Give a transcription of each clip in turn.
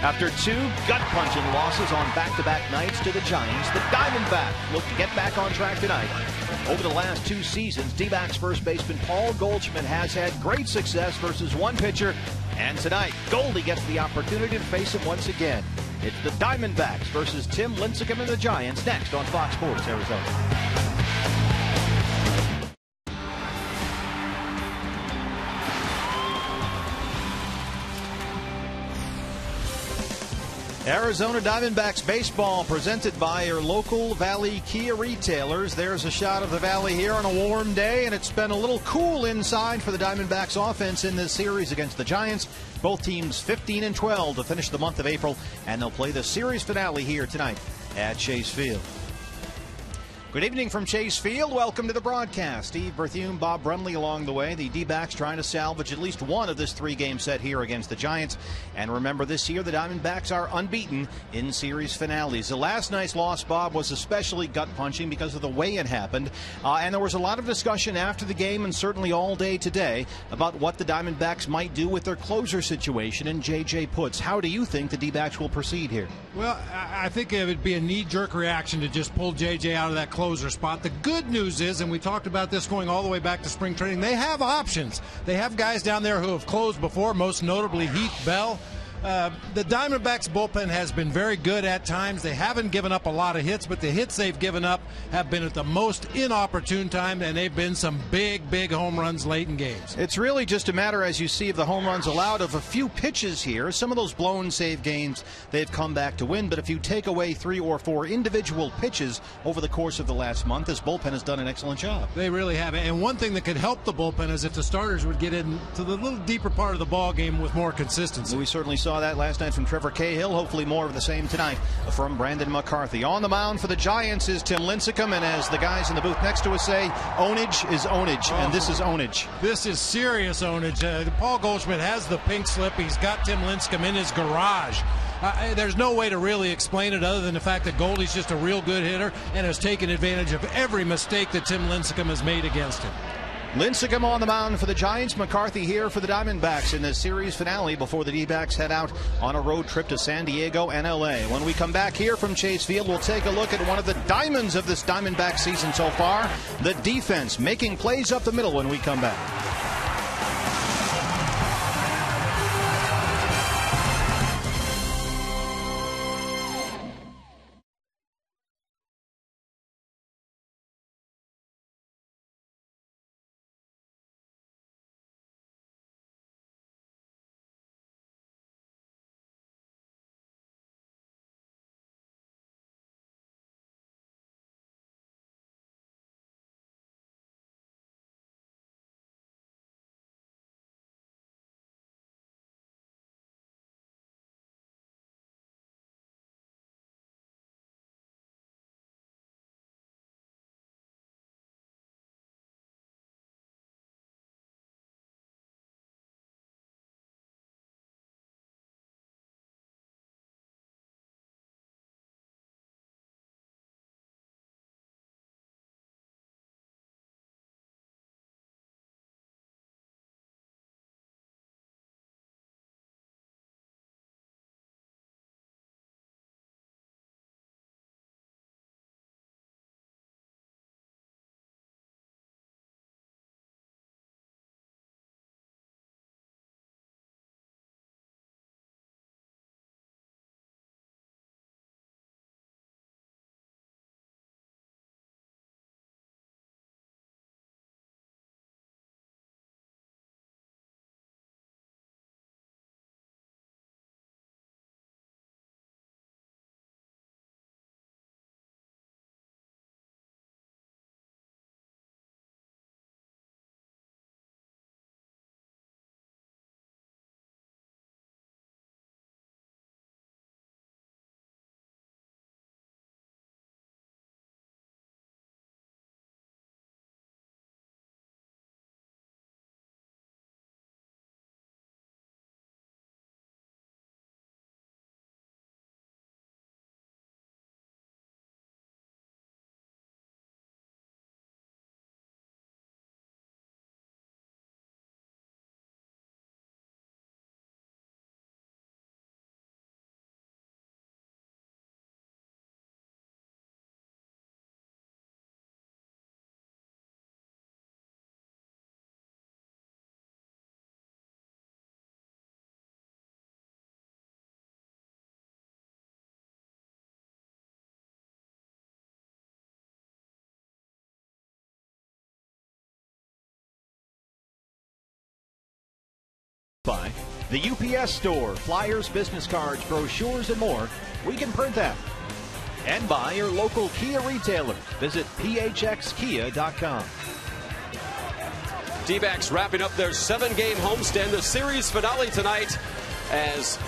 After two gut-punching losses on back-to-back nights to the Giants, the Diamondbacks look to get back on track tonight. Over the last two seasons, D-backs first baseman Paul Goldschmidt has had great success versus one pitcher, and tonight, Goldie gets the opportunity to face him once again. It's the Diamondbacks versus Tim Lincecum and the Giants next on Fox Sports Arizona. Arizona Diamondbacks baseball presented by your local Valley Kia retailers. There's a shot of the Valley here on a warm day, and it's been a little cool inside for the Diamondbacks offense in this series against the Giants. Both teams 15-12 to finish the month of April, and they'll play the series finale here tonight at Chase Field. Good evening from Chase Field. Welcome to the broadcast. Steve Berthume, Bob Brumley along the way. The D-backs trying to salvage at least one of this three-game set here against the Giants. And remember, this year the Diamondbacks are unbeaten in series finales. The last night's loss, Bob, was especially gut-punching because of the way it happened. And there was a lot of discussion after the game and certainly all day today about what the Diamondbacks might do with their closer situation in J.J. Putz. How do you think the D-backs will proceed here? Well, I think it would be a knee-jerk reaction to just pull J.J. out of that closer spot. The good news is, and we talked about this going all the way back to spring training, they have options. They have guys down there who have closed before, most notably Heath Bell. The Diamondbacks bullpen has been very good at times. They haven't given up a lot of hits, but the hits they've given up have been at the most inopportune time, and they've been some big home runs late in games. It's really just a matter, as you see, of the home runs allowed, of a few pitches here. Some of those blown save games they've come back to win, but if you take away 3 or 4 individual pitches over the course of the last month, this bullpen has done an excellent job. They really have. And one thing that could help the bullpen is if the starters would get into the little deeper part of the ball game with more consistency. We certainly saw that last night from Trevor Cahill. Hopefully more of the same tonight from Brandon McCarthy. On the mound for the Giants is Tim Lincecum, and as the guys in the booth next to us say, ownage is ownage, and this is ownage. This is serious ownage. Paul Goldschmidt has the pink slip. He's got Tim Lincecum in his garage. There's no way to really explain it other than the fact that Goldie's just a real good hitter and has taken advantage of every mistake that Tim Lincecum has made against him. Lincecum on the mound for the Giants. McCarthy here for the Diamondbacks in the series finale before the D-backs head out on a road trip to San Diego and L.A. When we come back here from Chase Field, we'll take a look at one of the diamonds of this Diamondback season so far, the defense making plays up the middle when we come back. By the UPS Store, flyers, business cards, brochures, and more. We can print that. And by your local Kia retailer. Visit phxkia.com. D-backs wrapping up their 7-game homestand. The series finale tonight as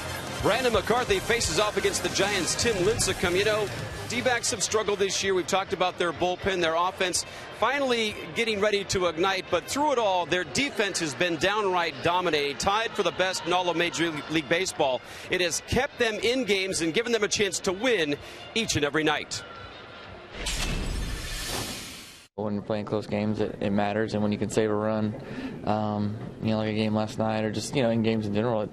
Brandon McCarthy faces off against the Giants' Tim Lincecum. You know, D-backs have struggled this year. We've talked about their bullpen, their offense finally getting ready to ignite. But through it all, their defense has been downright dominating, tied for the best in all of Major League Baseball. It has kept them in games and given them a chance to win each and every night. When you're playing close games, it matters, and when you can save a run, like a game last night, or just in games in general,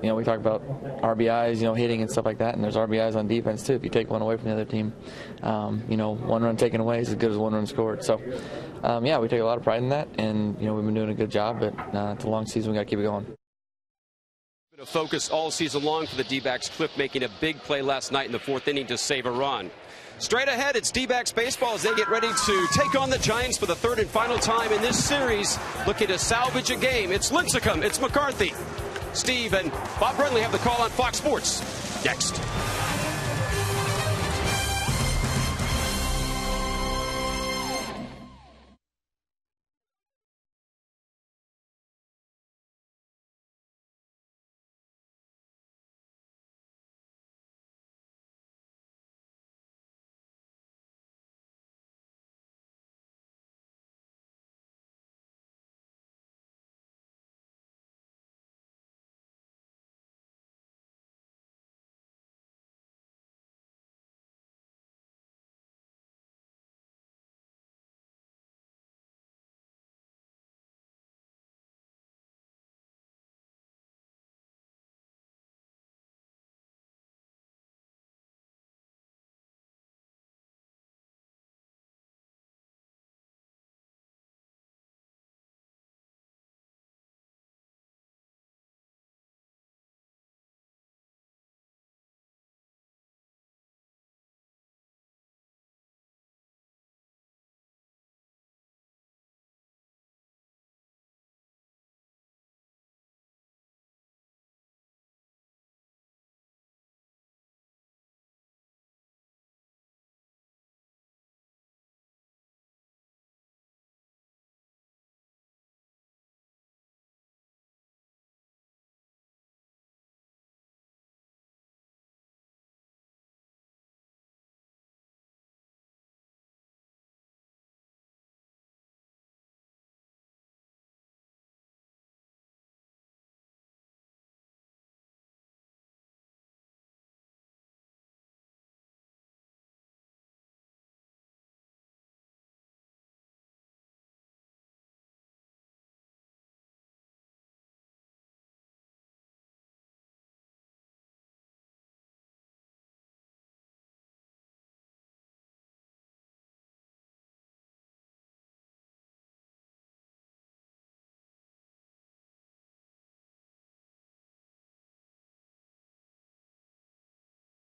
we talk about RBIs, hitting and stuff like that, and there's RBIs on defense too. If you take one away from the other team, one run taken away is as good as one run scored. So, we take a lot of pride in that, and we've been doing a good job. But it's a long season; we got to keep it going. Been a focus all season long for the D-backs. Cliff making a big play last night in the 4th inning to save a run. Straight ahead, it's D-backs baseball as they get ready to take on the Giants for the 3rd and final time in this series, looking to salvage a game. It's Lincecum, it's McCarthy. Steve and Bob Brentley have the call on Fox Sports next.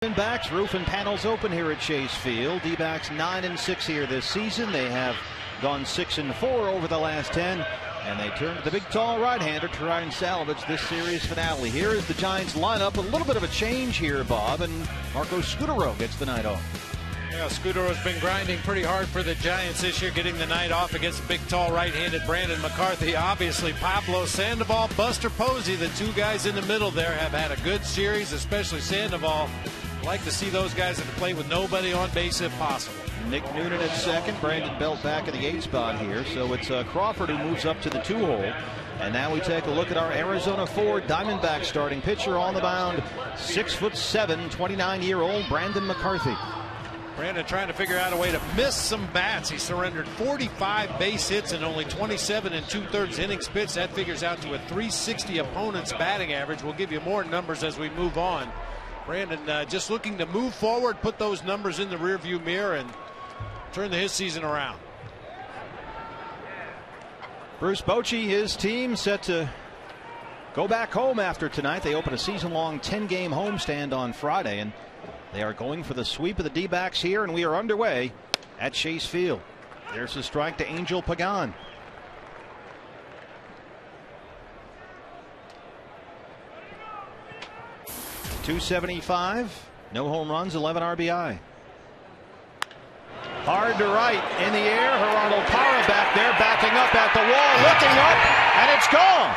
Diamondbacks, roof and panels open here at Chase Field. D-backs 9-6 here this season. They have gone 6-4 over the last 10, and they turn to the big tall right-hander to try and salvage this series finale. Here is the Giants lineup. A little bit of a change here, Bob, and Marco Scutaro gets the night off. Yeah, Scudaro's been grinding pretty hard for the Giants this year, getting the night off against the big, tall, right-handed Brandon McCarthy. Obviously, Pablo Sandoval, Buster Posey, the two guys in the middle there, have had a good series, especially Sandoval. Like to see those guys at the plate with nobody on base if possible. Nick Noonan at second, Brandon Belt back in the 8 spot here. So it's Crawford who moves up to the 2 hole. And now we take a look at our Arizona Ford Diamondbacks starting pitcher on the mound, 6'7", 29-year-old Brandon McCarthy. Brandon trying to figure out a way to miss some bats. He surrendered 45 base hits and only 27 2/3 innings pitched. That figures out to a .360 opponent's batting average. We'll give you more numbers as we move on. Brandon just looking to move forward, put those numbers in the rearview mirror, and turn his season around. Bruce Bochy, his team set to go back home after tonight. They open a season-long 10-game homestand on Friday, and they are going for the sweep of the D-backs here, and we are underway at Chase Field. There's a strike to Angel Pagan. .275, no home runs, 11 RBI. Hard to right, in the air, Gerardo Parra back there, backing up at the wall, looking up, and it's gone.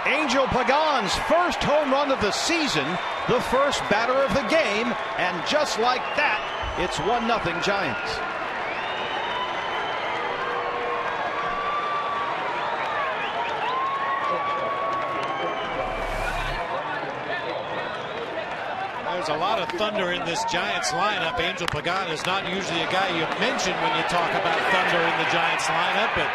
Angel Pagan's first home run of the season, the first batter of the game, and just like that, it's 1-0 Giants. There's a lot of thunder in this Giants lineup. Angel Pagan is not usually a guy you mention when you talk about thunder in the Giants lineup, but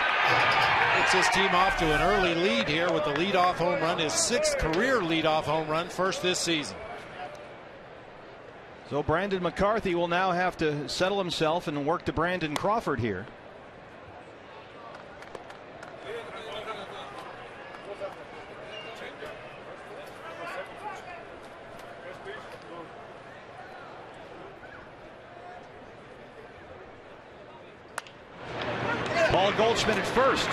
it's his team off to an early lead here with the leadoff home run, his 6th career leadoff home run, first this season. So Brandon McCarthy will now have to settle himself and work to Brandon Crawford here. Paul Goldschmidt at first.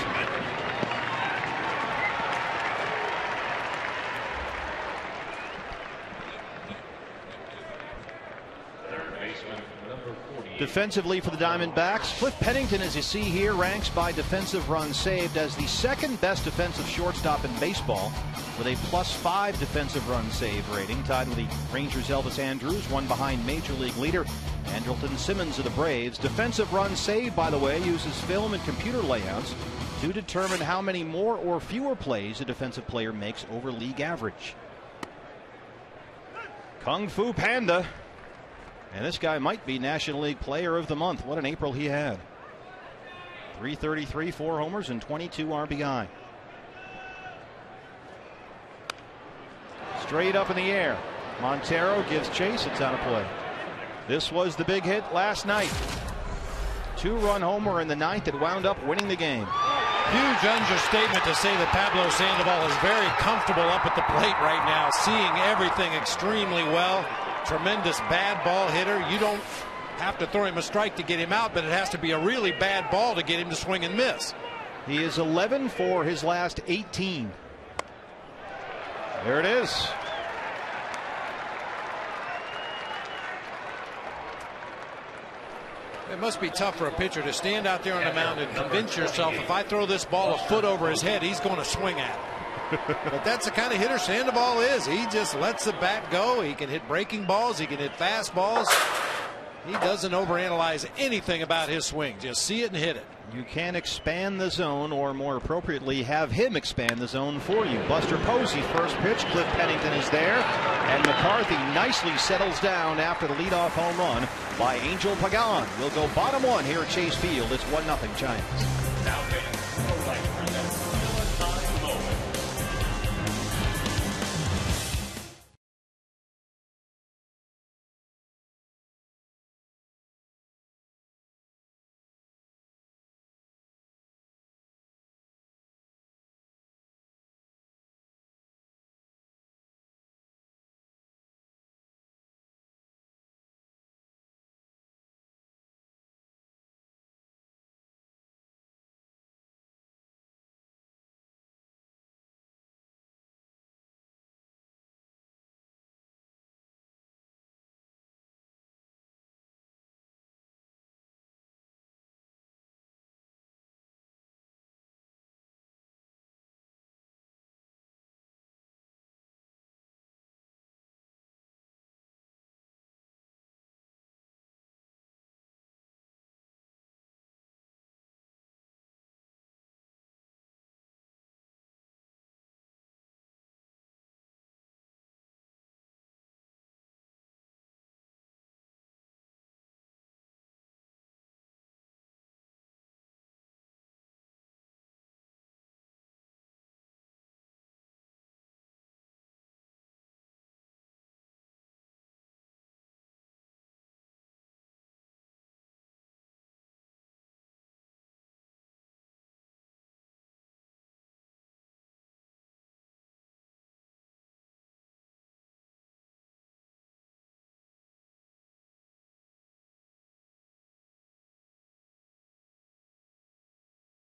Defensively for the Diamondbacks, Cliff Pennington, as you see here, ranks by defensive runs saved as the second best defensive shortstop in baseball with a +5 defensive run save rating, tied with the Rangers' Elvis Andrus, one behind Major League leader Andrelton Simmons of the Braves. Defensive run saved, by the way, uses film and computer layouts to determine how many more or fewer plays a defensive player makes over league average. Kung Fu Panda. And this guy might be National League Player of the Month. What an April he had. 333, 4 homers, and 22 RBI. Straight up in the air. Montero gives chase. It's out of play. This was the big hit last night. 2-run homer in the 9th that wound up winning the game. Huge understatement to say that Pablo Sandoval is very comfortable up at the plate right now, seeing everything extremely well. Tremendous bad ball hitter. You don't have to throw him a strike to get him out, but it has to be a really bad ball to get him to swing and miss. He is 11 for his last 18. There it is. It must be tough for a pitcher to stand out there on the mound and convince yourself, if I throw this ball a foot over his head, he's going to swing at it. But that's the kind of hitter Sandoval is. He just lets the bat go. He can hit breaking balls. He can hit fastballs. He doesn't overanalyze anything about his swing. Just see it and hit it. You can expand the zone, or more appropriately, have him expand the zone for you. Buster Posey, first pitch. Cliff Pennington is there. And McCarthy nicely settles down after the leadoff home run by Angel Pagan. We'll go bottom 1 here at Chase Field. It's 1-0 Giants.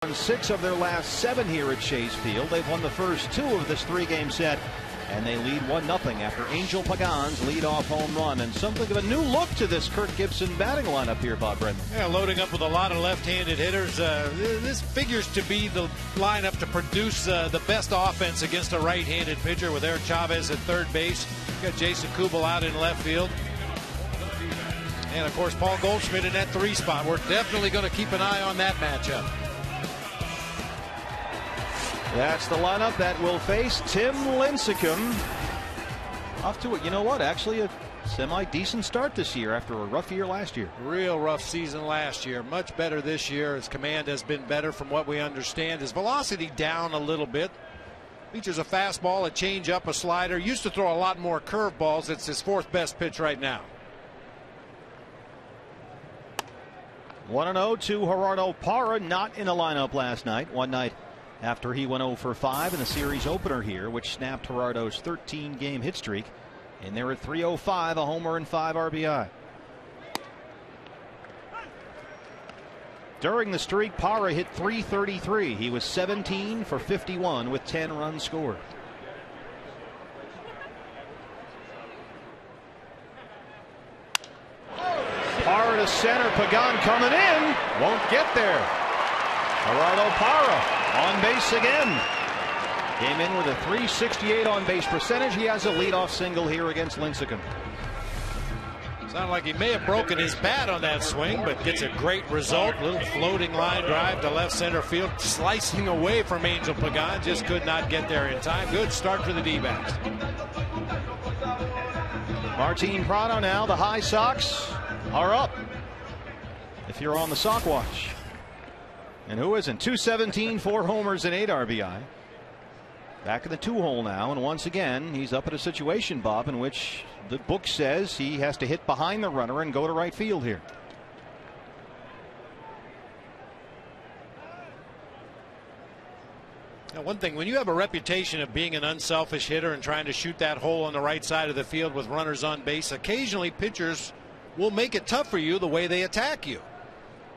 Won 6 of their last 7 here at Chase Field. They've won the first 2 of this 3-game set And they lead 1-0 after Angel Pagan's leadoff home run. And something of a new look to this Kirk Gibson batting lineup here, Bob Brendan. Yeah, loading up with a lot of left-handed hitters. This figures to be the lineup to produce the best offense against a right-handed pitcher, with Eric Chavez at third base. Got Jason Kubel out in left field. And, of course, Paul Goldschmidt in that 3 spot. We're definitely going to keep an eye on that matchup. That's the lineup that will face Tim Lincecum. Off to it. You know what? Actually, a semi-decent start this year after a rough year last year. Real rough season last year. Much better this year. His command has been better from what we understand. His velocity down a little bit. Features a fastball, a changeup, a slider. Used to throw a lot more curveballs. It's his 4th best pitch right now. 1-0 to Gerardo Parra, not in the lineup last night. One night after he went 0 for 5 in the series opener here, which snapped Gerardo's 13-game hit streak. And they're at 305, a homer and 5 RBI. During the streak, Parra hit .333. He was 17 for 51 with 10 runs scored. Parra to center, Pagan coming in, won't get there. Gerardo Parra on base again. Came in with a .368 on base percentage. He has a leadoff single here against Lincecum. Sounded like he may have broken his bat on that swing, but gets a great result. Little floating line drive to left center field, slicing away from Angel Pagan. Just could not get there in time. Good start for the D-backs. Martin Prado now. The High Sox are up, if you're on the Sock watch. And who isn't? 217, 4 homers and 8 RBI. Back in the 2-hole now, and once again he's up at a situation, Bob, in which the book says he has to hit behind the runner and go to right field here. Now, one thing, when you have a reputation of being an unselfish hitter and trying to shoot that hole on the right side of the field with runners on base, occasionally pitchers will make it tough for you the way they attack you.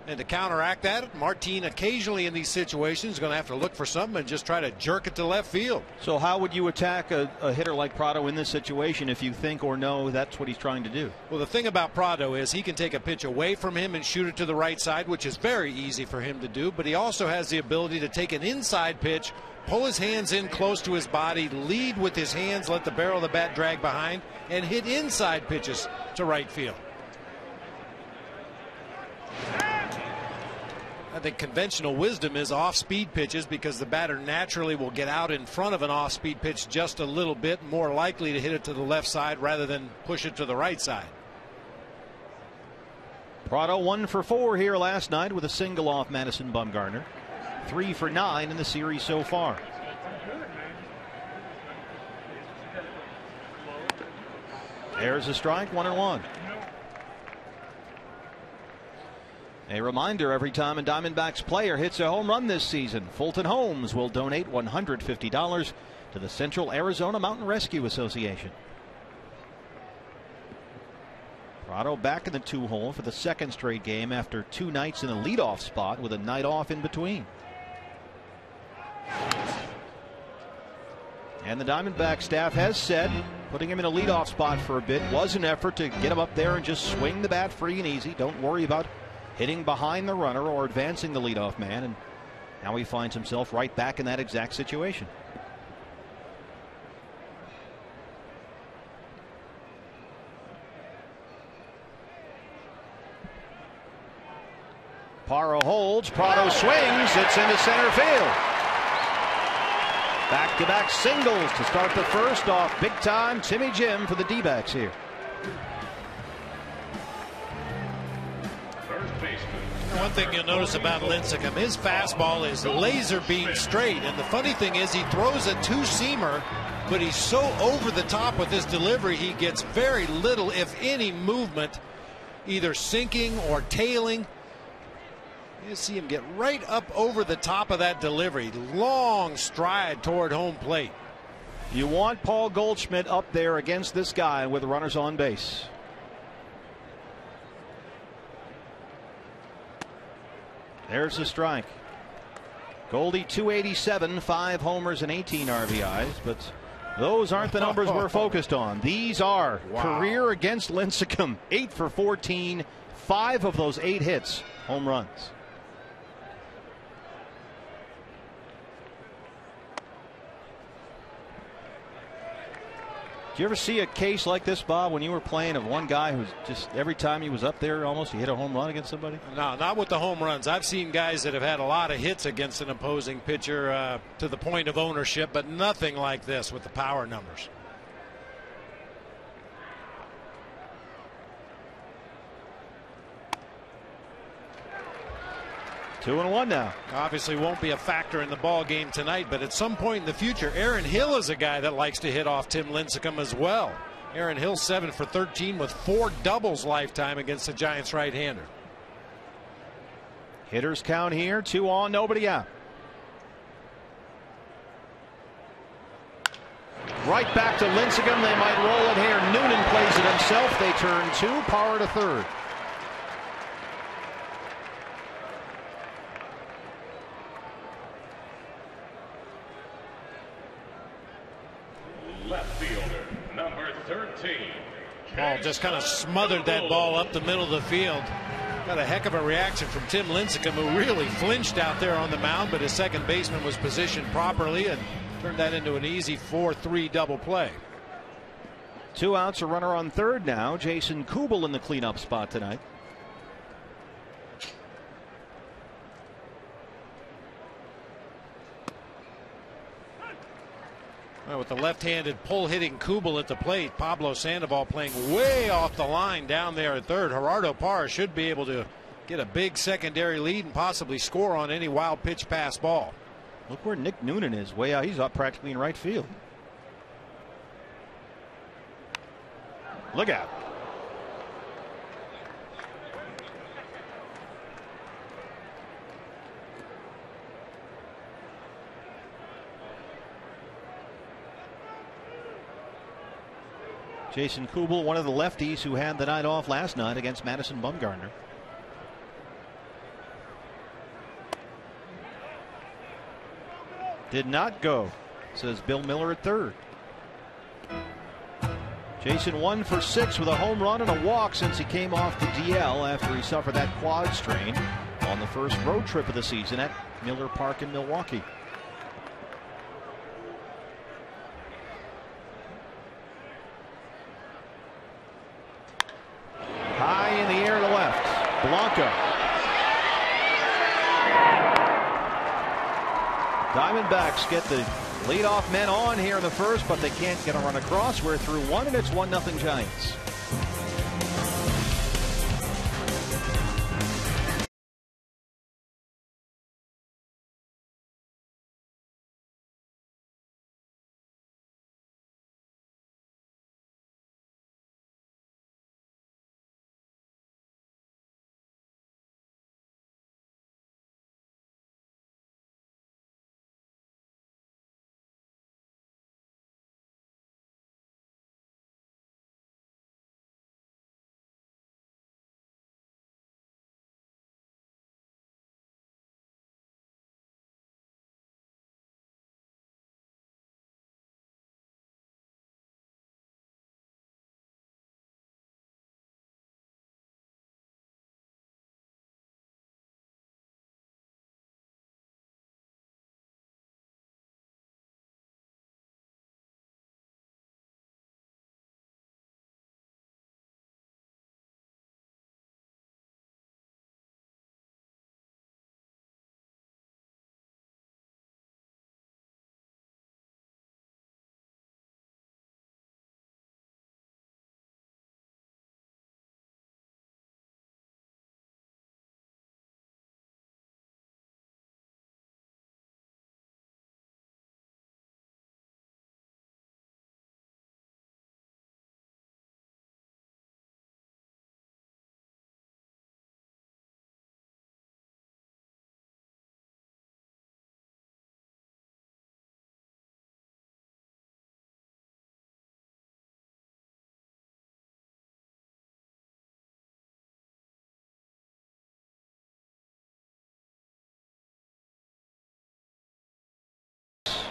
And to counteract that, Martin occasionally in these situations is going to have to look for something and just try to jerk it to left field. So how would you attack a hitter like Prado in this situation if you think or know that's what he's trying to do? Well, the thing about Prado is he can take a pitch away from him and shoot it to the right side, which is very easy for him to do. But he also has the ability to take an inside pitch, pull his hands in close to his body, lead with his hands, let the barrel of the bat drag behind, and hit inside pitches to right field. I think conventional wisdom is off-speed pitches, because the batter naturally will get out in front of an off-speed pitch just a little bit, more likely to hit it to the left side rather than push it to the right side. Prado 1 for 4 here last night with a single off Madison Bumgarner. 3 for 9 in the series so far. There's a strike, 1-1. A reminder, every time a Diamondbacks player hits a home run this season, Fulton Homes will donate $150 to the Central Arizona Mountain Rescue Association. Prado back in the 2-hole for the 2nd straight game after 2 nights in the leadoff spot with a night off in between. And the Diamondback staff has said putting him in a leadoff spot for a bit was an effort to get him up there and just swing the bat free and easy. Don't worry about hitting behind the runner or advancing the leadoff man, and now he finds himself right back in that exact situation. Parra holds, Prado swings, it's into center field. Back-to-back singles to start the first off. Big time Timmy Jim for the D-backs here. One thing you'll notice about Lincecum, his fastball is laser beam straight, and the funny thing is he throws a 2-seamer, but he's so over the top with his delivery he gets very little, if any, movement, either sinking or tailing. You see him get right up over the top of that delivery. Long stride toward home plate. You want Paul Goldschmidt up there against this guy with runners on base. There's the strike. Goldie 287, 5 homers and 18 RBIs, but Those aren't the numbers we're focused on. These are career against Lincecum. 8 for 14. 5 of those 8 hits, home runs. Did you ever see a case like this, Bob, when you were playing, of one guy who's just every time he was up there almost he hit a home run against somebody? No, not with the home runs. I've seen guys that have had a lot of hits against an opposing pitcher to the point of ownership, but nothing like this with the power numbers. Two and one now. Obviously won't be a factor in the ball game tonight, but at some point in the future, Aaron Hill is a guy that likes to hit off Tim Lincecum as well. Aaron Hill 7 for 13 with 4 doubles lifetime against the Giants right-hander. Hitters count here, 2 on, nobody out. Right back to Lincecum. They might roll it here. Noonan plays it himself. They turn 2, power to third. Left fielder, number 13. Paul just kind of smothered that ball up the middle of the field. Got a heck of a reaction from Tim Lincecum, who really flinched out there on the mound, but his second baseman was positioned properly and turned that into an easy 4-3 double play. 2 outs, a runner on third now. Jason Kubel in the cleanup spot tonight. Well, with the left-handed pull-hitting Kubel at the plate, Pablo Sandoval playing way off the line down there at third. Gerardo Parra should be able to get a big secondary lead and possibly score on any wild pitch pass ball. Look where Nick Noonan is, way out. He's up practically in right field. Look out. Jason Kubel, one of the lefties who had the night off last night against Madison Bumgarner. Did not go, says Bill Miller at third. Jason 1 for 6 with a home run and a walk since he came off the DL after he suffered that quad strain on the first road trip of the season at Miller Park in Milwaukee. High in the air to left. Blanco. Diamondbacks get the leadoff men on here in the first, but they can't get a run across. We're through 1, and it's 1-0 Giants.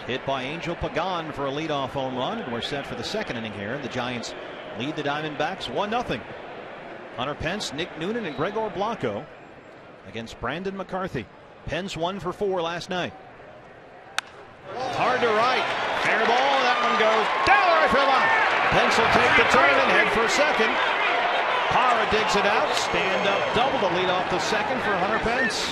Hit by Angel Pagan for a leadoff home run, and we're set for the second inning here. The Giants lead the Diamondbacks 1-0. Hunter Pence, Nick Noonan, and Gregor Blanco against Brandon McCarthy. Pence 1 for 4 last night. Hard to right. Fair ball. That one goes down the right field line. Pence will take the turn and head for second. Parra digs it out. Stand up double to lead off the second for Hunter Pence.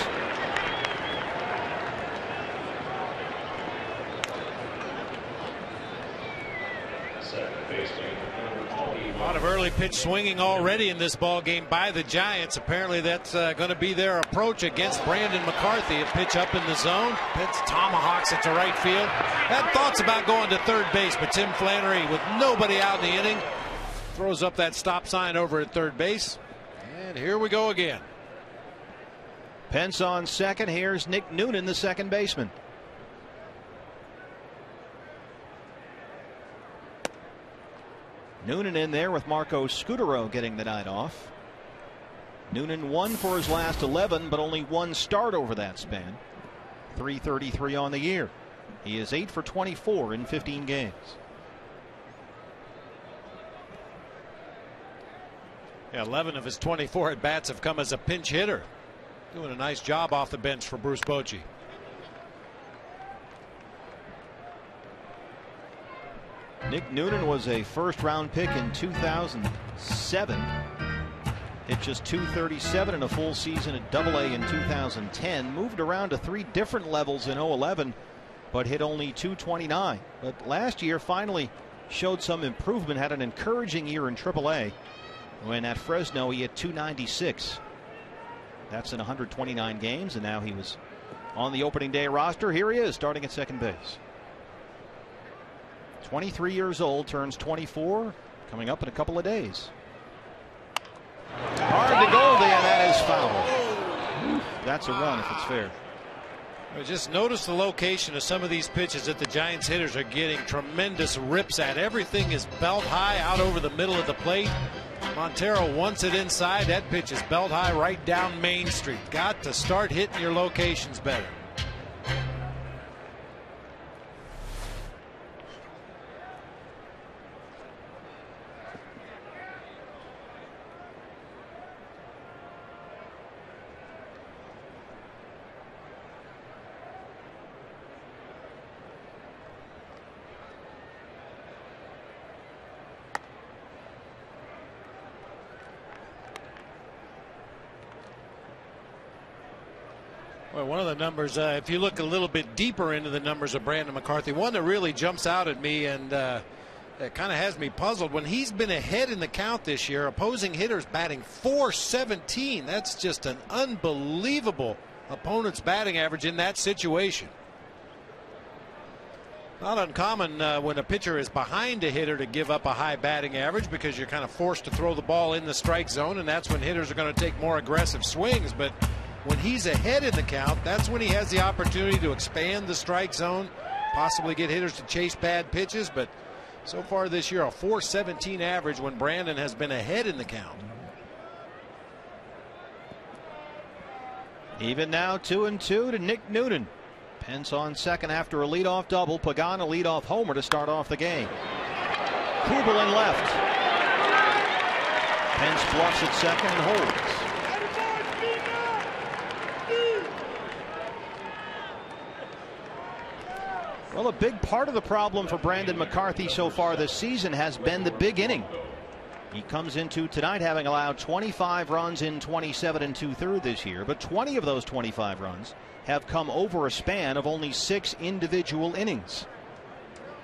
A lot of early pitch swinging already in this ball game by the Giants. Apparently that's going to be their approach against Brandon McCarthy. A pitch up in the zone. Pence tomahawks it to right field. Had thoughts about going to third base, but Tim Flannery, with nobody out in the inning, throws up that stop sign over at third base. And here we go again. Pence on second. Here's Nick Noonan, the second baseman. Noonan in there with Marco Scutaro getting the night off. Noonan 1 for his last 11, but only 1 start over that span. .333 on the year. He is 8 for 24 in 15 games. Yeah, 11 of his 24 at bats have come as a pinch hitter. Doing a nice job off the bench for Bruce Bochy. Nick Noonan was a first-round pick in 2007. Hit just .237 in a full season at AA in 2010. Moved around to 3 different levels in 2011, but hit only .229. But last year finally showed some improvement. Had an encouraging year in AAA. When at Fresno he hit .296. That's in 129 games, and now he was on the opening day roster. Here he is, starting at second base. 23 years old, turns 24 coming up in a couple of days. Hard to go there, that is foul. That's a run if it's fair. Just notice the location of some of these pitches that the Giants hitters are getting tremendous rips at. Everything is belt high out over the middle of the plate. Montero wants it inside. That pitch is belt high right down Main Street. Got to start hitting your locations better. Well, one of the numbers, if you look a little bit deeper into the numbers of Brandon McCarthy, one that really jumps out at me and it kind of has me puzzled. When he's been ahead in the count this year, opposing hitters batting .417. That's just an unbelievable opponent's batting average in that situation. Not uncommon when a pitcher is behind a hitter to give up a high batting average, because you're kind of forced to throw the ball in the strike zone, and that's when hitters are going to take more aggressive swings. But when he's ahead in the count, that's when he has the opportunity to expand the strike zone, possibly get hitters to chase bad pitches. But so far this year, a .417 average when Brandon has been ahead in the count. Even now, 2-2 to Nick Noonan. Pence on second after a leadoff double. Pagan a leadoff homer to start off the game. Kubel in left. Pence bluffs at second and holds. Well, a big part of the problem for Brandon McCarthy so far this season has been the big inning. He comes into tonight having allowed 25 runs in 27 2/3 this year, but 20 of those 25 runs have come over a span of only 6 individual innings.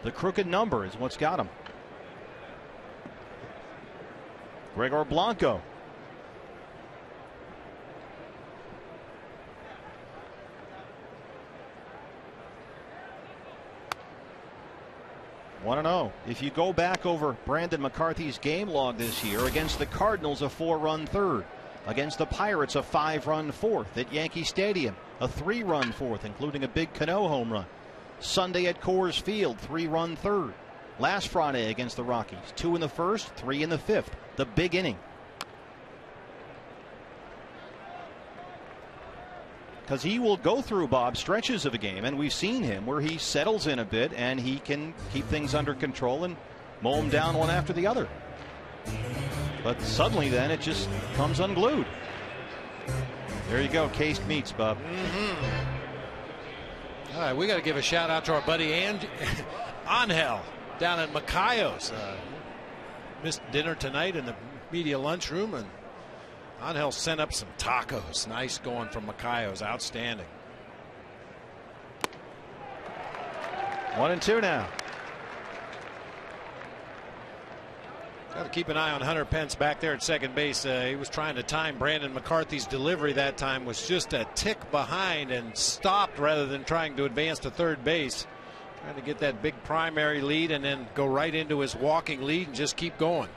The crooked number is what's got him. Gregor Blanco. If you go back over Brandon McCarthy's game log this year, against the Cardinals a 4-run third, against the Pirates a 5-run fourth, at Yankee Stadium a 3-run fourth including a big Cano home run, Sunday at Coors Field 3-run third, last Friday against the Rockies 2 in the first, 3 in the fifth, the big inning. because he will go through, Bob, stretches of a game, and we've seen him where he settles in a bit and he can keep things under control and mow them down one after the other. But suddenly then it just comes unglued. There you go, cased meats, Bob. All right, we got to give a shout out to our buddy Angel down at Macayo's. Missed dinner tonight in the media lunchroom, and Angel sent up some tacos. Nice going from Macayo's. Outstanding. 1-2 now. Got to keep an eye on Hunter Pence back there at second base. He was trying to time Brandon McCarthy's delivery that time, was just a tick behind and stopped rather than trying to advance to third base. Trying to get that big primary lead and then go right into his walking lead and just keep going.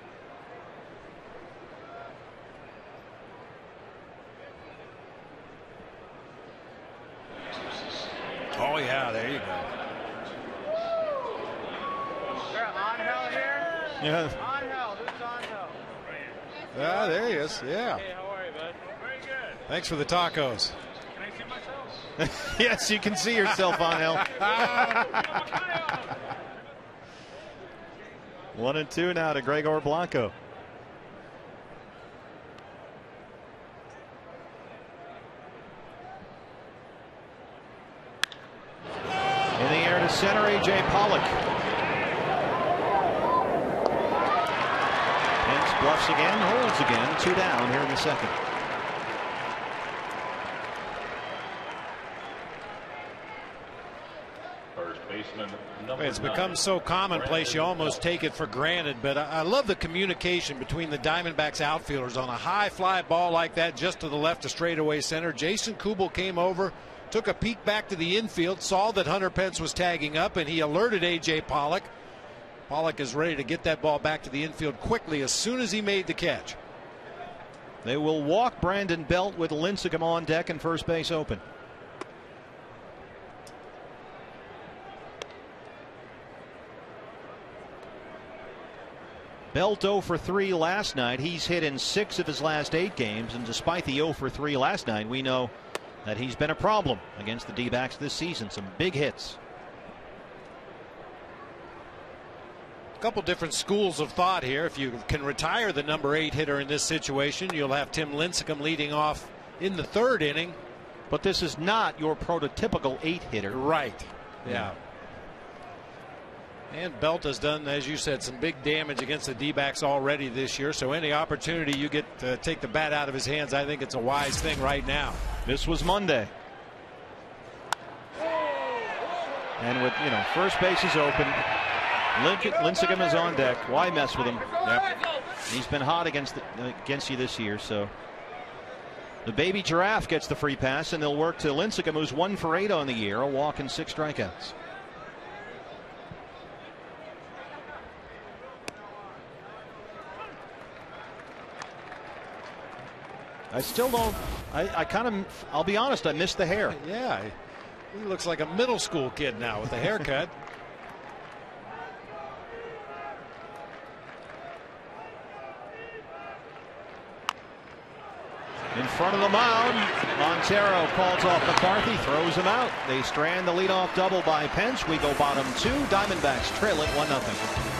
Oh, yeah, there you go. Yeah. Ah, there he is. Yeah. Hey, how are you, bud? Very good. Thanks for the tacos. Can I see myself? Yes, you can see yourself, Angel. 1-2 now to Gregor Blanco. In the air to center, A.J. Pollock. Pence bluffs again, holds again, 2 down here in the second. First baseman, number It's 9. become so commonplace you almost take it for granted, but I love the communication between the Diamondbacks outfielders on a high fly ball like that just to the left of straightaway center. Jason Kubel came over, took a peek back to the infield, saw that Hunter Pence was tagging up, and he alerted A.J. Pollock. Pollock is ready to get that ball back to the infield quickly as soon as he made the catch. They will walk Brandon Belt with Lincecum on deck and first base open. Belt 0 for 3 last night. He's hit in 6 of his last 8 games, and despite the 0 for 3 last night, we know that he's been a problem against the D-backs this season. Some big hits. A couple different schools of thought here. If you can retire the number 8 hitter in this situation, you'll have Tim Lincecum leading off in the 3rd inning. But this is not your prototypical 8 hitter. Right. Yeah. And Belt has done, as you said, some big damage against the D-backs already this year. So any opportunity you get to take the bat out of his hands, I think it's a wise thing right now. This was Monday. And with, first base is open. Lincecum is on deck. Why mess with him? Yep. He's been hot against you this year. So the baby giraffe gets the free pass, and they'll work to Lincecum, who's 1 for 8 on the year, a walk and 6 strikeouts. I still don't. I'll be honest, I missed the hair. Yeah. He looks like a middle school kid now with the haircut. In front of the mound, Montero calls off McCarthy, throws him out. They strand the leadoff double by Pence. We go bottom 2. Diamondbacks trail it 1-0.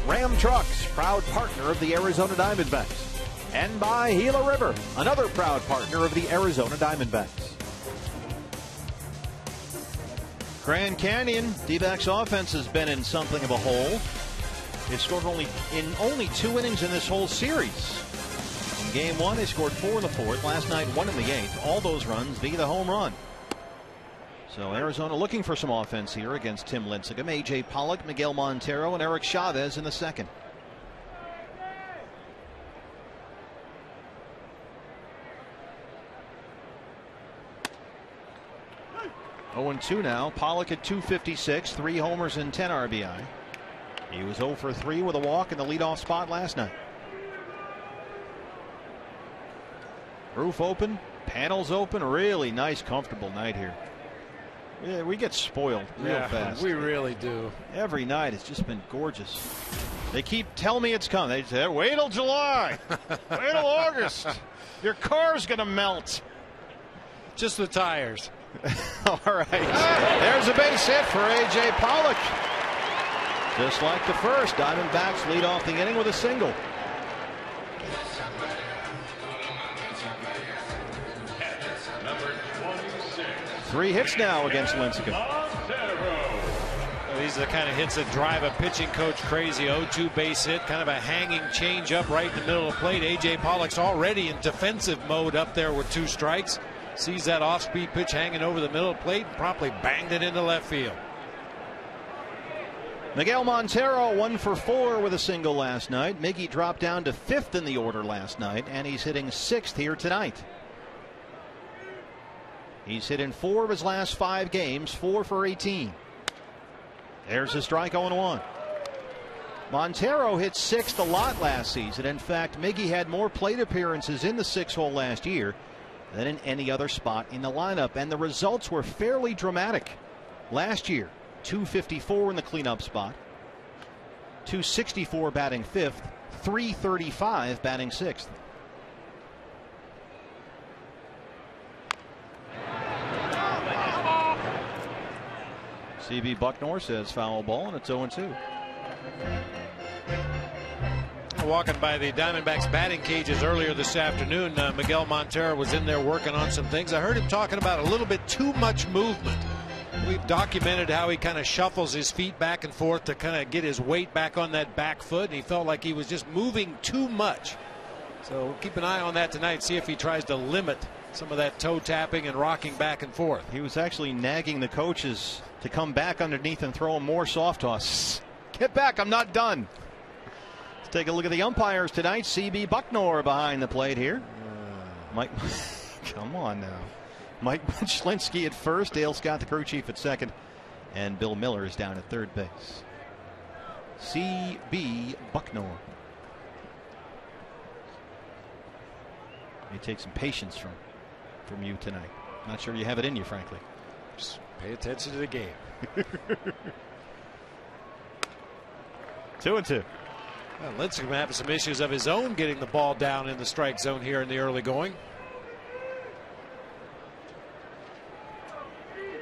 Ram Trucks, proud partner of the Arizona Diamondbacks. And by Gila River, another proud partner of the Arizona Diamondbacks. Grand Canyon, D-backs offense has been in something of a hole. They scored only 2 innings in this whole series. In game 1, they scored 4 in the 4th. Last night, 1 in the 8th. All those runs via the home run. So Arizona looking for some offense here against Tim Lincecum, A.J. Pollock, Miguel Montero, and Eric Chavez in the second. Oh, 2 now. Pollock at 256, 3 homers and 10 RBI. He was 0 for 3 with a walk in the leadoff spot last night. Roof open, panels open. Really nice, comfortable night here. Yeah, we get spoiled real fast. We really do. Every night it's just been gorgeous. They keep telling me it's coming. They say, wait till July. Wait till August. Your car's going to melt. Just the tires. All right. There's a base hit for A.J. Pollock. Just like the first, Diamondbacks lead off the inning with a single. Three hits now against Lincecum. These are the kind of hits that drive a pitching coach crazy. 0-2 base hit, kind of a hanging change up right in the middle of the plate. A.J. Pollock's already in defensive mode up there with 2 strikes. Sees that off-speed pitch hanging over the middle of the plate and promptly banged it into left field. Miguel Montero 1 for 4 with a single last night. Miggy dropped down to 5th in the order last night, and he's hitting 6th here tonight. He's hit in 4 of his last 5 games, 4 for 18. There's a strike, 0-1. Montero hit 6th a lot last season. In fact, Miggy had more plate appearances in the 6-hole last year than in any other spot in the lineup, and the results were fairly dramatic. Last year, 254 in the cleanup spot, 264 batting 5th, 335 batting 6th. C.B. Bucknor says foul ball, and it's 0-2. Walking by the Diamondbacks batting cages earlier this afternoon, Miguel Montero was in there working on some things. I heard him talking about a little bit too much movement. We've documented how he kind of shuffles his feet back and forth to kind of get his weight back on that back foot, and he felt like he was just moving too much. So keep an eye on that tonight, see if he tries to limit some of that toe tapping and rocking back and forth. He was actually nagging the coaches to come back underneath and throw him more soft tosses. Get back, I'm not done. Let's take a look at the umpires tonight. C.B. Bucknor behind the plate here. Mike, come on now. Mike Muchlinski at first, Dale Scott, the crew chief, at second, and Bill Miller is down at third base. C.B. Bucknor. May take some patience from you tonight. Not sure you have it in you, frankly. Just pay attention to the game. 2-2. Well, Lincecum having some issues of his own getting the ball down in the strike zone here in the early going.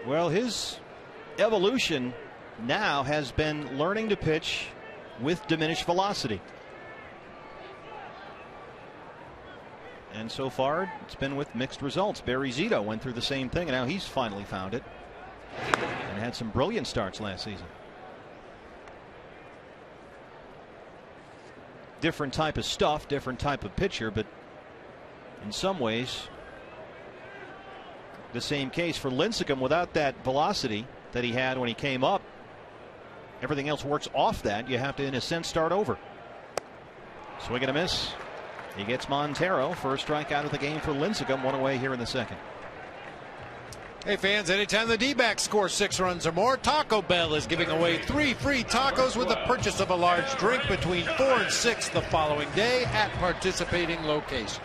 Well, his evolution now has been learning to pitch with diminished velocity. And so far, it's been with mixed results. Barry Zito went through the same thing, and now he's finally found it. And had some brilliant starts last season. Different type of stuff, different type of pitcher, but in some ways, the same case for Lincecum. Without that velocity that he had when he came up, everything else works off that. You have to, in a sense, start over. Swing and a miss. He gets Montero. First strikeout of the game for Lincecum. 1 away here in the second. Hey fans, anytime the D-backs score 6 runs or more, Taco Bell is giving away 3 free tacos with the purchase of a large drink between 4 and 6 the following day at participating locations.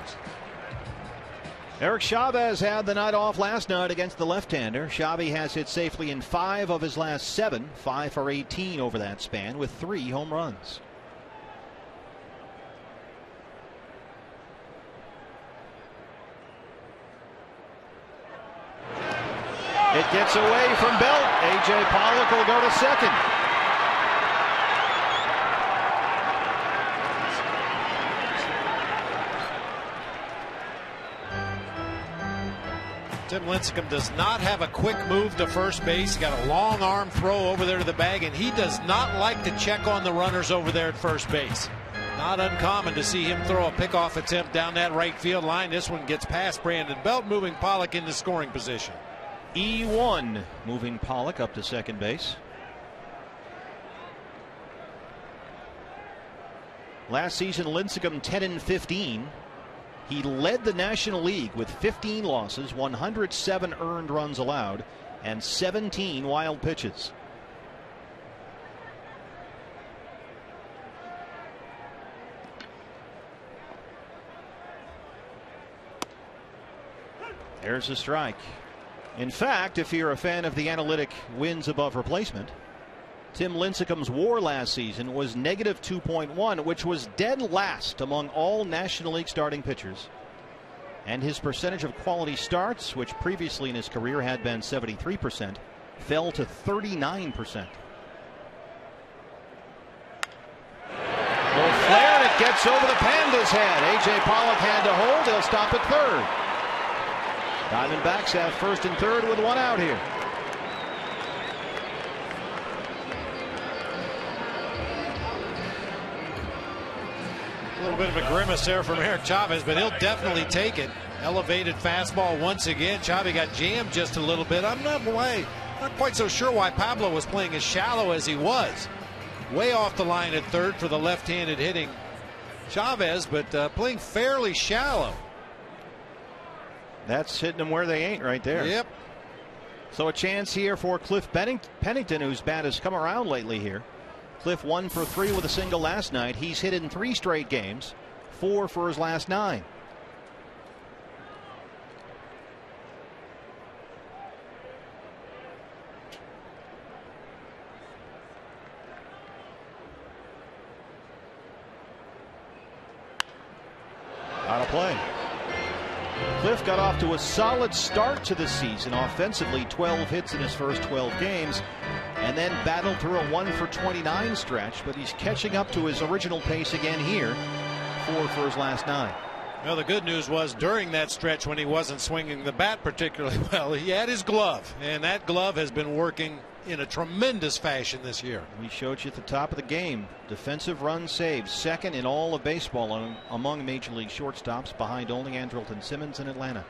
Eric Chavez had the night off last night against the left-hander. Chavez has hit safely in 5 of his last 7, 5 for 18 over that span with 3 home runs. It gets away from Belt. A.J. Pollock will go to second. Tim Lincecum does not have a quick move to first base. He got a long arm throw over there to the bag, and he does not like to check on the runners over there at first base. Not uncommon to see him throw a pickoff attempt down that right field line. This one gets past Brandon Belt, moving Pollock into scoring position. E1 moving Pollock up to second base. Last season, Lincecum 10-15. He led the National League with 15 losses, 107 earned runs allowed, and 17 wild pitches. There's a strike. In fact, if you're a fan of the analytic wins above replacement, Tim Lincecum's WAR last season was -2.1, which was dead last among all National League starting pitchers. And his percentage of quality starts, which previously in his career had been 73%, fell to 39%. Little flare, and it gets over the Panda's head. A.J. Pollock had to hold. They'll stop at third. Diamondbacks have first and third with one out here. A little bit of a grimace there from Eric Chavez, but he'll definitely take it. Elevated fastball once again. Chavez got jammed just a little bit. I'm not quite so sure why Pablo was playing as shallow as he was. Way off the line at third for the left-handed hitting Chavez, but playing fairly shallow. That's hitting them where they ain't right there. Yep. So a chance here for Cliff Pennington, whose bat has come around lately here. Cliff 1 for 3 with a single last night. He's hit in 3 straight games, 4 for his last 9. Out of play. Cliff got off to a solid start to the season offensively, 12 hits in his first 12 games, and then battled through a 1 for 29 stretch, but he's catching up to his original pace again here, 4 for his last 9. Well, the good news was during that stretch when he wasn't swinging the bat particularly well, he had his glove, and that glove has been working in a tremendous fashion this year. We showed you at the top of the game, defensive run saved, second in all of baseball among major league shortstops, behind only Andrelton Simmons in Atlanta.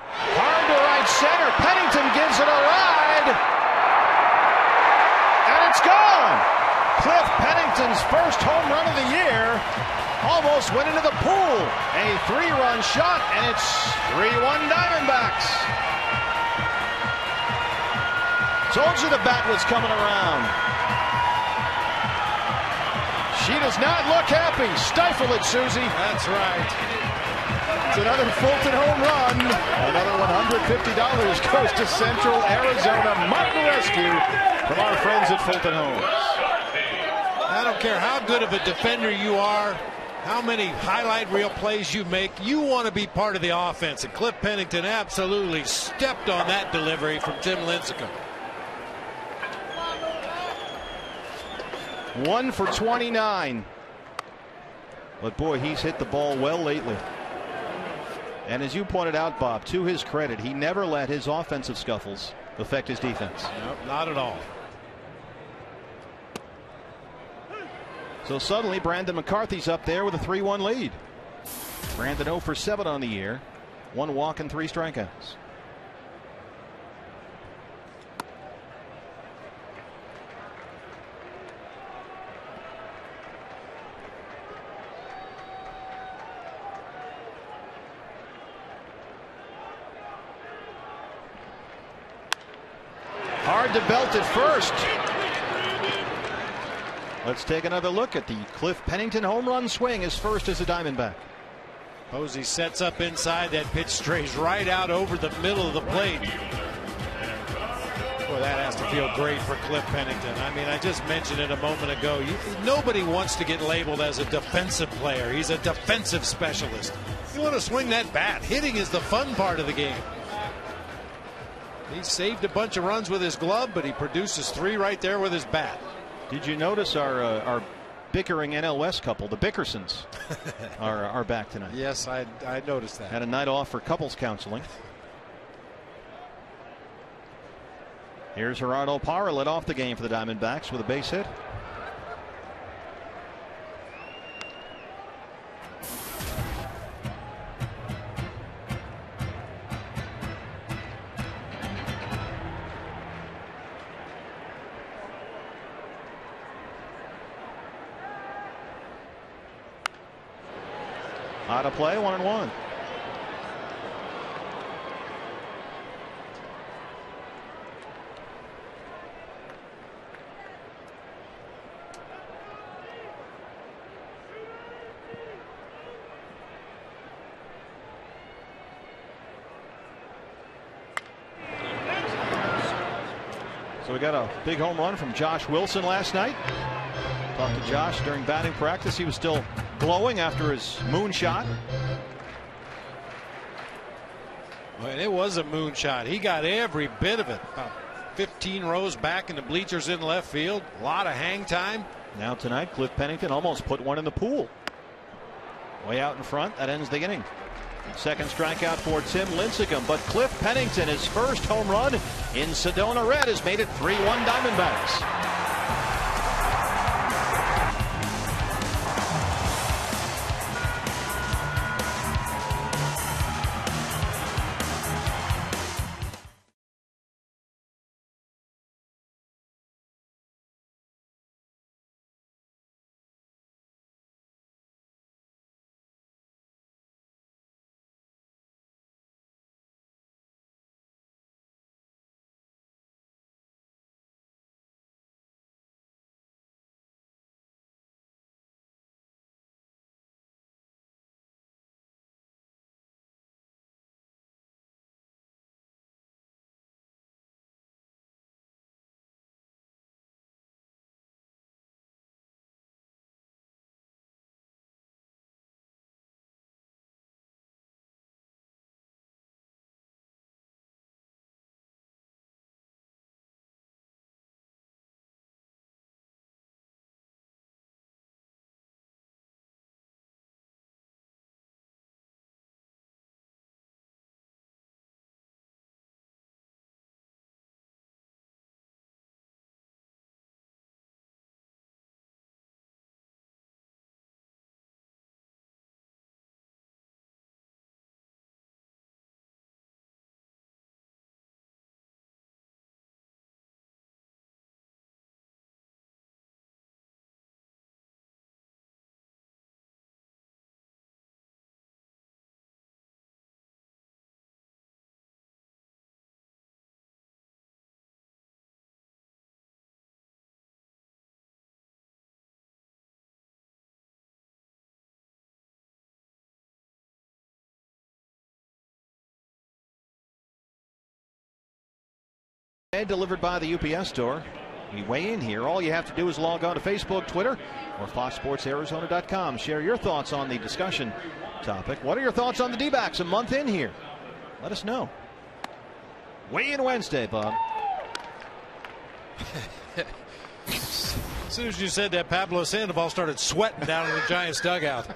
Hard to right center. Pennington gives it a ride, and it's gone. Cliff Pennington's first home run of the year almost went into the pool. A 3-run shot, and it's 3-1 Diamondbacks. Told you the bat was coming around. She does not look happy. Stifle it, Susie. That's right. It's another Fulton home run. Another $150 goes to Central Arizona. Martin rescue from our friends at Fulton Homes. I don't care how good of a defender you are, how many highlight reel plays you make, you want to be part of the offense. And Cliff Pennington absolutely stepped on that delivery from Tim Lincecum. 1 for 29. But boy, he's hit the ball well lately. And as you pointed out, Bob, to his credit, he never let his offensive scuffles affect his defense. Nope, not at all. So suddenly Brandon McCarthy's up there with a 3-1 lead. Brandon 0 for 7 on the year, 1 walk and 3 strikeouts. Hard to belt at first. Let's take another look at the Cliff Pennington home run swing, his first as a Diamondback. Posey sets up inside. That pitch strays right out over the middle of the plate. Boy, that has to feel great for Cliff Pennington. I mean, I just mentioned it a moment ago. Nobody wants to get labeled as a defensive player. He's a defensive specialist. You want to swing that bat. Hitting is the fun part of the game. He saved a bunch of runs with his glove, but he produces 3 right there with his bat. Did you notice our bickering NL West couple, the Bickersons, are back tonight? Yes, I noticed that. Had a night off for couples counseling. Here's Gerardo Parra, led off the game for the Diamondbacks with a base hit. Out of play, 1-1. So we got a big home run from Josh Wilson last night. Talked to Josh during batting practice. He was still glowing after his moonshot. Well, it was a moonshot. He got every bit of it. About 15 rows back in the bleachers in left field. A lot of hang time. Now tonight, Cliff Pennington almost put one in the pool. Way out in front. That ends the inning. Second strikeout for Tim Lincecum, but Cliff Pennington, his first home run in Sedona Red, has made it 3-1 Diamondbacks. Delivered by the UPS store. You weigh in here. All you have to do is log on to Facebook, Twitter, or FoxSportsArizona.com. Share your thoughts on the discussion topic. What are your thoughts on the D-backs a month in here? Let us know. Weigh in Wednesday, Bob. As soon as you said that, Pablo Sandoval started sweating down in the Giants dugout.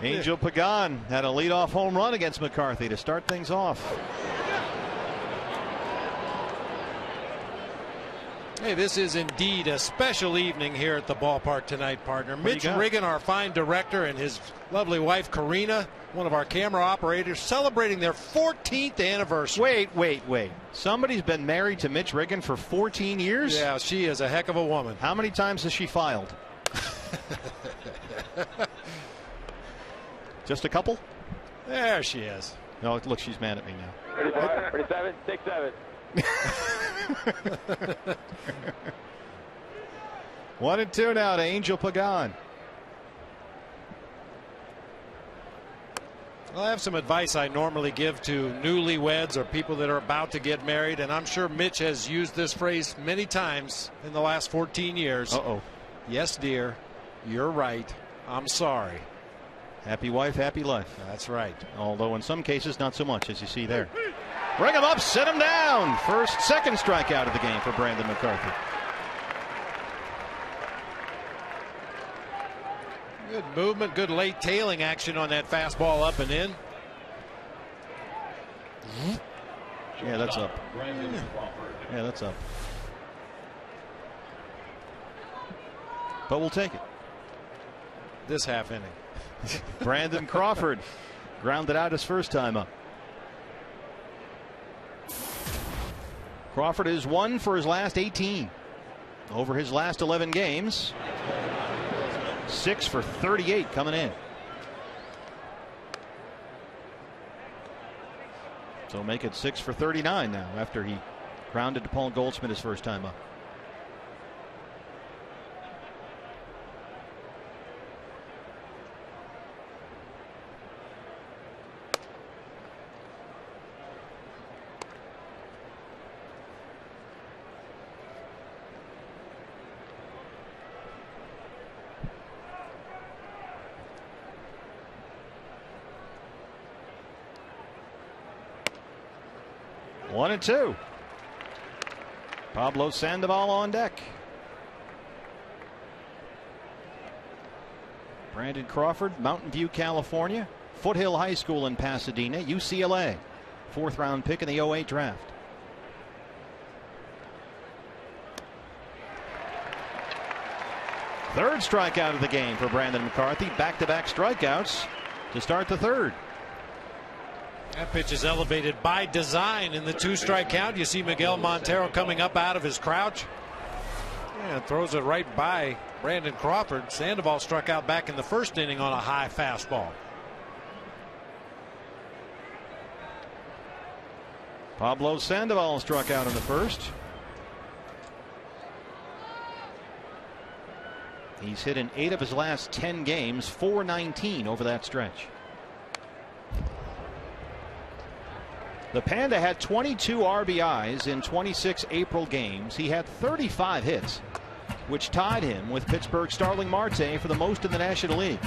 Angel Pagan had a leadoff home run against McCarthy to start things off. Hey, this is indeed a special evening here at the ballpark tonight, partner. Mitch Riggin, our fine director, and his lovely wife, Karina, one of our camera operators, celebrating their 14th anniversary. Wait. Somebody's been married to Mitch Riggin for 14 years? Yeah, she is a heck of a woman. How many times has she filed? Just a couple? There she is. No, look, she's mad at me now. 35, 37, 67. 1-2 now to Angel Pagan. Well, I have some advice I normally give to newlyweds or people that are about to get married, and I'm sure Mitch has used this phrase many times in the last 14 years. Uh-oh. Yes, dear, you're right. I'm sorry. Happy wife, happy life. That's right. Although in some cases, not so much, as you see there. Bring him up, set him down. Second strikeout of the game for Brandon McCarthy. Good movement, good late tailing action on that fastball up and in. Yeah, that's up. Yeah, that's up. But we'll take it. This half inning. Brandon Crawford grounded out his first time up. Crawford is 1 for his last 18 over his last 11 games. 6 for 38 coming in. So make it 6 for 39 now after he grounded to Paul Goldschmidt his first time up. One and two. Pablo Sandoval on deck. Brandon Crawford, Mountain View, California. Foothill High School in Pasadena, UCLA. 4th round pick in the 08 draft. Third strikeout of the game for Brandon McCarthy. Back-to-back strikeouts to start the third. That pitch is elevated by design in the 2-strike count. You see Miguel Montero coming up out of his crouch. And throws it right by Brandon Crawford. Sandoval struck out back in the first inning on a high fastball. Pablo Sandoval struck out in the first. He's hit in 8 of his last 10 games, 419 over that stretch. The Panda had 22 RBIs in 26 April games. He had 35 hits, which tied him with Pittsburgh's Starling Marte for the most in the National League.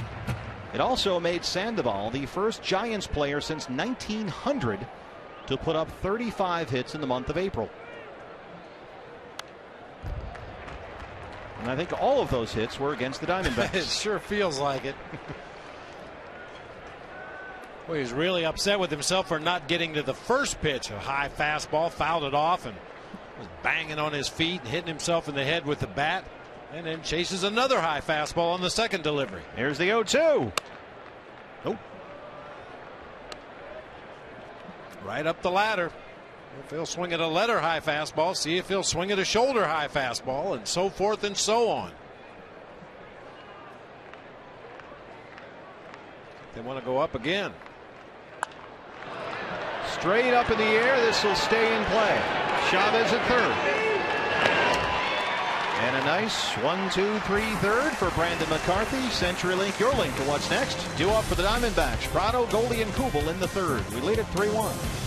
It also made Sandoval the first Giants player since 1900 to put up 35 hits in the month of April. And I think all of those hits were against the Diamondbacks. It sure feels like it. Well, he's really upset with himself for not getting to the first pitch. A high fastball, fouled it off, and was banging on his feet and hitting himself in the head with the bat. And then chases another high fastball on the second delivery. Here's the 0-2. Oh. Right up the ladder. If he'll swing at a letter high fastball, see if he'll swing at a shoulder high fastball, and so forth and so on. They want to go up again. Straight up in the air. This will stay in play. Chavez at third. And a nice 1-2-3 third for Brandon McCarthy. CenturyLink, your link to what's next. Due up for the Diamondbacks. Prado, Goldie, and Kubel in the third. We lead at 3-1.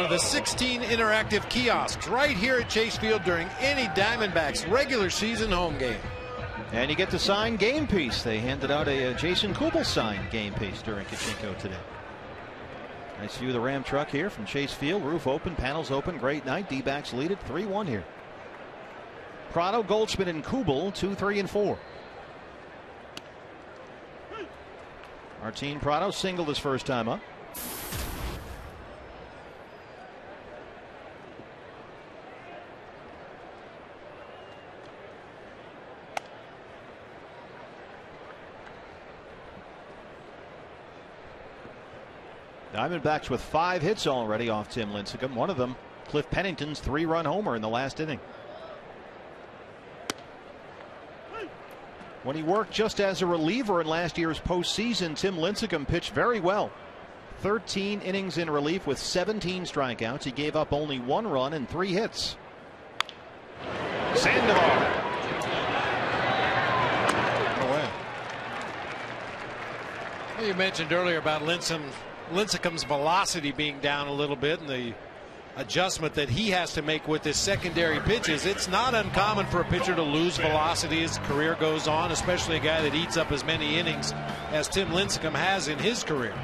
One of the 16 interactive kiosks right here at Chase Field during any Diamondbacks regular season home game. And you get the signed game piece. They handed out a Jason Kubel signed game piece during Kachinko today. Nice view of the Ram truck here from Chase Field. Roof open, panels open. Great night. D-backs lead it 3-1 here. Prado, Goldschmidt, and Kubel 2, 3, and 4. Martin Prado singled his first time up. Diamondbacks with 5 hits already off Tim Lincecum. One of them, Cliff Pennington's 3-run homer in the last inning. When he worked just as a reliever in last year's postseason, Tim Lincecum pitched very well. 13 innings in relief with 17 strikeouts. He gave up only 1 run and 3 hits. Sandoval. Well, you mentioned earlier about Lincecum's velocity being down a little bit and the adjustment that he has to make with his secondary pitches. It's not uncommon for a pitcher to lose velocity as career goes on, especially a guy that eats up as many innings as Tim Lincecum has in his career.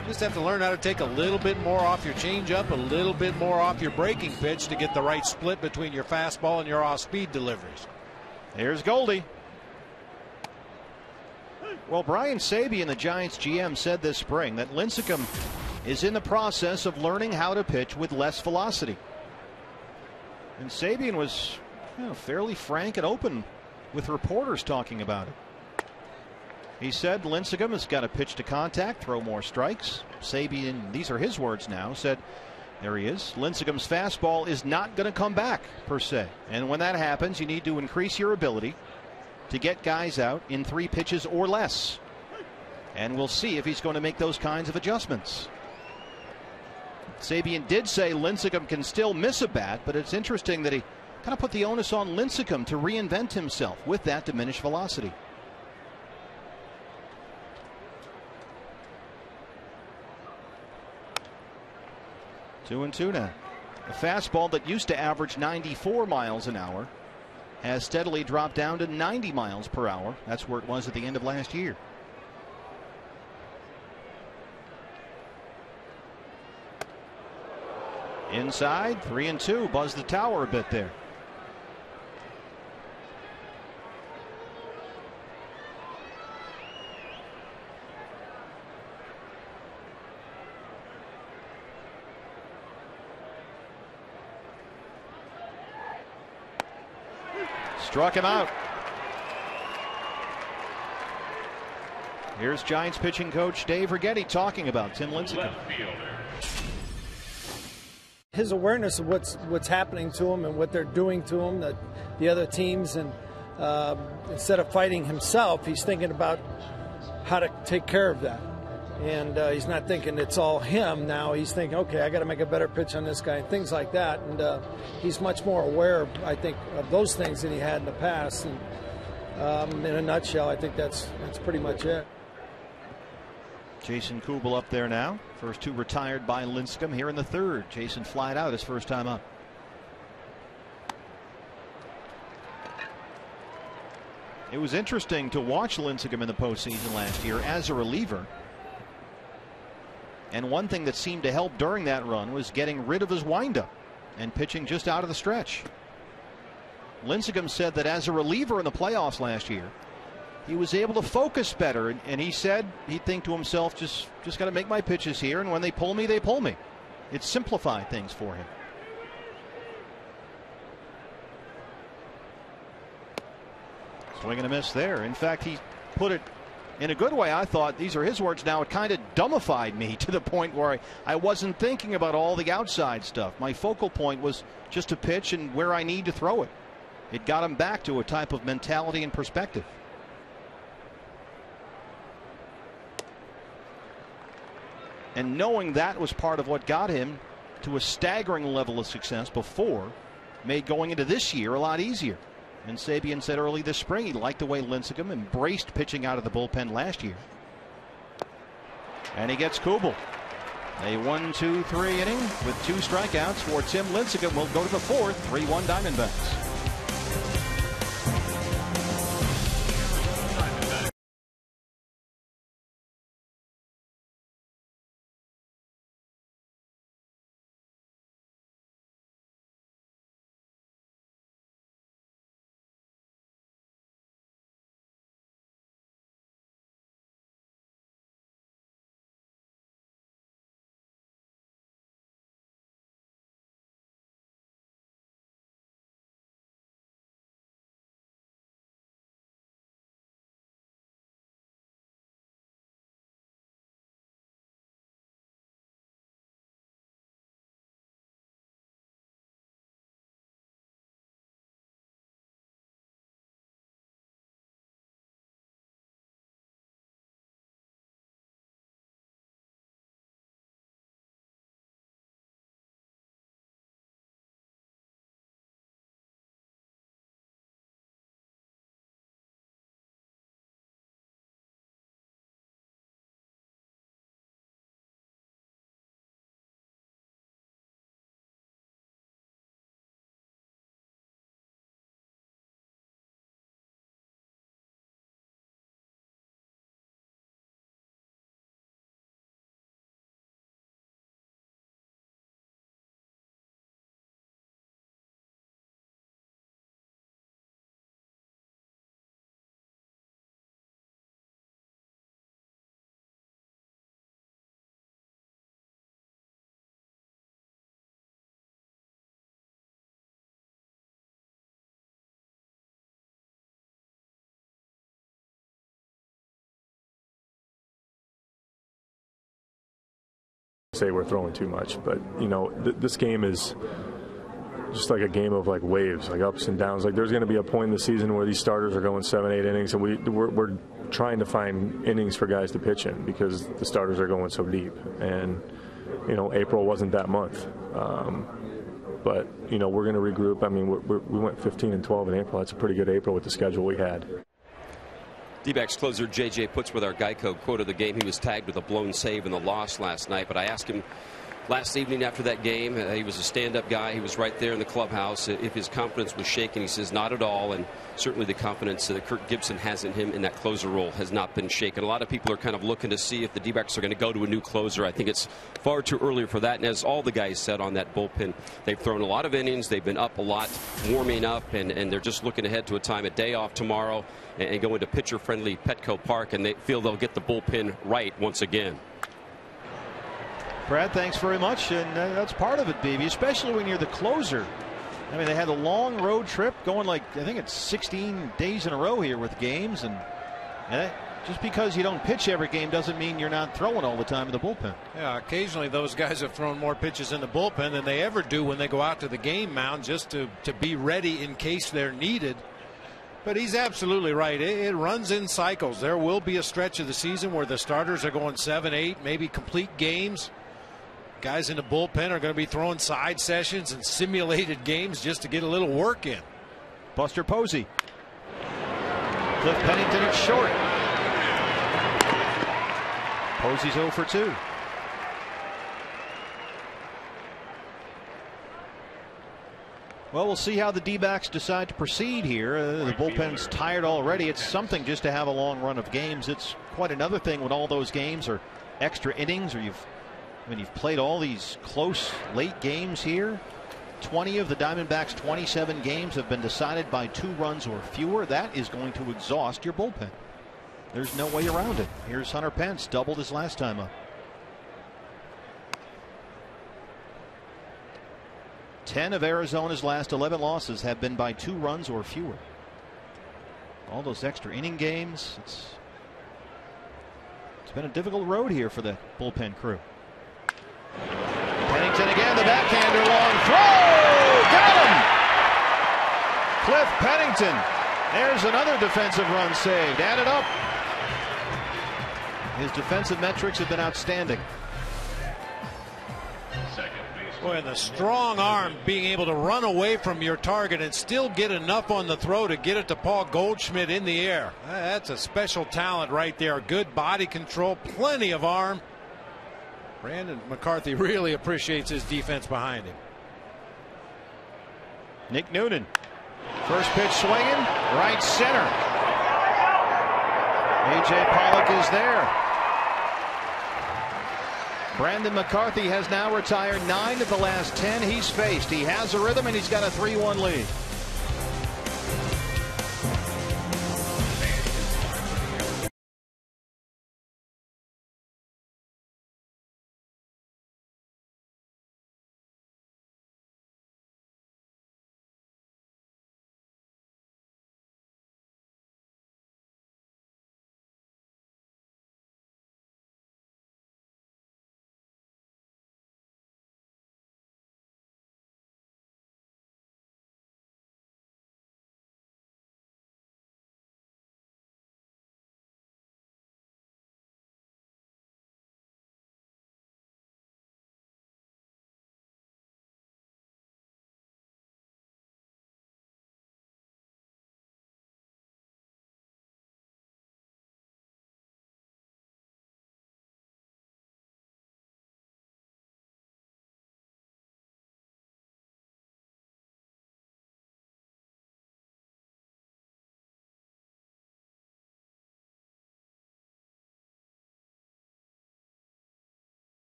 You just have to learn how to take a little bit more off your changeup, a little bit more off your breaking pitch to get the right split between your fastball and your off-speed deliveries. Here's Goldie. Well, Brian Sabian, the Giants GM, said this spring that Lincecum is in the process of learning how to pitch with less velocity. And Sabian was fairly frank and open with reporters talking about it. He said Lincecum has got to pitch to contact, throw more strikes. Sabian, these are his words now, said, there he is, Lincecum's fastball is not going to come back per se. And when that happens, you need to increase your ability to get guys out in 3 pitches or less. And we'll see if he's going to make those kinds of adjustments. Sabian did say Lincecum can still miss a bat, but it's interesting that he kind of put the onus on Lincecum to reinvent himself with that diminished velocity. Two and two now. A fastball that used to average 94 miles an hour has steadily dropped down to 90 miles per hour. That's where it was at the end of last year. Inside, 3-2. Buzz the tower a bit there. Struck him out. Here's Giants pitching coach Dave Righetti talking about Tim Lincecum. His awareness of what's happening to him and what they're doing to him, the other teams, and instead of fighting himself, he's thinking about how to take care of that. And he's not thinking it's all him now. He's thinking, okay, I got to make a better pitch on this guy and things like that. And he's much more aware, I think, of those things than he had in the past. And in a nutshell, I think that's pretty much it. Jason Kubel up there now. First 2 retired by Lincecum here in the 3rd. Jason flied out his first time up. It was interesting to watch Lincecum in the postseason last year as a reliever. And one thing that seemed to help during that run was getting rid of his windup and pitching just out of the stretch. Lincecum said that as a reliever in the playoffs last year, he was able to focus better, and he said he'd think to himself, just got to make my pitches here, and when they pull me, they pull me. It simplified things for him. Swing and a miss there. In fact, he put it in a good way. I thought, these are his words now, it kind of dumbified me to the point where I wasn't thinking about all the outside stuff. My focal point was just to pitch and where I need to throw it. It got him back to a type of mentality and perspective. And knowing that was part of what got him to a staggering level of success before made going into this year a lot easier. And Sabian said early this spring he liked the way Lincecum embraced pitching out of the bullpen last year. And he gets Kubel. A 1-2-3 inning with 2 strikeouts for Tim Lincecum. Will go to the 4th. 3-1 Diamondbacks. Say we're throwing too much, but you know this game is just like a game of like waves, like ups and downs. Like there's going to be a point in the season where these starters are going 7-8 innings, and we're trying to find innings for guys to pitch in because the starters are going so deep. And you know April wasn't that month, but you know we're going to regroup. I mean we went 15-12 in April. That's a pretty good April with the schedule we had. D-backs closer J.J. Putz with our Geico quote of the game. He was tagged with a blown save in the loss last night, but I asked him last evening after that game, he was a stand-up guy, he was right there in the clubhouse, if his confidence was shaken. He says not at all, and certainly the confidence that Kirk Gibson has in him in that closer role has not been shaken. A lot of people are kind of looking to see if the D-backs are going to go to a new closer. I think it's far too early for that, and as all the guys said on that bullpen, they've thrown a lot of innings, they've been up a lot, warming up, and they're just looking ahead to a day off tomorrow and go into pitcher-friendly Petco Park, and they feel they'll get the bullpen right once again. Brad, thanks very much, and that's part of it, baby, especially when you're the closer. I mean, they had a long road trip going like, I think it's 16 days in a row here with games, and just because you don't pitch every game doesn't mean you're not throwing all the time in the bullpen. Yeah, occasionally those guys have thrown more pitches in the bullpen than they ever do when they go out to the game mound just to be ready in case they're needed. But he's absolutely right. It runs in cycles. There will be a stretch of the season where the starters are going 7-8, maybe complete games. Guys in the bullpen are going to be throwing side sessions and simulated games just to get a little work in. Buster Posey. Cliff Pennington at short. Posey's 0 for 2. Well, we'll see how the D-backs decide to proceed here. The bullpen's tired already. It's something just to have a long run of games. It's quite another thing when all those games are extra innings, or you've played all these close late games here. 20 of the Diamondbacks' 27 games have been decided by 2 runs or fewer. That is going to exhaust your bullpen. There's no way around it. Here's Hunter Pence, doubled his last time up. 10 of Arizona's last 11 losses have been by 2 runs or fewer. All those extra inning games. It's been a difficult road here for the bullpen crew. Pennington again, the backhander, long throw, got him! Cliff Pennington. There's another defensive run saved. Add it up. His defensive metrics have been outstanding. Boy, and the strong arm being able to run away from your target and still get enough on the throw to get it to Paul Goldschmidt in the air. That's a special talent right there. Good body control, plenty of arm. Brandon McCarthy really appreciates his defense behind him. Nick Noonan. First pitch swinging, right center. A.J. Pollock is there. Brandon McCarthy has now retired 9 of the last 10 he's faced. He has a rhythm and he's got a 3-1 lead.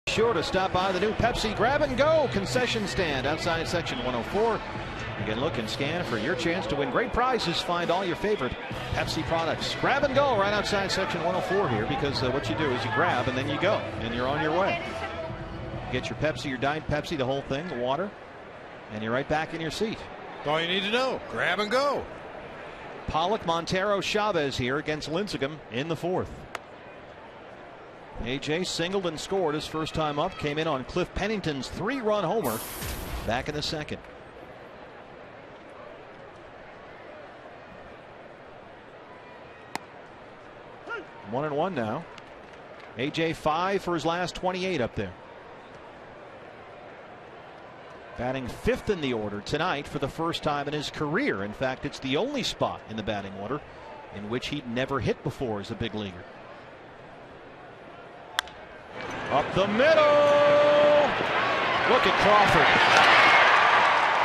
Sure to stop by the new Pepsi Grab and Go concession stand outside section 104. You can look and scan for your chance to win great prizes. Find all your favorite Pepsi products. Grab and Go right outside section 104 here, because what you do is you grab and then you go and you're on your way. Get your Pepsi, your Diet Pepsi, the whole thing, the water, and you're right back in your seat. That's all you need to know. Grab and go. Pollock, Montero, Chavez here against Lincecum in the 4th. A.J. singled and scored his first time up. Came in on Cliff Pennington's 3-run homer back in the 2nd. One and one now. A.J. 5 for his last 28 up there. Batting 5th in the order tonight for the first time in his career. In fact, it's the only spot in the batting order in which he'd never hit before as a big leaguer. Up the middle. Look at Crawford.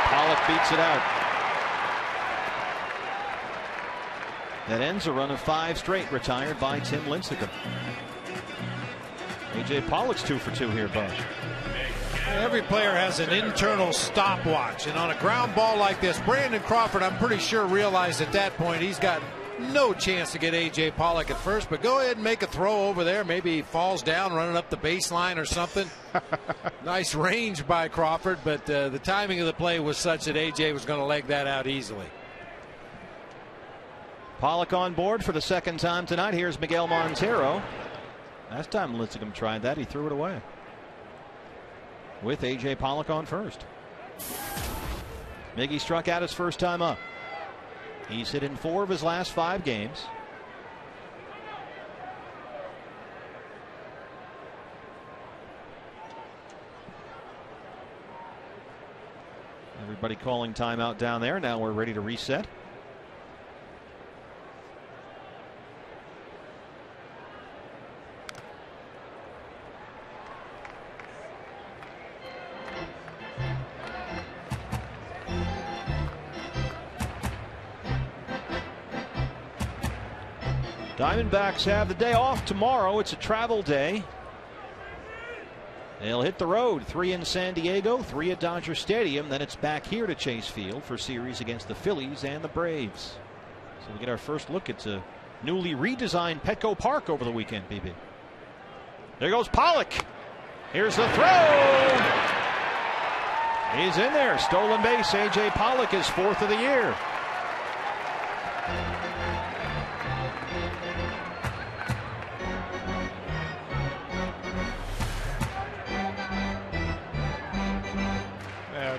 Pollock beats it out. That ends a run of 5 straight retired by Tim Lincecum. A.J. Pollock's 2 for 2 here, Bud. Every player has an internal stopwatch, and on a ground ball like this, Brandon Crawford, I'm pretty sure, realized at that point he's got no chance to get A.J. Pollock at first, but go ahead and make a throw over there. Maybe he falls down running up the baseline or something. Nice range by Crawford, but the timing of the play was such that A.J. was going to leg that out easily. Pollock on board for the 2nd time tonight. Here's Miguel Montero. Last time Lincecum tried that, he threw it away. With A.J. Pollock on first. Miggy struck out his first time up. He's hit in 4 of his last 5 games. Everybody calling timeout down there. Now we're ready to reset. Diamondbacks have the day off tomorrow. It's a travel day. They'll hit the road. 3 in San Diego, 3 at Dodger Stadium. Then it's back here to Chase Field for series against the Phillies and the Braves. So we get our first look at a newly redesigned Petco Park over the weekend, BB. There goes Pollock. Here's the throw. He's in there. Stolen base. A.J. Pollock is 4th of the year.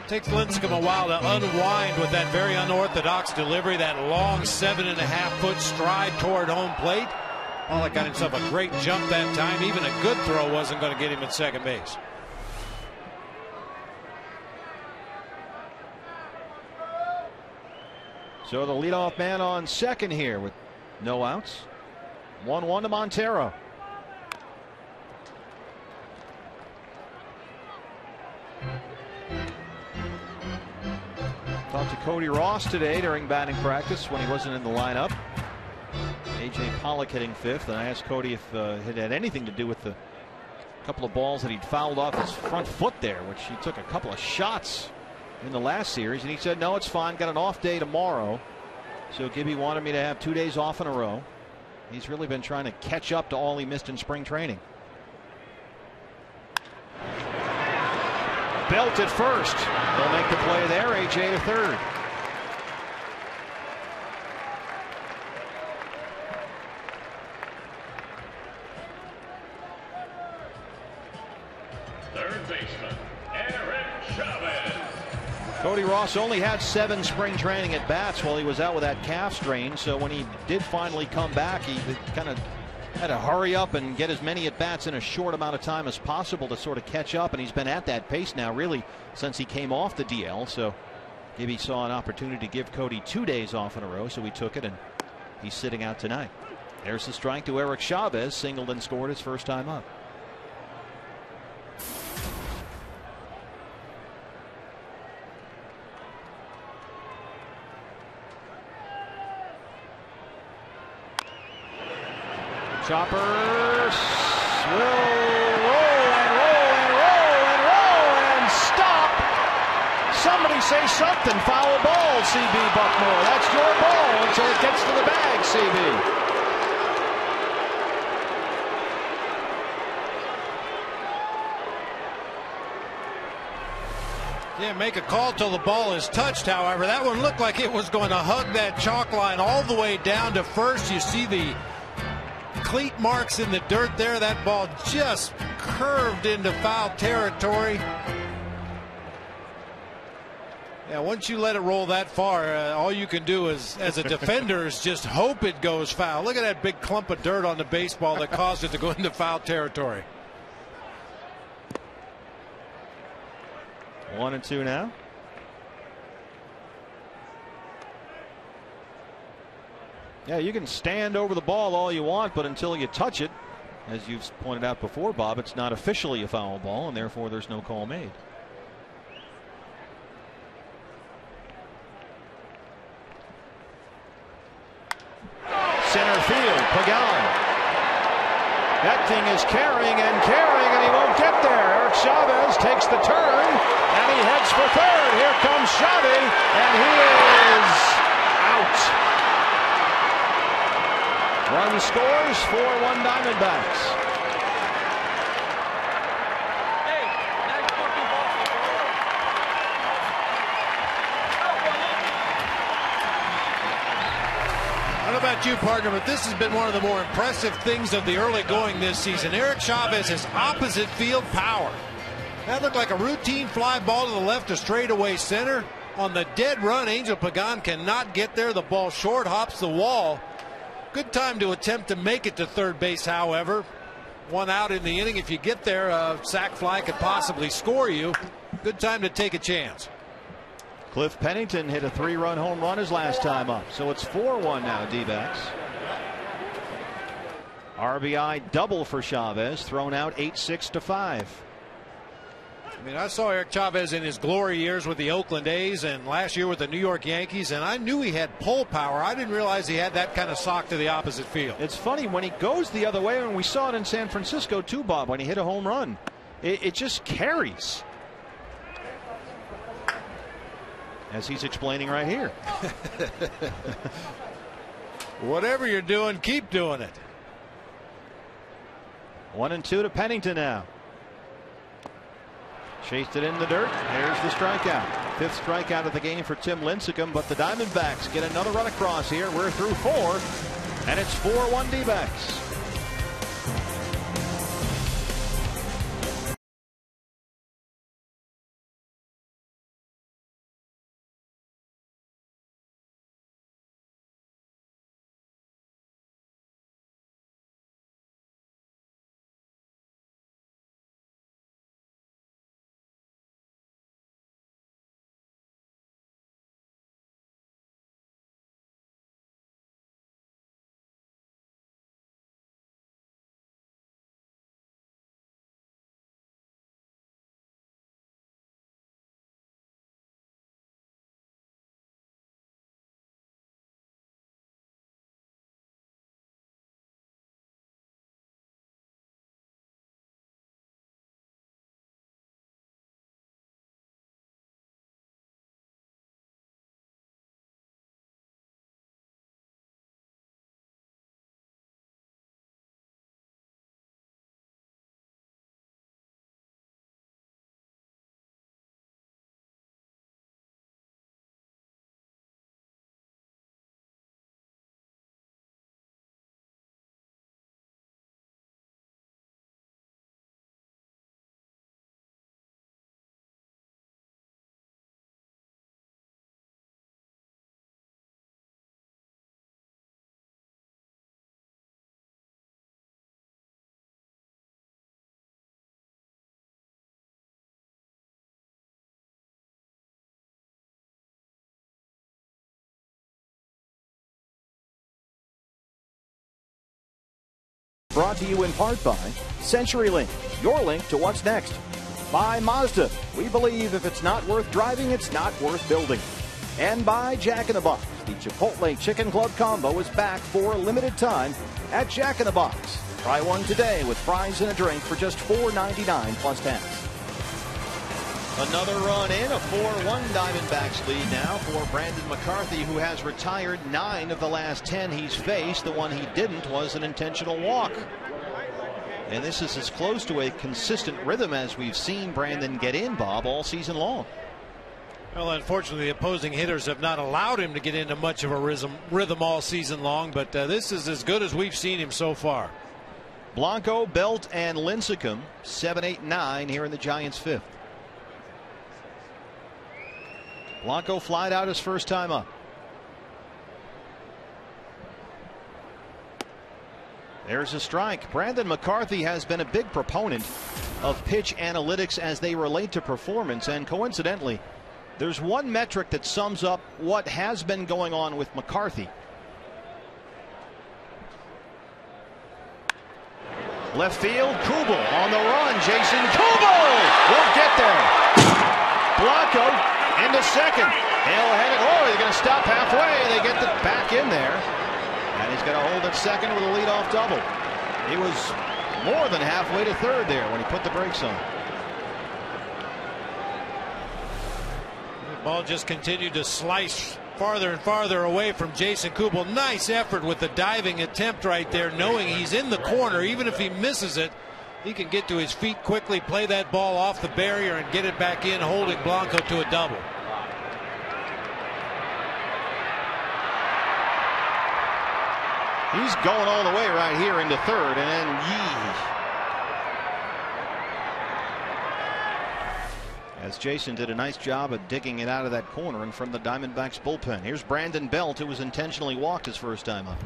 Takes Lincecum a while to unwind with that very unorthodox delivery, that long 7.5-foot stride toward home plate. Pollock got himself a great jump that time. Even a good throw wasn't going to get him at second base. So the leadoff man on second here with no outs. 1-1 to Montero. Talked to Cody Ross today during batting practice when he wasn't in the lineup. A.J. Pollock hitting fifth, and I asked Cody if it had anything to do with the couple of balls that he'd fouled off his front foot there, which he took a couple of shots in the last series, and he said, no, it's fine, got an off day tomorrow. So Gibby wanted me to have 2 days off in a row. He's really been trying to catch up to all he missed in spring training. Belt at first. They'll make the play there. A.J. to third. Third baseman, Eric Chavez. Cody Ross only had 7 spring training at bats while he was out with that calf strain. So when he did finally come back, he kind of had to hurry up and get as many at bats in a short amount of time as possible to sort of catch up. And he's been at that pace now really since he came off the DL. So Gibby saw an opportunity to give Cody 2 days off in a row. So he took it, and he's sitting out tonight. There's the strike to Eric Chavez. Singled and scored his first time up. Chopper will roll and roll and roll and roll and stop. Somebody say something. Foul ball, CB Buckmore. That's your ball until it gets to the bag, CB. Can't make a call till the ball is touched, however. That one looked like it was going to hug that chalk line all the way down to first. You see the cleat marks in the dirt there. That ball just curved into foul territory. Yeah, once you let it roll that far, all you can do is, as a defender, is just hope it goes foul. Look at that big clump of dirt on the baseball that caused it to go into foul territory. 1-2 now. Yeah, you can stand over the ball all you want, but until you touch it, as you've pointed out before, Bob, it's not officially a foul ball, and therefore there's no call made. Center field, Pregame. That thing is carrying, and he won't get there. Eric Chavez takes the turn, and he heads for third. Here comes Chavez, and he is out. Run scores, 4-1 Diamondbacks. I don't know about you, partner, but this has been one of the more impressive things of the early going this season. Eric Chavez has opposite field power. That looked like a routine fly ball to the left to straightaway center. On the dead run, Angel Pagan cannot get there. The ball short hops the wall. Good time to attempt to make it to third base, however. 1 out in the inning. If you get there, a sac fly could possibly score you. Good time to take a chance. Cliff Pennington hit a 3-run home run his last time up. So it's 4-1 now, D-backs. RBI double for Chavez, thrown out 8-6 to 5. I mean, I saw Eric Chavez in his glory years with the Oakland A's and last year with the New York Yankees, and I knew he had pull power. I didn't realize he had that kind of sock to the opposite field. It's funny, when he goes the other way, and we saw it in San Francisco too, Bob, when he hit a home run, it just carries. As he's explaining right here. Whatever you're doing, keep doing it. 1-2 to Pennington now. Chased it in the dirt. There's the strikeout. 5th strikeout of the game for Tim Lincecum, but the Diamondbacks get another run across here. We're through 4, and it's 4-1 D-backs. brought to you in part by CenturyLink, your link to what's next. By Mazda, we believe if it's not worth driving, it's not worth building. And by Jack in the Box, the Chipotle Chicken Club Combo is back for a limited time at Jack in the Box. Try one today with fries and a drink for just $4.99 plus tax. Another run in, a 4-1 Diamondbacks lead now for Brandon McCarthy, who has retired 9 of the last 10 he's faced. The one he didn't was an intentional walk. And this is as close to a consistent rhythm as we've seen Brandon get in, Bob, all season long. Well, unfortunately, the opposing hitters have not allowed him to get into much of a rhythm all season long, but this is as good as we've seen him so far. Blanco, Belt, and Lincecum, 7, 8, 9 here in the Giants' 5th. Blanco flied out his first time up. There's a strike. Brandon McCarthy has been a big proponent of pitch analytics as they relate to performance, and coincidentally, there's one metric that sums up what has been going on with McCarthy. Left field, Kubel on the run. Jason Kubel won't get there. Blanco into second. Hale headed. Oh, they're going to stop halfway. They get it back in there. And he's going to hold at second with a leadoff double. He was more than halfway to third there when he put the brakes on. The ball just continued to slice farther and farther away from Jason Kubel. Nice effort with the diving attempt right there, knowing he's in the corner. Even if he misses it, he can get to his feet quickly, play that ball off the barrier, and get it back in, holding Blanco to a double. He's going all the way right here into third, and then as Jason did a nice job of digging it out of that corner in front of the Diamondbacks bullpen. Here's Brandon Belt, who was intentionally walked his first time up.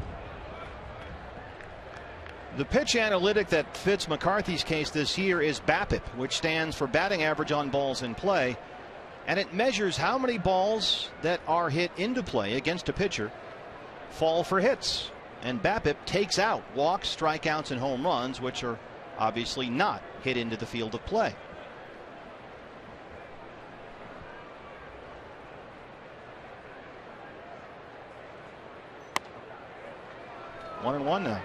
The pitch analytic that fits McCarthy's case this year is BAPIP, which stands for batting average on balls in play, and it measures how many balls that are hit into play against a pitcher fall for hits. And BAPIP takes out walks, strikeouts, and home runs, which are obviously not hit into the field of play. One and one now.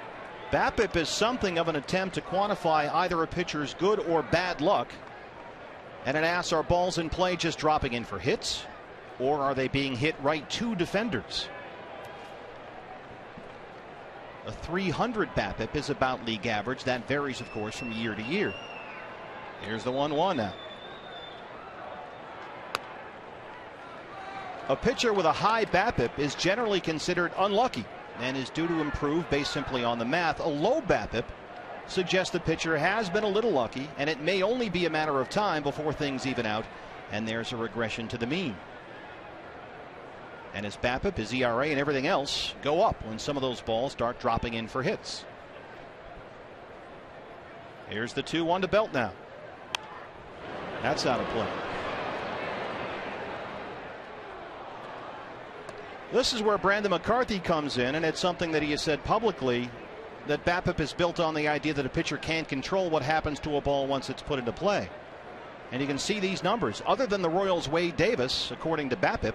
BAPIP is something of an attempt to quantify either a pitcher's good or bad luck. And it asks, are balls in play just dropping in for hits, or are they being hit right to defenders? A 300 BAPIP is about league average. That varies, of course, from year to year. Here's the 1-1 now. A pitcher with a high BAPIP is generally considered unlucky and is due to improve based simply on the math. A low BAPIP suggests the pitcher has been a little lucky, and it may only be a matter of time before things even out and there's a regression to the mean. And his BAPIP, his ERA, and everything else go up when some of those balls start dropping in for hits. Here's the 2-1 to Belt now. That's out of play. This is where Brandon McCarthy comes in, and it's something that he has said publicly, that BAPIP is built on the idea that a pitcher can't control what happens to a ball once it's put into play. And you can see these numbers. Other than the Royals' Wade Davis, according to BAPIP,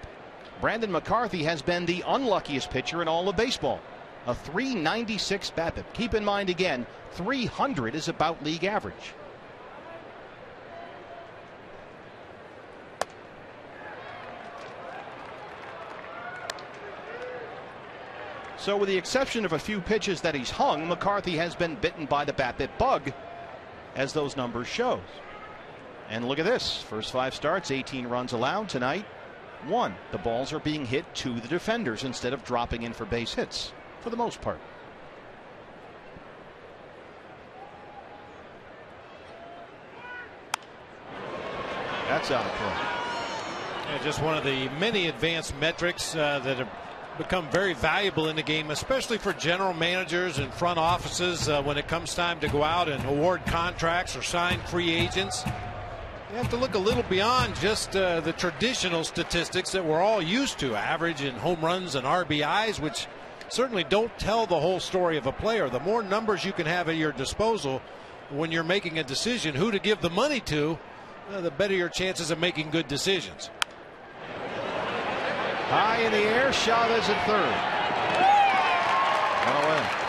Brandon McCarthy has been the unluckiest pitcher in all of baseball. A 396 BAPIP. Keep in mind again, 300 is about league average. So with the exception of a few pitches that he's hung, McCarthy has been bitten by the BAPIP bug, as those numbers show. And look at this. First 5 starts, 18 runs allowed. Tonight, 1. The balls are being hit to the defenders instead of dropping in for base hits, for the most part. That's out of play. Yeah, just one of the many advanced metrics that have become very valuable in the game, especially for general managers and front offices when it comes time to go out and award contracts or sign free agents. You have to look a little beyond just the traditional statistics that we're all used to, average and home runs and RBIs, which certainly don't tell the whole story of a player. The more numbers you can have at your disposal when you're making a decision who to give the money to, the better your chances of making good decisions. High in the air, Chavez at third. One away.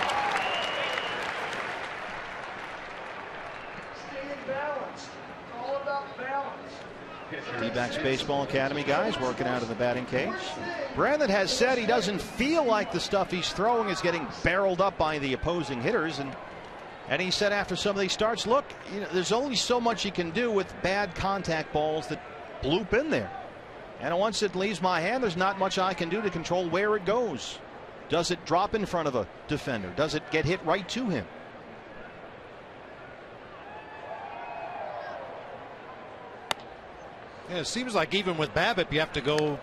D-backs Baseball Academy guys working out of the batting cage. Brandon has said he doesn't feel like the stuff he's throwing is getting barreled up by the opposing hitters, and he said after some of these starts, look, there's only so much you can do with bad contact balls that bloop in there, and once it leaves my hand, there's not much I can do to control where it goes. Does it drop in front of a defender? Does it get hit right to him? Yeah, it seems like even with BABIP, you have to go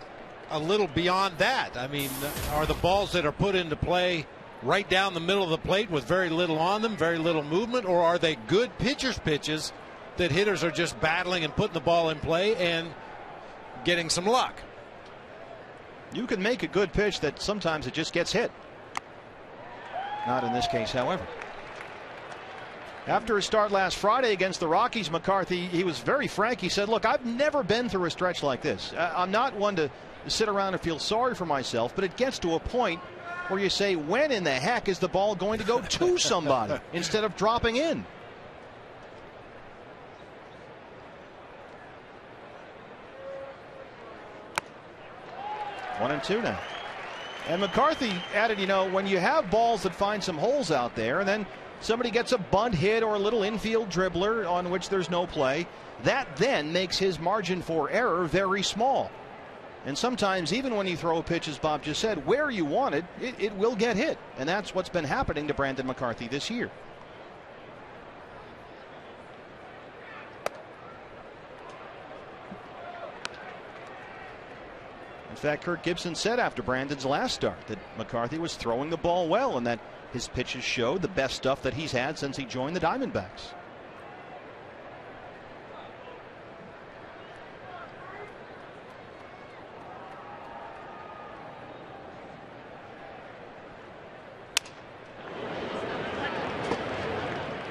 a little beyond that. I mean, are the balls that are put into play right down the middle of the plate with very little on them, very little movement, or are they good pitchers' pitches that hitters are just battling and putting the ball in play and getting some luck? You can make a good pitch that sometimes it just gets hit. Not in this case, however. After his start last Friday against the Rockies, McCarthy, he was very frank. He said, look, I've never been through a stretch like this. I'm not one to sit around and feel sorry for myself, but it gets to a point where you say, when in the heck is the ball going to go to somebody instead of dropping in? One and two now. And McCarthy added, when you have balls that find some holes out there and then somebody gets a bunt hit or a little infield dribbler on which there's no play, that then makes his margin for error very small. And sometimes even when you throw a pitch, as Bob just said, where you want it, it will get hit. And that's what's been happening to Brandon McCarthy this year. In fact, Kirk Gibson said after Brandon's last start that McCarthy was throwing the ball well and that his pitches showed the best stuff that he's had since he joined the Diamondbacks.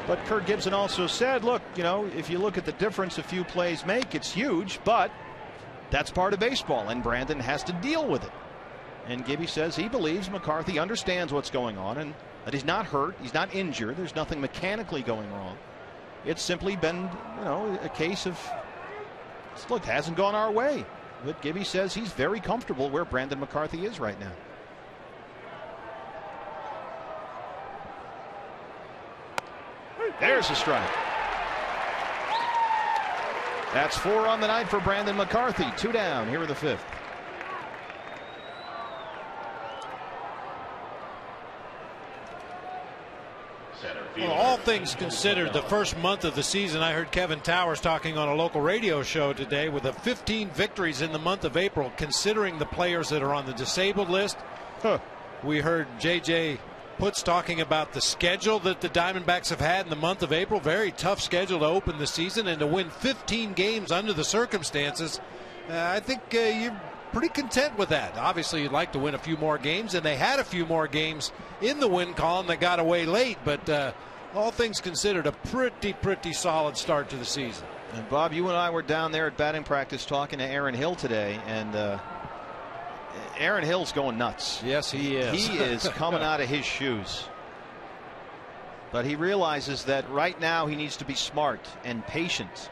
But Kirk Gibson also said, look, if you look at the difference a few plays make, it's huge, but that's part of baseball, and Brandon has to deal with it. And Gibby says he believes McCarthy understands what's going on and that he's not hurt, he's not injured, there's nothing mechanically going wrong. It's simply been, a case of, look, it hasn't gone our way. But Gibby says he's very comfortable where Brandon McCarthy is right now. There's a strike. That's 4 on the night for Brandon McCarthy. 2 down here in the 5th. Well, all things considered, the first month of the season, I heard Kevin Towers talking on a local radio show today with the 15 victories in the month of April, considering the players that are on the disabled list. We heard J.J. Putz talking about the schedule that the Diamondbacks have had in the month of April. Very tough schedule to open the season, and to win 15 games under the circumstances, I think you're pretty content with that. Obviously, you'd like to win a few more games, and they had a few more games in the win column that got away late, but all things considered, a pretty solid start to the season. And Bob, you and I were down there at batting practice talking to Aaron Hill today, and Aaron Hill's going nuts. Yes, he is. He is coming out of his shoes. But he realizes that right now he needs to be smart and patient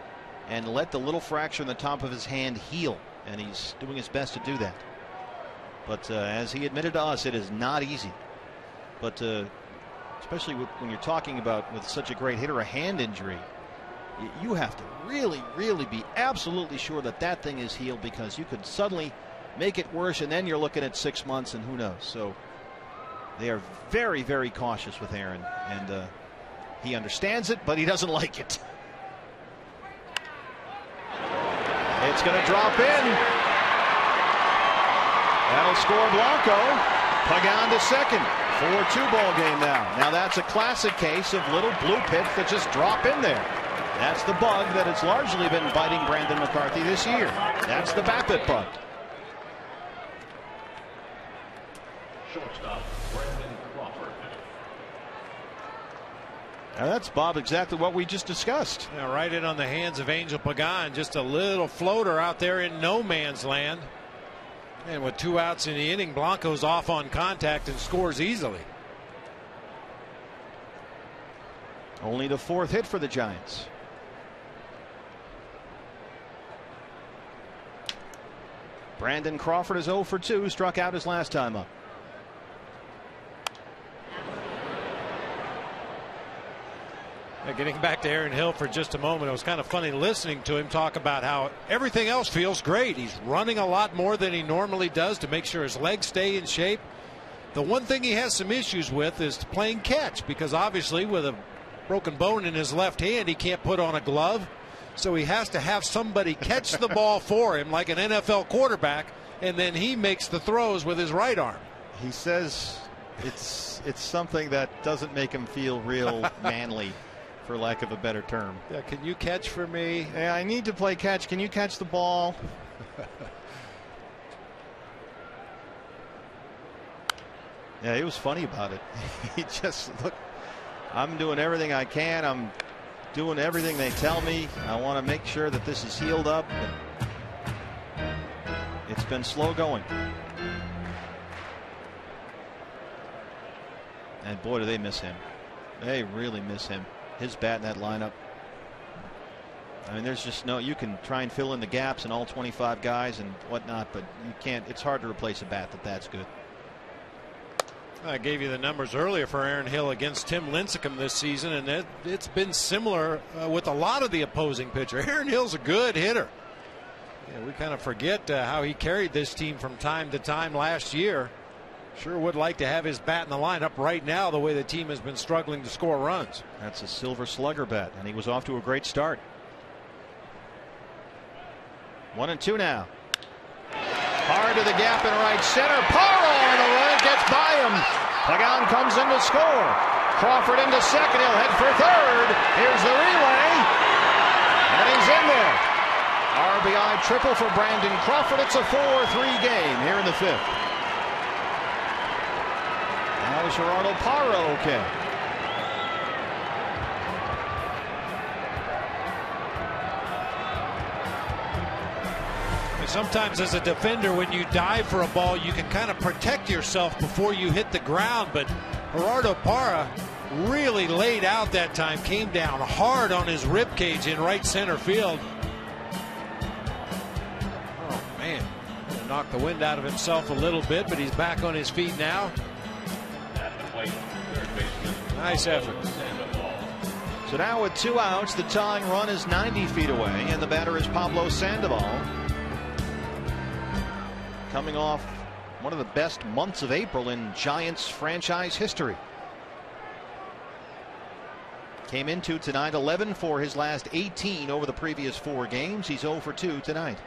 and let the little fracture in the top of his hand heal. And he's doing his best to do that. But as he admitted to us, it is not easy. But especially when you're talking about with such a great hitter, a hand injury, you have to really be absolutely sure that that thing is healed, because you could suddenly make it worse, and then you're looking at 6 months and who knows. So they are very cautious with Aaron, and he understands it, but he doesn't like it. It's going to drop in. That'll score Blanco. Pagan to second. 4-2 ball game now. Now that's a classic case of little blue pitch that just drop in there. That's the bug that has largely been biting Brandon McCarthy this year. That's the BABIP bug. Shortstop, Brandon Crawford. Now that's, Bob, exactly what we just discussed. Now, right in on the hands of Angel Pagan. Just a little floater out there in no man's land. And with 2 outs in the inning, Blanco's off on contact and scores easily. Only the 4th hit for the Giants. Brandon Crawford is 0 for 2, struck out his last time up. Getting back to Aaron Hill for just a moment, it was kind of funny listening to him talk about how everything else feels great. He's running a lot more than he normally does to make sure his legs stay in shape. The one thing he has some issues with is playing catch, because obviously with a broken bone in his left hand, he can't put on a glove. So he has to have somebody catch the ball for him like an NFL quarterback, and then he makes the throws with his right arm. He says it's something that doesn't make him feel real manly, for lack of a better term. Yeah, can you catch for me? Yeah, I need to play catch. Can you catch the ball? Yeah, he was funny about it. He just, look, I'm doing everything I can. I'm doing everything they tell me. I want to make sure that this is healed up. But it's been slow going. And boy, do they miss him. They really miss him. His bat in that lineup. I mean, there's just no, you can try and fill in the gaps in all 25 guys and whatnot, but you can't. It's hard to replace a bat that's good. I gave you the numbers earlier for Aaron Hill against Tim Lincecum this season, and it's been similar with a lot of the opposing pitcher. Aaron Hill's a good hitter. Yeah, we kind of forget how he carried this team from time to time last year. Sure would like to have his bat in the lineup right now, the way the team has been struggling to score runs. That's a Silver Slugger bat, and he was off to a great start. 1-2 now. Hard to the gap in right center. Parra on the run, gets by him. Pagan comes in to score. Crawford into second. He'll head for third. Here's the relay, and he's in there. RBI triple for Brandon Crawford. It's a 4-3 game here in the 5th. Now is Gerardo Parra okay? Sometimes as a defender, when you dive for a ball, you can kind of protect yourself before you hit the ground. But Gerardo Parra really laid out that time, came down hard on his rib cage in right center field. Oh man, knocked the wind out of himself a little bit, but he's back on his feet now. Nice effort. So now with 2 outs, the tying run is 90 feet away, and the batter is Pablo Sandoval. Coming off one of the best months of April in Giants franchise history. Came into tonight 11 for his last 18 over the previous 4 games. He's 0 for 2 tonight.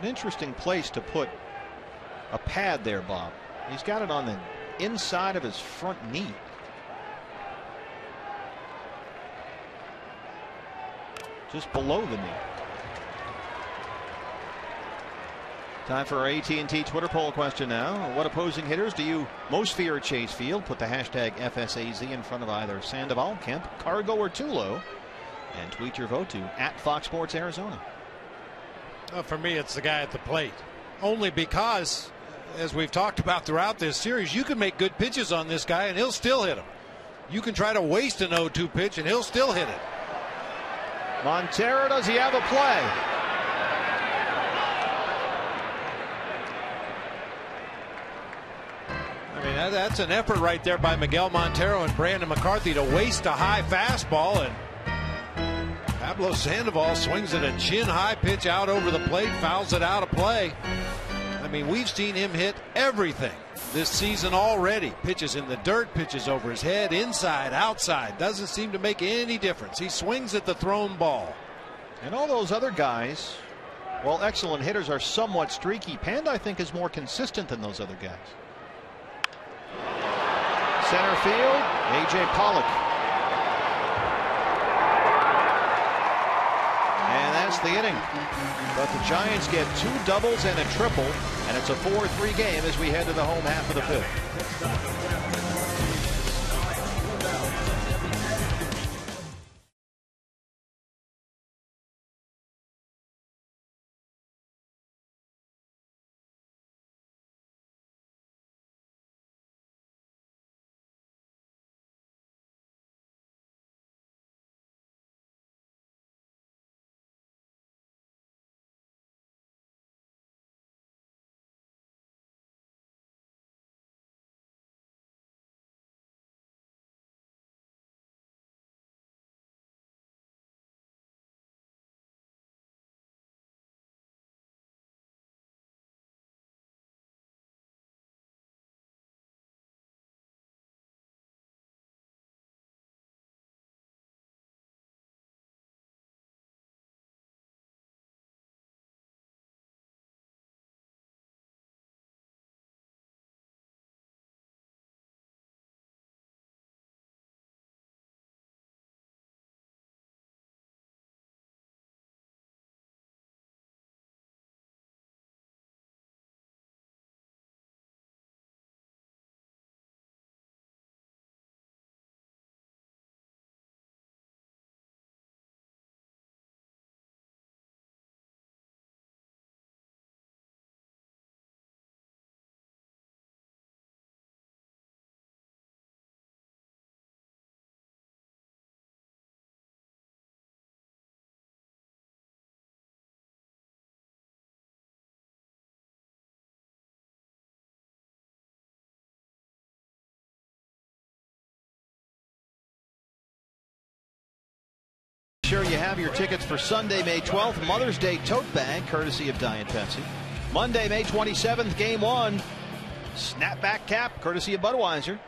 An interesting place to put a pad there, Bob. He's got it on the inside of his front knee. Just below the knee. Time for our AT&T Twitter poll question now. What opposing hitters do you most fear at Chase Field? Put the hashtag FSAZ in front of either Sandoval, Kemp, Cargo, or Tulo, and tweet your vote to @FoxSportsArizona. For me, it's the guy at the plate. Only because, as we've talked about throughout this series, you can make good pitches on this guy and he'll still hit them. You can try to waste an 0-2 pitch and he'll still hit it. Montero, does he have a play? I mean, that's an effort right there by Miguel Montero and Brandon McCarthy to waste a high fastball, and Pablo Sandoval swings at a chin-high pitch out over the plate, fouls it out of play. I mean, we've seen him hit everything this season already. Pitches in the dirt, pitches over his head, inside, outside. Doesn't seem to make any difference. He swings at the thrown ball. And all those other guys Well, excellent hitters are somewhat streaky. Panda, I think, is more consistent than those other guys. Center field, A.J. Pollock. And that's the inning. But the Giants get 2 doubles and a triple, and it's a 4-3 game as we head to the home half of the 5th. Sure you have your tickets for Sunday, May 12th, Mother's Day tote bag, courtesy of Diet Pepsi. Monday, May 27th, Game 1, snapback cap, courtesy of Budweiser.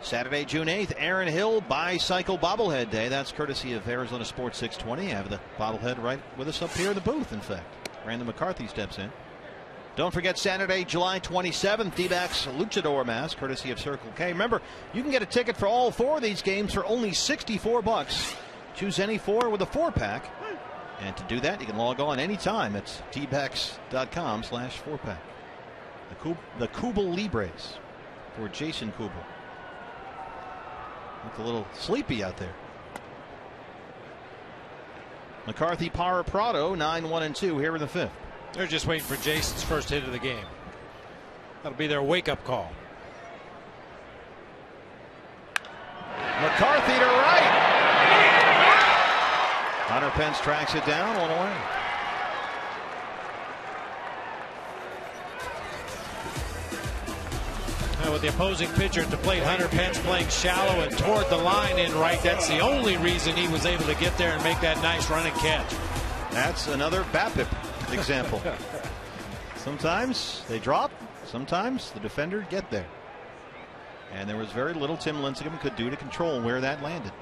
Saturday, June 8th, Aaron Hill Bicycle Bobblehead Day. That's courtesy of Arizona Sports 620. I have the bobblehead right with us up here in the booth, in fact. Brandon McCarthy steps in. Don't forget Saturday, July 27th, D-backs Luchador Mass, courtesy of Circle K. Remember, you can get a ticket for all 4 of these games for only $64. Choose any 4 with a 4-pack. And to do that, you can log on anytime. It's tbacks.com/4pack. The Kubel Libres for Jason Kubel. Look a little sleepy out there. McCarthy, Parra, Prado, 9-1-2 here in the 5th. They're just waiting for Jason's first hit of the game. That'll be their wake-up call. McCarthy to right. Hunter Pence tracks it down, 1 away. Now with the opposing pitcher at the plate, Hunter Pence playing shallow and toward the line in right. That's the only reason he was able to get there and make that nice running catch. That's another BABIP example. Sometimes they drop, sometimes the defender get there. And there was very little Tim Lincecum could do to control where that landed.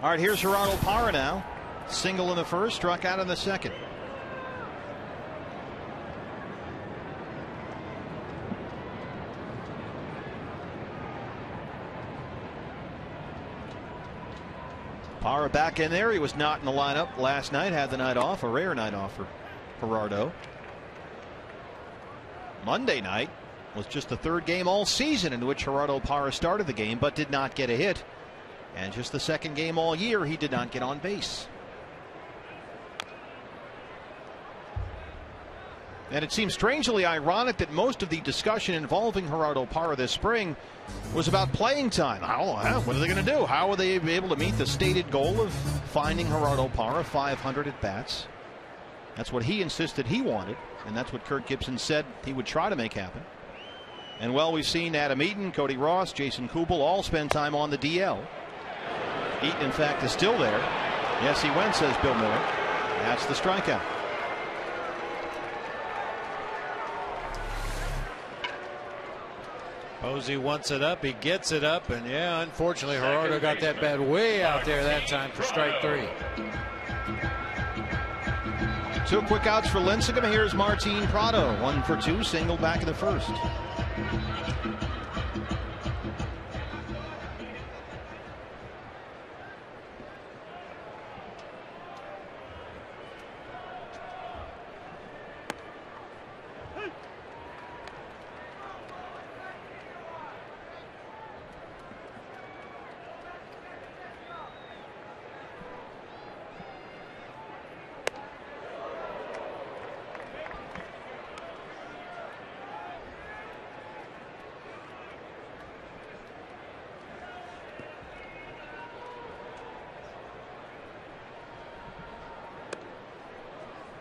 All right, here's Gerardo Parra now. Single in the first, struck out in the second. Parra back in there. He was not in the lineup last night, had the night off, a rare night off for Gerardo. Monday night was just the 3rd game all season in which Gerardo Parra started the game but did not get a hit. And just the 2nd game all year he did not get on base. And it seems strangely ironic that most of the discussion involving Gerardo Parra this spring was about playing time. What are they going to do? How are they able to meet the stated goal of finding Gerardo Parra 500 at bats? That's what he insisted he wanted, and that's what Kirk Gibson said he would try to make happen. And well, we've seen Adam Eaton, Cody Ross, Jason Kubel all spend time on the DL. Eaton, in fact, is still there. Yes, he went, says Bill Miller. That's the strikeout. Posey wants it up, he gets it up, and yeah, unfortunately Gerardo got that bat way out there that time for strike 3. Two quick outs for Lincecum. Here's Martin Prado. 1 for 2, single back in the first.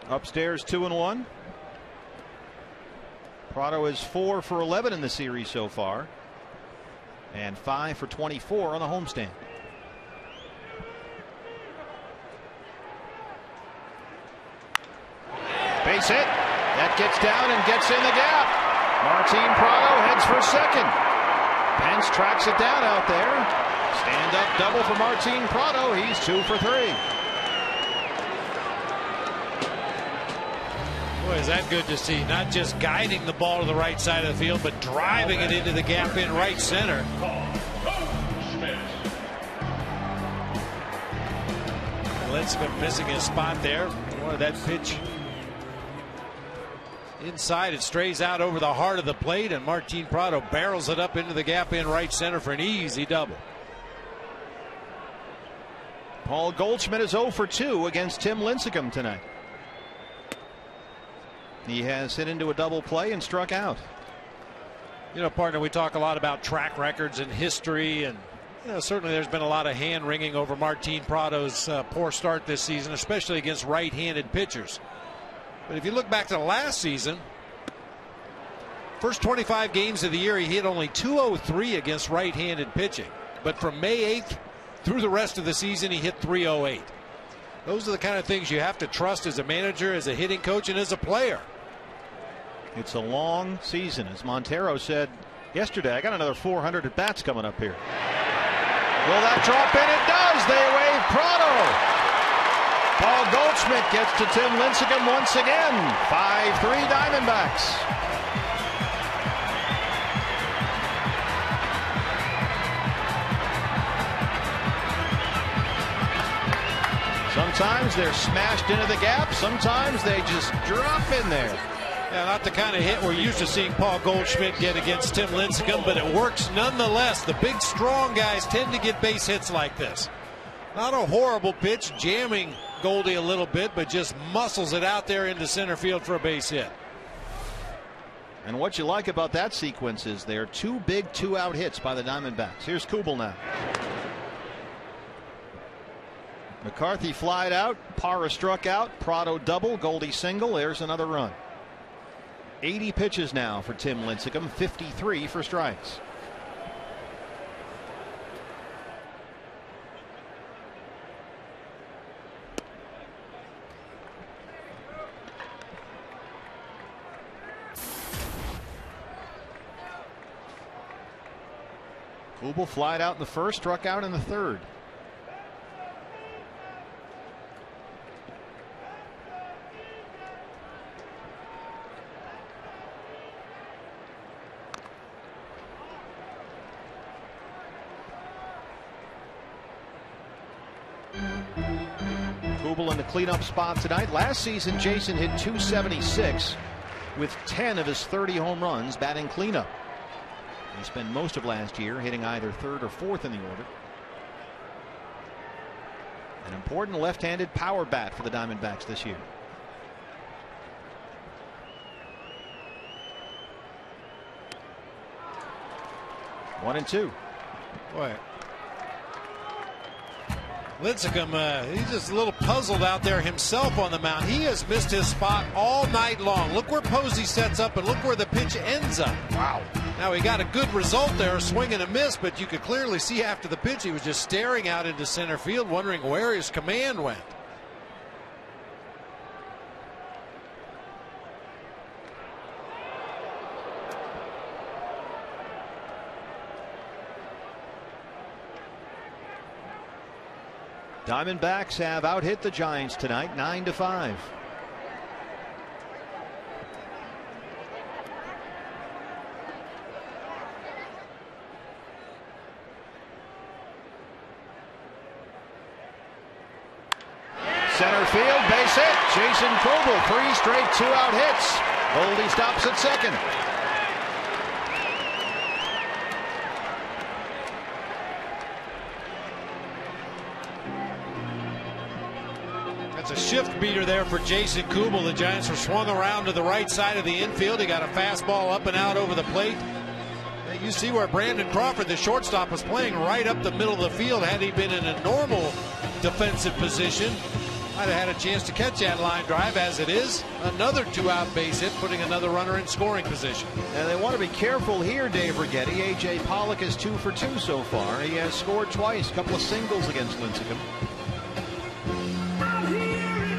Upstairs 2-1. Prado is 4 for 11 in the series so far, and 5 for 24 on the homestand. Base hit. That gets down and gets in the gap. Martin Prado heads for second. Pence tracks it down out there. Stand up double for Martin Prado. He's 2 for 3. Boy, is that good to see. Not just guiding the ball to the right side of the field, but driving it into the gap in right center. Lincecum missing his spot there. Boy, that pitch inside, it strays out over the heart of the plate, and Martin Prado barrels it up into the gap in right center for an easy double. Paul Goldschmidt is 0 for 2 against Tim Lincecum tonight. He has hit into a double play and struck out. You know, partner, we talk a lot about track records and history, and certainly there's been a lot of hand wringing over Martin Prado's poor start this season, especially against right-handed pitchers. But if you look back to the last season, first 25 games of the year, he hit only .203 against right-handed pitching. But from May 8th through the rest of the season, he hit .308. Those are the kind of things you have to trust as a manager, as a hitting coach, and as a player. It's a long season. As Montero said yesterday, I got another 400 at bats coming up here. Will that drop in? It does. They wave Prado. Paul Goldschmidt gets to Tim Lincecum once again. 5-3 Diamondbacks. Sometimes they're smashed into the gap. Sometimes they just drop in there. Yeah, not the kind of hit we're used to seeing Paul Goldschmidt get against Tim Lincecum, but it works nonetheless. The big, strong guys tend to get base hits like this. Not a horrible pitch, jamming Goldie a little bit, but just muscles it out there into center field for a base hit. And what you like about that sequence is there are 2 big 2-out hits by the Diamondbacks. Here's Kubel now. McCarthy flied out, Parra struck out, Prado double, Goldie single. There's another run. 80 pitches now for Tim Lincecum, 53 for strikes. Kubel flied out in the first, struck out in the third. Kubel in the cleanup spot tonight. Last season, Jason hit .276 with 10 of his 30 home runs batting cleanup. He spent most of last year hitting either third or fourth in the order. An important left-handed power bat for the Diamondbacks this year. One and two. Boy, Lincecum, he's just a little puzzled out there himself on the mound. He has missed his spot all night long. Look where Posey sets up and look where the pitch ends up. Wow. Now he got a good result there, a swing and a miss, but you could clearly see after the pitch he was just staring out into center field, wondering where his command went. Diamondbacks have out-hit the Giants tonight, 9-5. Center field, base hit. Jason Kubel, 3 straight 2-out hits. Goldie stops at second. That's a shift beater there for Jason Kubel. The Giants were swung around to the right side of the infield. He got a fastball up and out over the plate. You see where Brandon Crawford, the shortstop, was playing right up the middle of the field. Had he been in a normal defensive position, might have had a chance to catch that line drive. As it is, another 2-out base hit, putting another runner in scoring position. And they want to be careful here, Dave Righetti. A.J. Pollock is 2 for 2 so far. He has scored twice, a couple of singles against Lincecum.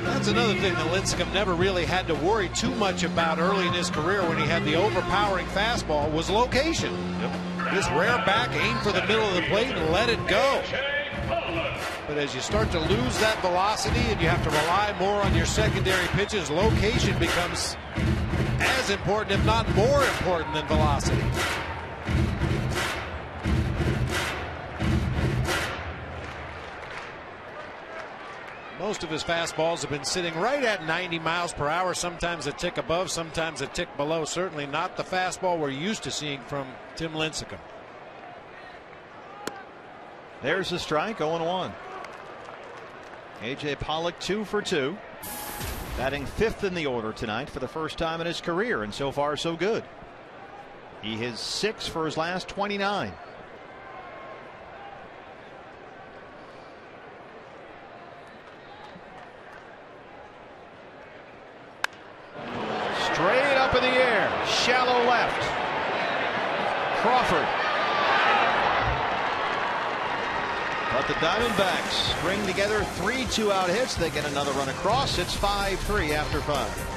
That's another thing that Lincecum never really had to worry too much about early in his career when he had the overpowering fastball was location. Yep. This rare back, aim for the middle of the plate and let it go. But as you start to lose that velocity and you have to rely more on your secondary pitches, location becomes as important, if not more important, than velocity. Most of his fastballs have been sitting right at 90 miles per hour, sometimes a tick above, sometimes a tick below. Certainly not the fastball we're used to seeing from Tim Lincecum. There's the strike, 0-1. A.J. Pollock 2 for 2. Batting 5th in the order tonight for the first time in his career, and so far so good. He has 6 for his last 29. Straight up in the air, shallow left. Crawford. But the Diamondbacks string together 3 2-out hits. They get another run across. It's 5-3 after 5.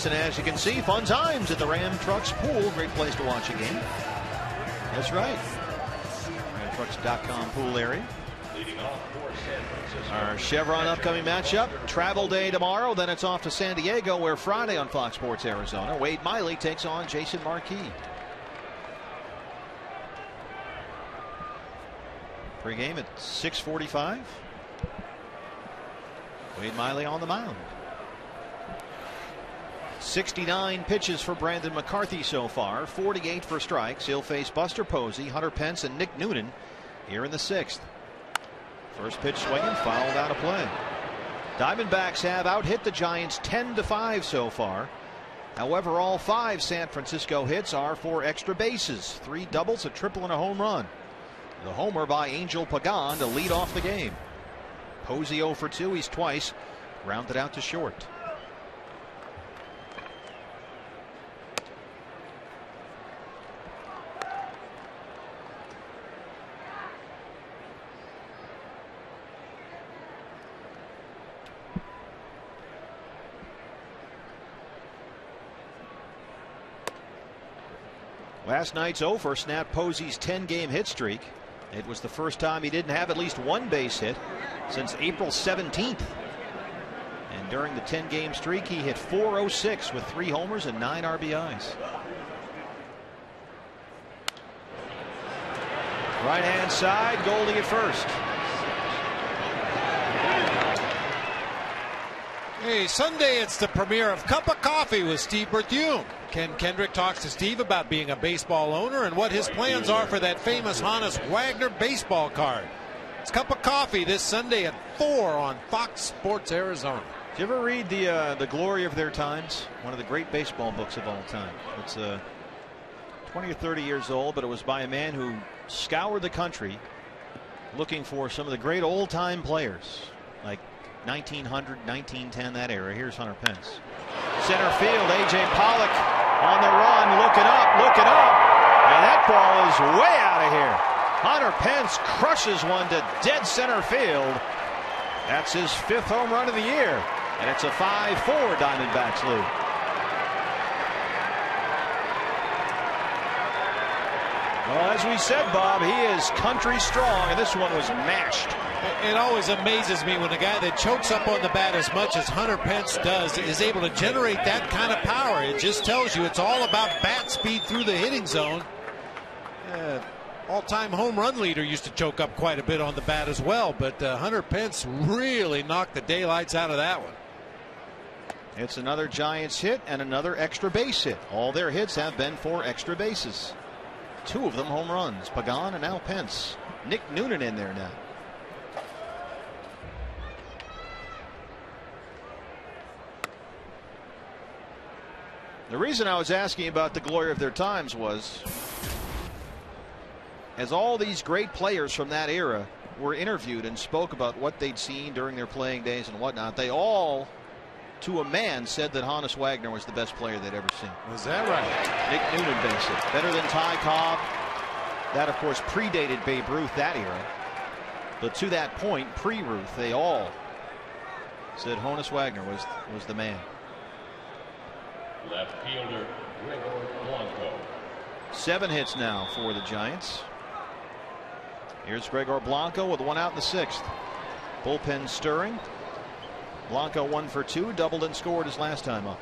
And as you can see, fun times at the Ram Trucks pool. Great place to watch a game. That's right. RamTrucks.com pool area. Our Chevron upcoming matchup. Travel day tomorrow. Then it's off to San Diego, where Friday on Fox Sports Arizona, Wade Miley takes on Jason Marquis. Pregame at 6:45. Wade Miley on the mound. 69 pitches for Brandon McCarthy so far, 48 for strikes. He'll face Buster Posey, Hunter Pence, and Nick Noonan here in the 6th. First pitch swinging, fouled out of play. Diamondbacks have out-hit the Giants 10-5 so far. However, all 5 San Francisco hits are for extra bases. 3 doubles, a triple, and a home run. The homer by Angel Pagan to lead off the game. Posey 0 for 2. He's twice grounded out to short. Last night's over snapped Posey's 10-game hit streak. It was the first time he didn't have at least one base hit since April 17th. And during the 10-game streak, he hit .406 with 3 homers and 9 RBIs. Right-hand side, Goldie at first. Hey, Sunday it's the premiere of Cup of Coffee with Steve Berthiaume. Ken Kendrick talks to Steve about being a baseball owner and what his plans are for that famous Honus Wagner baseball card. It's Cup of Coffee this Sunday at 4 on Fox Sports Arizona. Did you ever read the Glory of Their Times? One of the great baseball books of all time. It's 20 or 30 years old, but it was by a man who scoured the country looking for some of the great old-time players, like 1900, 1910, that era. Here's Hunter Pence. Center field, A.J. Pollock on the run, looking up, and that ball is way out of here. Hunter Pence crushes one to dead center field. That's his 5th home run of the year, and it's a 5-4 Diamondbacks lead. Well, as we said, Bob, he is country strong, and this one was mashed. It always amazes me when a guy that chokes up on the bat as much as Hunter Pence does is able to generate that kind of power. It just tells you it's all about bat speed through the hitting zone. All-time home run leader used to choke up quite a bit on the bat as well, but Hunter Pence really knocked the daylights out of that one. It's another Giants hit and another extra base hit. All their hits have been for extra bases. 2 of them home runs. Pagan and now Pence. Nick Noonan in there now. The reason I was asking about the glory of their times was, as all these great players from that era were interviewed and spoke about what they'd seen during their playing days and whatnot, they all, to a man, said that Honus Wagner was the best player they'd ever seen. Was that right? Nick Noonan base hit. Better than Ty Cobb. That, of course, predated Babe Ruth that era. But to that point, pre-Ruth, they all said Honus Wagner was the man. Left fielder, Gregor Blanco. 7 hits now for the Giants. Here's Gregor Blanco with 1 out in the 6th. Bullpen stirring. Blanco 1 for 2, doubled and scored his last time up.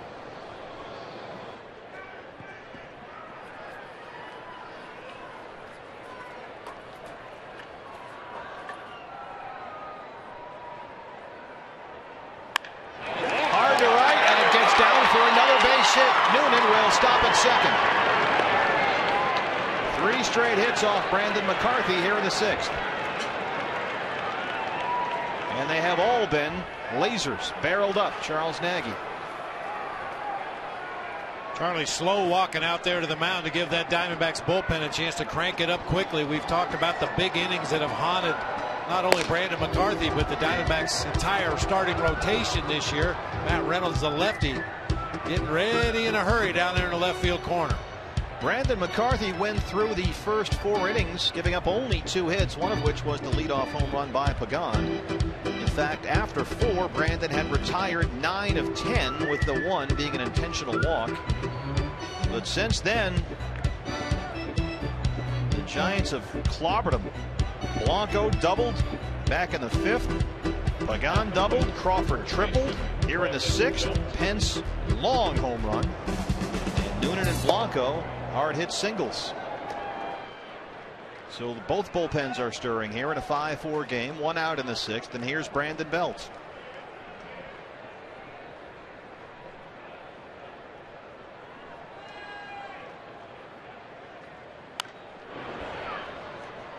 Hard to right, and it gets down for another base hit. Noonan will stop at second. 3 straight hits off Brandon McCarthy here in the 6th. And they have all been lasers, barreled up. Charles Nagy. Charlie slow walking out there to the mound to give that Diamondbacks bullpen a chance to crank it up quickly. We've talked about the big innings that have haunted not only Brandon McCarthy, but the Diamondbacks' entire starting rotation this year. Matt Reynolds, the lefty, getting ready in a hurry down there in the left field corner. Brandon McCarthy went through the first 4 innings, giving up only 2 hits, one of which was the leadoff home run by Pagan. In fact, after 4, Brandon had retired 9 of 10, with the 1 being an intentional walk. But since then, the Giants have clobbered him. Blanco doubled back in the 5th. Pagan doubled. Crawford tripled here in the 6th. Pence long home run. And Noonan and Blanco hard hit singles. So both bullpens are stirring here in a 5-4 game. 1 out in the 6th, and here's Brandon Belt.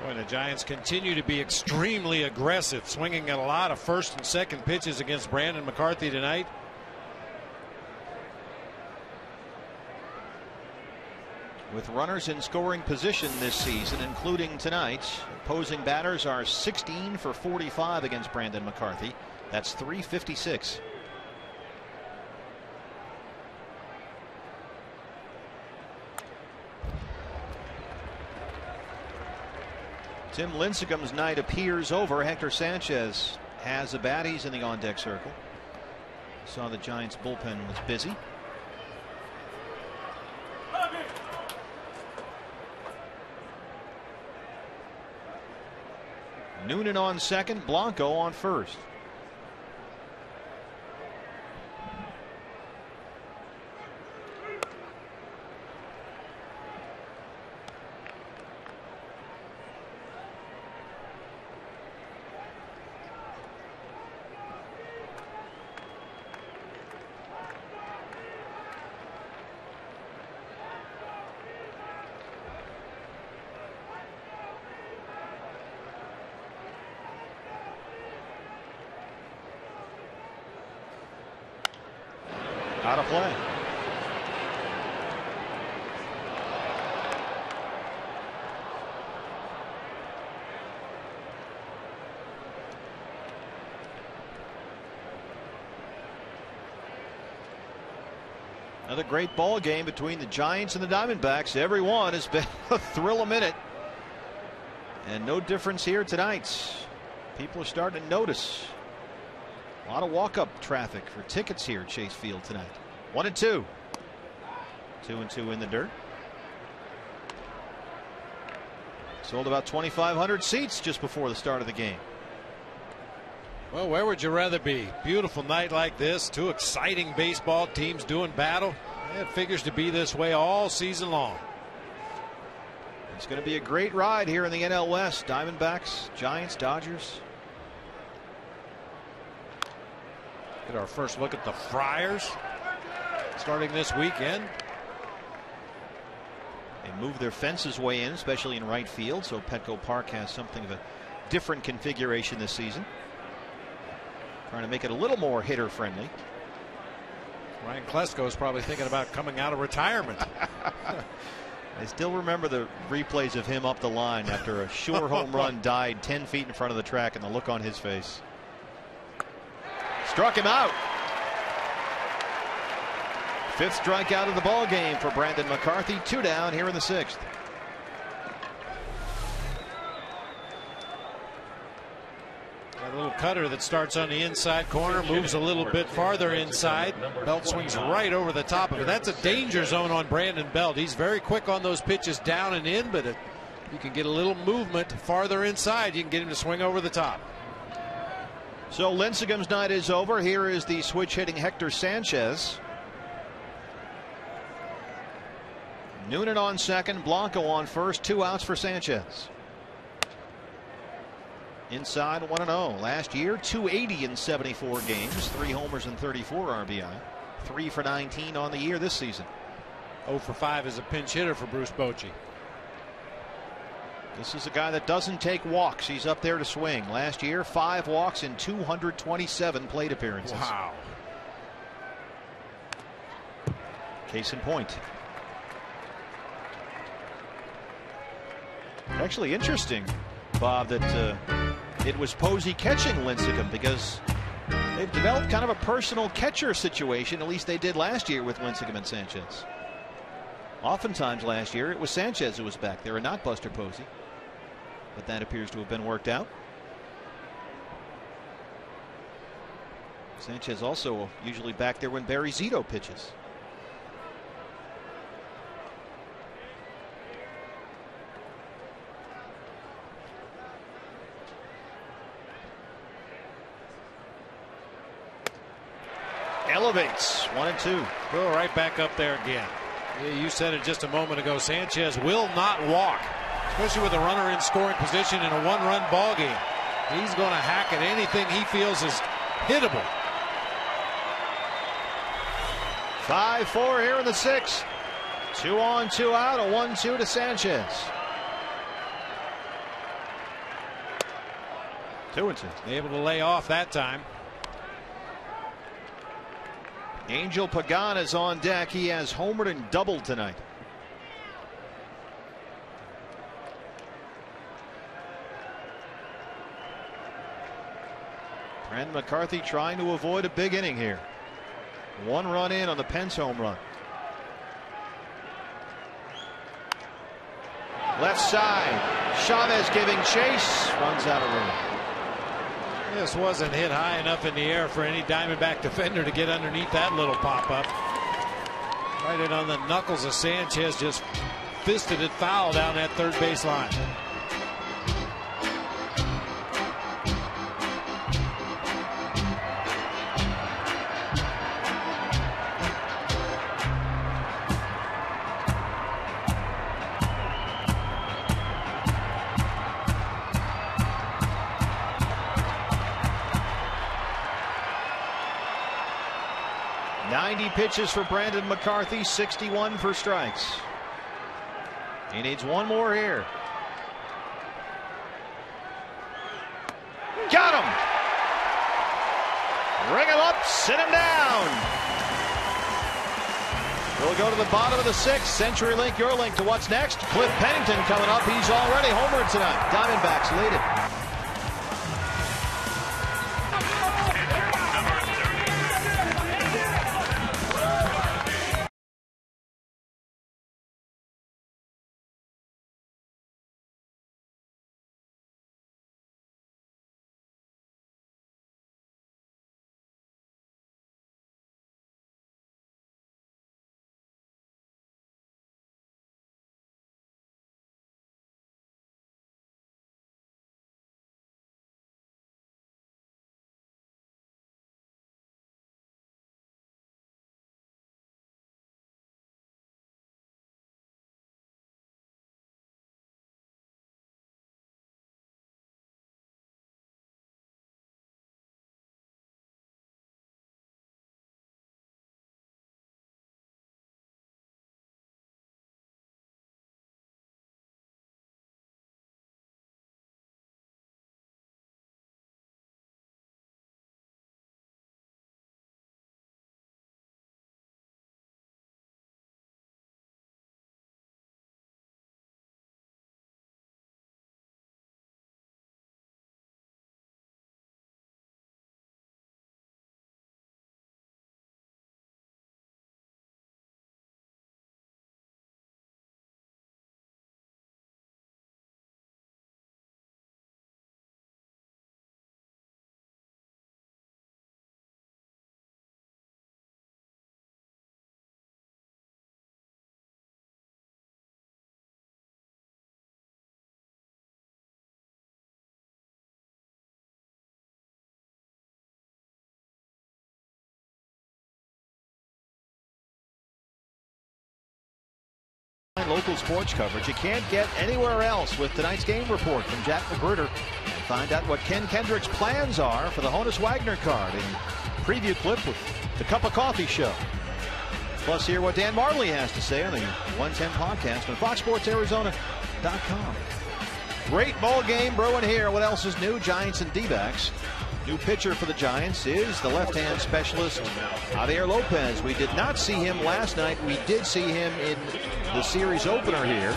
Boy, the Giants continue to be extremely aggressive, swinging at a lot of first and second pitches against Brandon McCarthy tonight. With runners in scoring position this season, including tonight, opposing batters are 16 for 45 against Brandon McCarthy. That's .356. Tim Lincecum's night appears over. Hector Sanchez has a bat. He's in the on-deck circle. Saw the Giants bullpen was busy. Noonan on second, Blanco on first. Out of play. Another great ball game between the Giants and the Diamondbacks. Every one has been a thrill a minute. And no difference here tonight. People are starting to notice. A lot of walk-up traffic for tickets here at Chase Field tonight. 1-2. 2-2 in the dirt. Sold about 2,500 seats just before the start of the game. Well, where would you rather be? Beautiful night like this. Two exciting baseball teams doing battle. It figures to be this way all season long. It's going to be a great ride here in the NL West. Diamondbacks, Giants, Dodgers. Get our first look at the Friars starting this weekend. They move their fences way in, especially in right field, so Petco Park has something of a different configuration this season. Trying to make it a little more hitter friendly. Ryan Klesko is probably thinking about coming out of retirement. I still remember the replays of him up the line after a sure home run died 10 feet in front of the track and the look on his face. Struck him out. Fifth strikeout of the ball game for Brandon McCarthy. 2 down here in the 6th. A little cutter that starts on the inside corner, moves a little bit farther inside. Belt swings right over the top of it. That's a danger zone on Brandon Belt. He's very quick on those pitches down and in, but you can get a little movement farther inside. You can get him to swing over the top. So Lincecum's night is over. Here is the switch hitting Hector Sanchez. Noonan on second, Blanco on first. 2 outs for Sanchez. Inside 1-0. Last year, 280 in 74 games, 3 homers and 34 RBI. 3 for 19 on the year this season. 0 for 5 as a pinch hitter for Bruce Bochy. This is a guy that doesn't take walks. He's up there to swing. Last year, 5 walks in 227 plate appearances. Wow. Case in point. Actually interesting, Bob, that it was Posey catching Lincecum, because they've developed kind of a personal catcher situation. At least they did last year with Lincecum and Sanchez. Oftentimes last year it was Sanchez who was back there and not Buster Posey. But that appears to have been worked out. Sanchez also usually back there when Barry Zito pitches. Elevates 1-2. Go right back up there again. Yeah, you said it just a moment ago. Sanchez will not walk, especially with a runner in scoring position in a 1-run ball game. He's going to hack at anything he feels is hittable. 5-4 here in the 6th. 2 on, 2 out. A 1-2 to Sanchez. 2-2. Able to lay off that time. Angel Pagan is on deck. He has homered and doubled tonight. Brandon McCarthy trying to avoid a big inning here. 1 run in on the Pence home run. Left side. Chavez giving chase. Runs out of room. This wasn't hit high enough in the air for any Diamondback defender to get underneath that little pop-up. Right in on the knuckles of Sanchez, just fisted it foul down that third base line. 90 pitches for Brandon McCarthy, 61 for strikes. He needs one more here. Got him! Ring him up, sit him down. We'll go to the bottom of the 6th. CenturyLink, your link to what's next. Cliff Pennington coming up. He's already homered tonight. Diamondbacks lead it. Local sports coverage you can't get anywhere else with tonight's game report from Jack McGruder. Find out what Ken Kendrick's plans are for the Honus Wagner card in preview clip with the Cup of Coffee show. Plus hear what Dan Marley has to say on the 110 podcast on FoxSportsArizona.com. Great ball game brewing here. What else is new? Giants and D-backs. New pitcher for the Giants is the left-hand specialist, Javier Lopez. We did not see him last night. We did see him in the series opener here.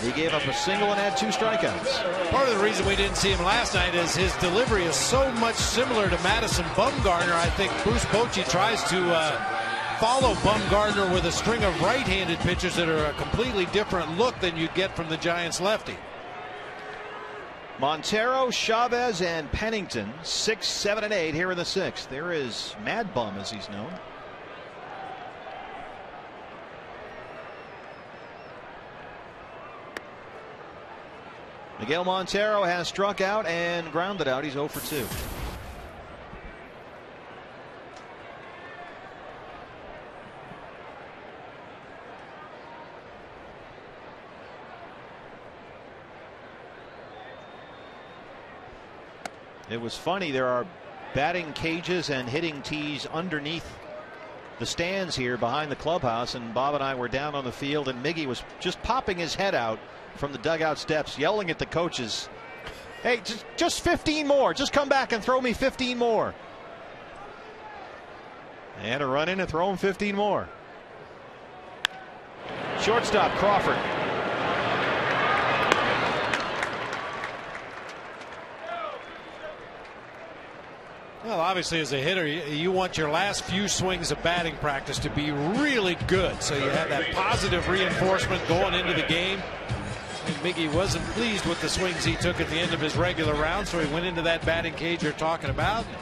He gave up a single and had 2 strikeouts. Part of the reason we didn't see him last night is his delivery is so much similar to Madison Bumgarner. I think Bruce Bochy tries to follow Bumgarner with a string of right-handed pitchers that are a completely different look than you'd get from the Giants lefty. Montero, Chavez, and Pennington, 6, 7, and 8 here in the 6th. There is Mad Bum, as he's known. Miguel Montero has struck out and grounded out. He's 0 for 2. It was funny. There are batting cages and hitting tees underneath the stands here behind the clubhouse, and Bob and I were down on the field, and Miggy was just popping his head out from the dugout steps, yelling at the coaches, "Hey, just 15 more. Just come back and throw me 15 more." They had to run in and throw him 15 more. Shortstop Crawford. Well, obviously, as a hitter, you want your last few swings of batting practice to be really good, so you have that positive reinforcement going into the game. And Miggy wasn't pleased with the swings he took at the end of his regular round, so he went into that batting cage you're talking about and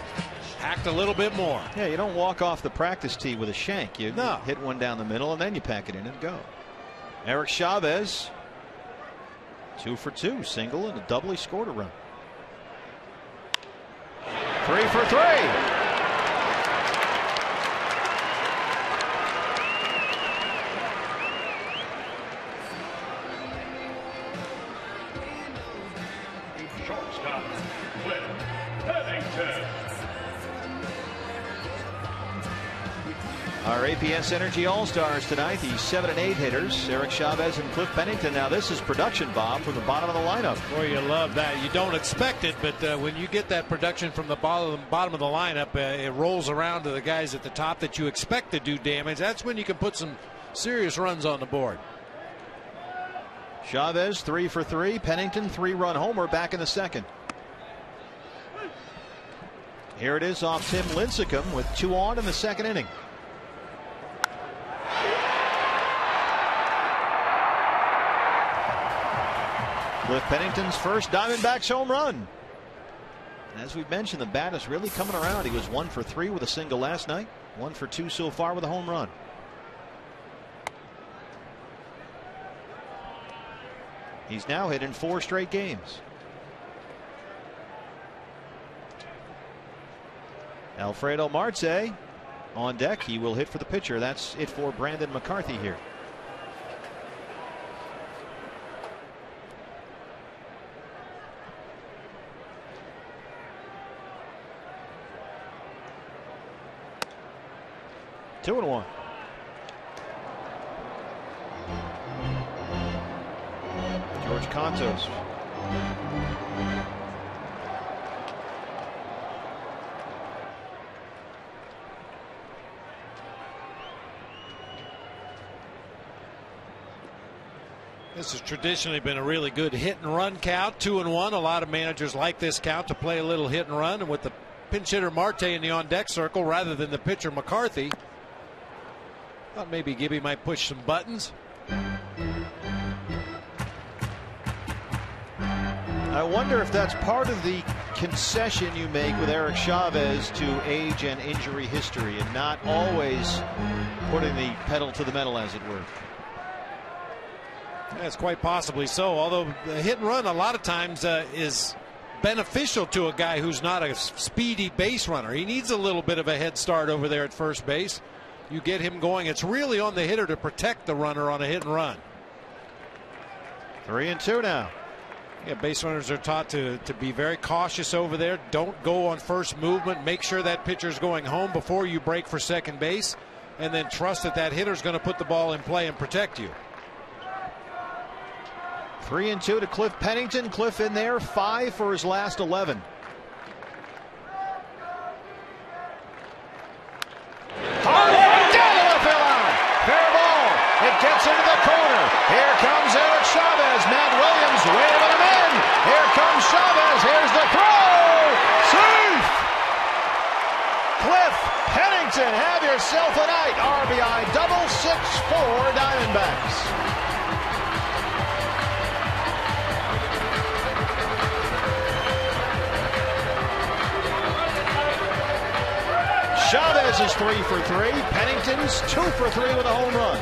hacked a little bit more. Yeah, you don't walk off the practice tee with a shank. You hit one down the middle, and then you pack it in and go. Eric Chavez, 2 for 2, single and a double. He scored a run. 3 for 3. Shortstop, Pennington. Our APS Energy All-Stars tonight, the 7 and 8 hitters, Eric Chavez and Cliff Pennington. Now this is production, Bob, from the bottom of the lineup. Boy, you love that. You don't expect it, but when you get that production from the bottom of the lineup, it rolls around to the guys at the top that you expect to do damage. That's when you can put some serious runs on the board. Chavez 3 for 3. Pennington 3-run homer back in the second. Here it is off Tim Lincecum with 2 on in the second inning. Cliff Pennington's first Diamondbacks home run. As we've mentioned, the bat is really coming around. He was 1 for 3 with a single last night, 1 for 2 so far with a home run. He's now hit in 4 straight games. Alfredo Marte on deck. He will hit for the pitcher. That's it for Brandon McCarthy here. 2-1. George Contos. This has traditionally been a really good hit and run count. 2-1. A lot of managers like this count to play a little hit and run, and with the pinch hitter Marte in the on deck circle rather than the pitcher McCarthy, thought maybe Gibby might push some buttons. I wonder if that's part of the concession you make with Eric Chavez to age and injury history, and not always putting the pedal to the metal, as it were. That's quite possibly so, although the hit and run a lot of times is beneficial to a guy who's not a speedy base runner. He needs a little bit of a head start over there at first base. You get him going. It's really on the hitter to protect the runner on a hit and run. 3-2 now. Yeah, base runners are taught to be very cautious over there. Don't go on first movement. Make sure that pitcher's going home before you break for second base, and then trust that that hitter's going to put the ball in play and protect you. 3-2 to Cliff Pennington. Cliff in there, 5 for his last 11. Fair ball. It gets into the corner. Here comes Eric Chavez. Matt Williams waving him in. Here comes Chavez. Here's the throw. Safe. Cliff Pennington, have yourself a night. RBI double, 6-4 Diamondbacks. Chavez is 3 for 3. Pennington's 2 for 3 with a home run.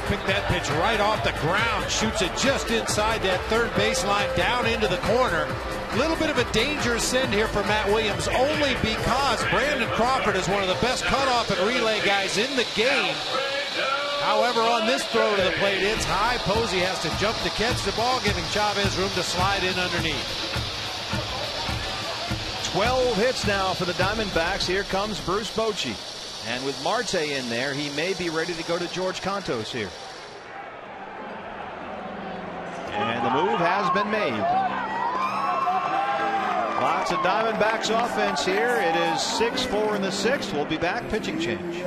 Pick that pitch right off the ground. Shoots it just inside that third baseline, down into the corner. A little bit of a dangerous send here for Matt Williams, only because Brandon Crawford is one of the best cutoff and relay guys in the game. However, on this throw to the plate, it's high. Posey has to jump to catch the ball, giving Chavez room to slide in underneath. 12 hits now for the Diamondbacks. Here comes Bruce Bochy. And with Marte in there, he may be ready to go to George Contos here. And the move has been made. Lots of Diamondbacks offense here. It is 6-4 in the 6th. We'll be back. Pitching change.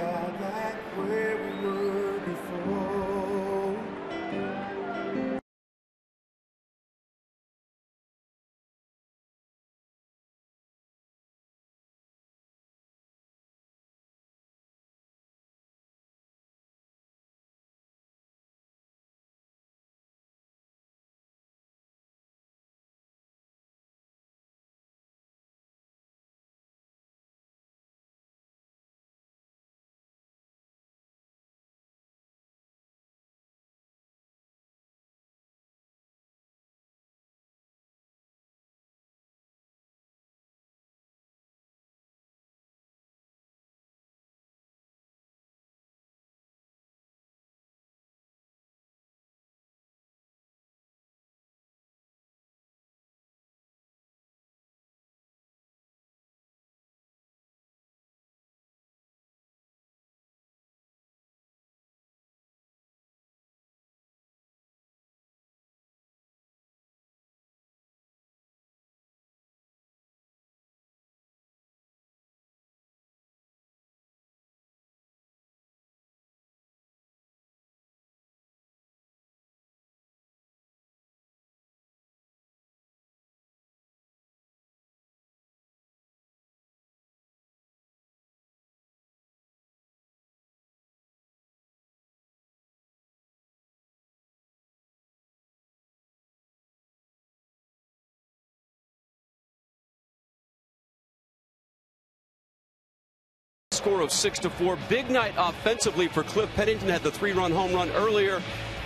score of 6-4. Big night offensively for Cliff. Pennington had the 3-run home run earlier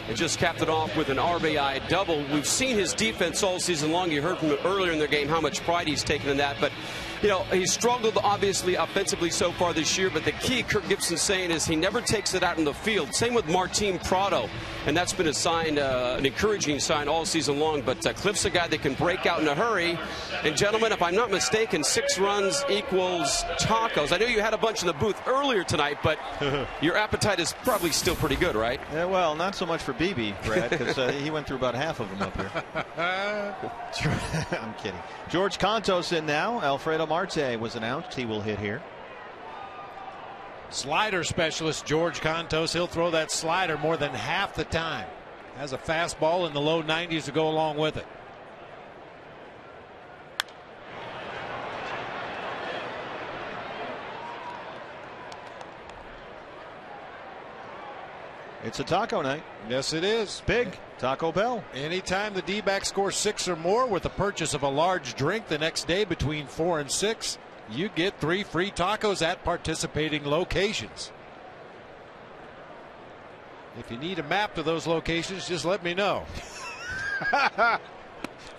and just capped it off with an RBI double. We've seen his defense all season long. You heard from him earlier in their game how much pride he's taken in that. But, you know, he's struggled obviously offensively so far this year. But the key, Kirk Gibson's saying, is he never takes it out in the field. Same with Martin Prado. And that's been a sign, an encouraging sign all season long. But Cliff's a guy that can break out in a hurry. And, gentlemen, if I'm not mistaken, 6 runs equals tacos. I know you had a bunch in the booth earlier tonight, but your appetite is probably still pretty good, right? Yeah, well, not so much for BB, Brad, because he went through about half of them up here. I'm kidding. George Contos in now. Alfredo Marte was announced. He will hit here. Slider specialist George Contos. He'll throw that slider more than half the time. Has a fastball in the low 90s to go along with it. It's a taco night. Yes, it is. Big Taco Bell. Anytime the D-backs score 6 or more with the purchase of a large drink the next day between 4 and 6, you get 3 free tacos at participating locations. If you need a map to those locations, just let me know.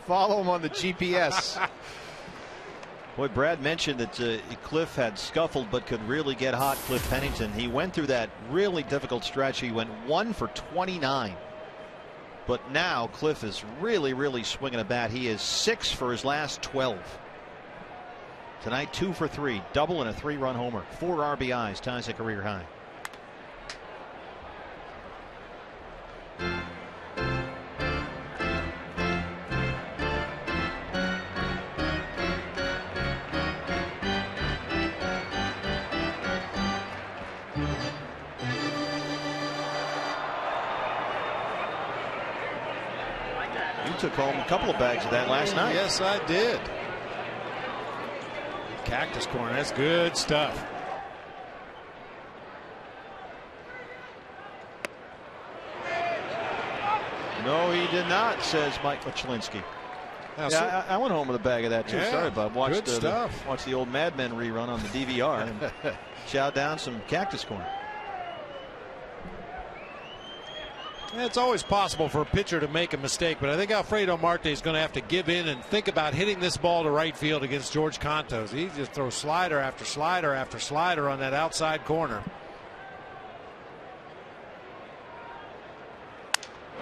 Follow him on the GPS. Boy, Brad mentioned that Cliff had scuffled but could really get hot. Cliff Pennington. He went through that really difficult stretch. He went 1 for 29. But now Cliff is really swinging a bat. He is 6 for his last 12. Tonight 2 for 3. Double and a 3-run homer. 4 RBIs. Ties a career high. Took home a couple of bags of that last night. Yes, I did. Cactus corn, that's good stuff. No, he did not, says Mike Machlinsky. Yeah, I went home with a bag of that too. Yeah, sorry, Bob. Good stuff. Watched the old Mad Men rerun on the DVR and chow down some cactus corn. It's always possible for a pitcher to make a mistake, but I think Alfredo Marte is going to have to give in and think about hitting this ball to right field against George Contos. He just throws slider after slider after slider on that outside corner.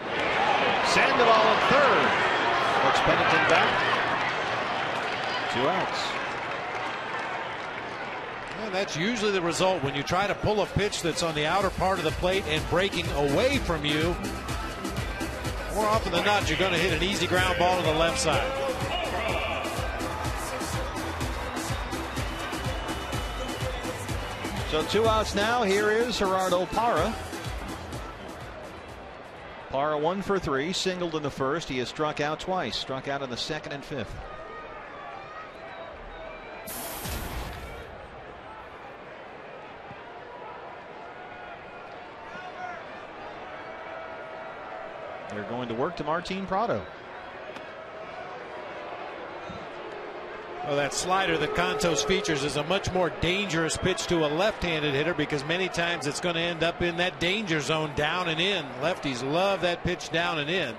Sandoval at third. Puts Pennington back. 2 outs. And that's usually the result when you try to pull a pitch that's on the outer part of the plate and breaking away from you. More often than not, you're going to hit an easy ground ball to the left side. So 2 outs now. Here is Gerardo Parra. Parra 1 for 3, singled in the first. He has struck out twice, struck out in the second and fifth. They're going to work to Martin Prado. Well, that slider that Contos features is a much more dangerous pitch to a left-handed hitter because many times it's going to end up in that danger zone down and in. Lefties love that pitch down and in.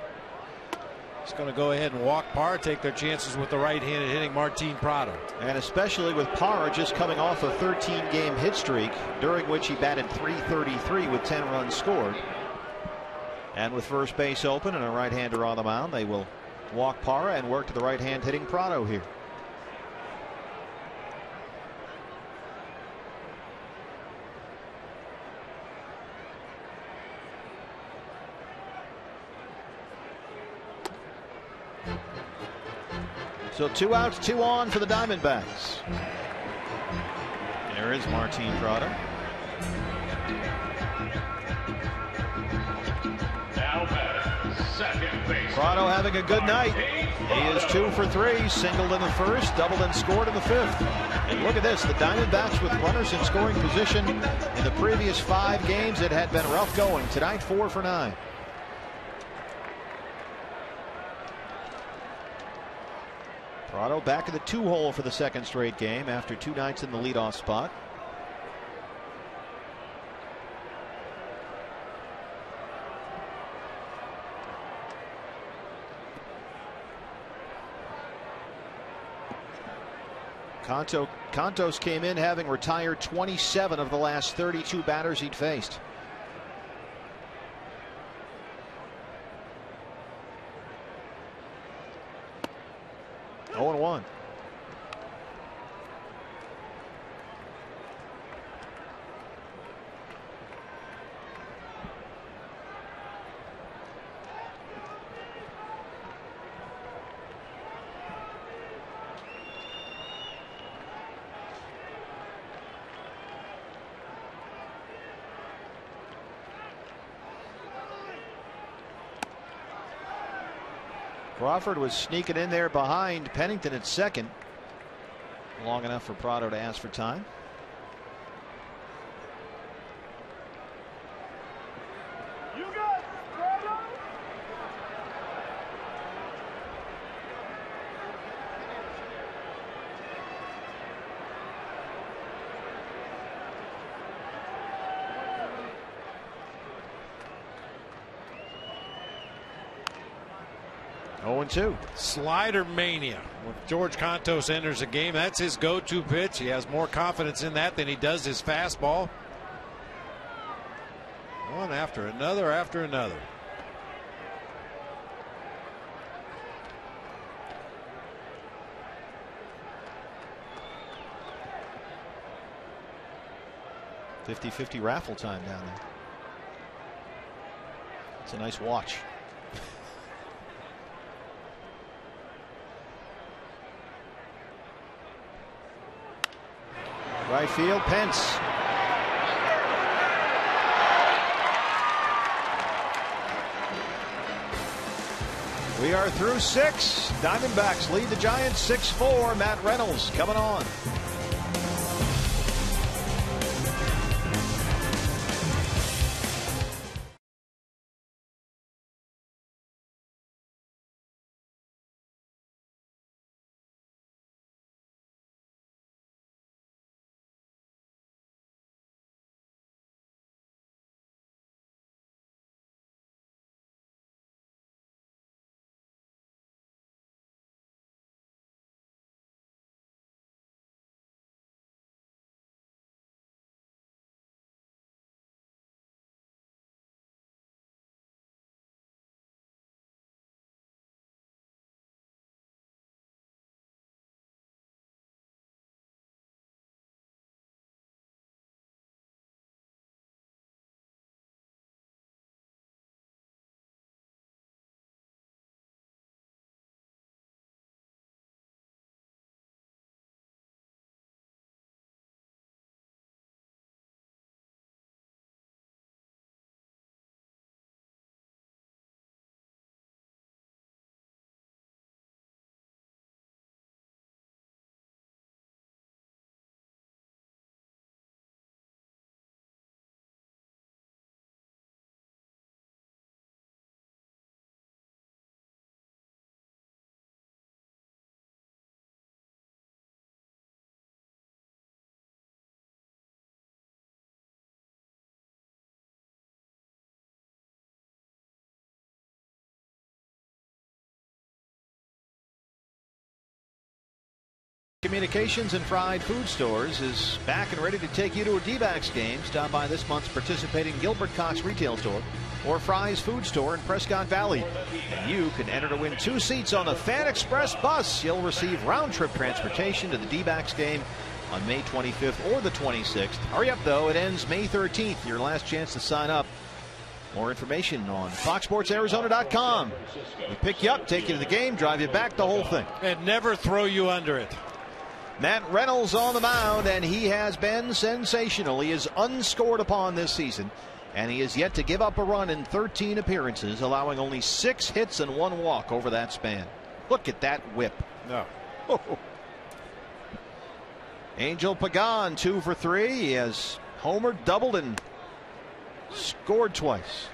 It's going to go ahead and walk Parra, take their chances with the right-handed hitting Martin Prado. And especially with Parra just coming off a 13-game hit streak during which he batted .333 with 10 runs scored. And with first base open and a right-hander on the mound, they will walk Parra and work to the right-hand hitting Prado here. So 2 outs, 2 on for the Diamondbacks. There is Martin Prado. Now batting, second base. Prado having a good night. He is 2 for 3, singled in the first, doubled and scored in the fifth. And look at this, the Diamondbacks with runners in scoring position. In the previous 5 games, it had been rough going. Tonight, 4 for 9. Prado back in the 2-hole for the second straight game after 2 nights in the leadoff spot. Contos came in having retired 27 of the last 32 batters he'd faced. Oh and 1. Crawford was sneaking in there behind Pennington at second. Long enough for Prado to ask for time. You got it, Prado. Oh and 2. Slider mania. When George Contos enters a game, that's his go-to pitch. He has more confidence in that than he does his fastball. One after another after another. .50-50 raffle time down there. It's a nice watch. Right field, Pence. We are through 6. Diamondbacks lead the Giants 6-4. Matt Reynolds coming on. Communications and Fried Food Stores is back and ready to take you to a D-backs game. Stop by this month's participating Gilbert Cox retail store or Fry's Food Store in Prescott Valley. And you can enter to win 2 seats on the Fan Express bus. You'll receive round-trip transportation to the D-backs game on May 25th or the 26th. Hurry up, though. It ends May 13th. Your last chance to sign up. More information on FoxSportsArizona.com. We pick you up, take you to the game, drive you back, the whole thing. And never throw you under it. Matt Reynolds on the mound, and he has been sensational. He is unscored upon this season, and he has yet to give up a run in 13 appearances, allowing only 6 hits and 1 walk over that span. Look at that whip. No. Angel Pagan 2 for 3. He has homered, doubled, and scored twice.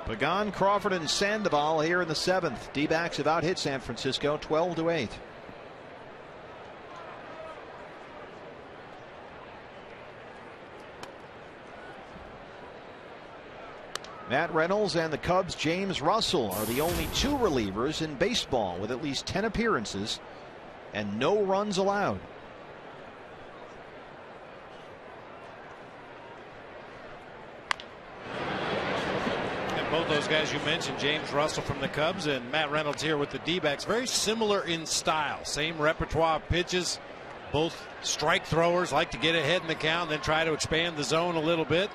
Pagan, Crawford, and Sandoval here in the 7th. D-backs have out-hit San Francisco 12-8. Matt Reynolds and the Cubs' James Russell are the only two relievers in baseball with at least 10 appearances and no runs allowed. And both those guys you mentioned, James Russell from the Cubs and Matt Reynolds here with the D-backs, very similar in style. Same repertoire of pitches. Both strike throwers, like to get ahead in the count, then try to expand the zone a little bit.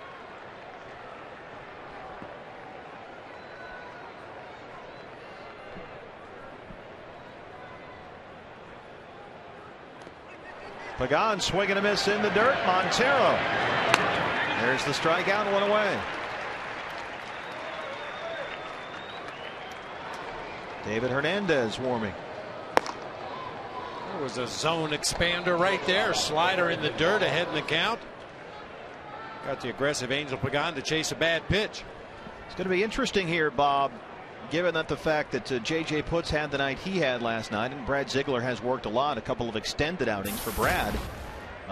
Pagan swing and a miss in the dirt. Montero. There's the strikeout, one away. David Hernandez warming. There was a zone expander right there. Slider in the dirt, ahead in the count. Got the aggressive Angel Pagan to chase a bad pitch. It's going to be interesting here, Bob, given that the fact that J.J. Putz had the night he had last night, and Brad Ziegler has worked a lot, a couple of extended outings for Brad.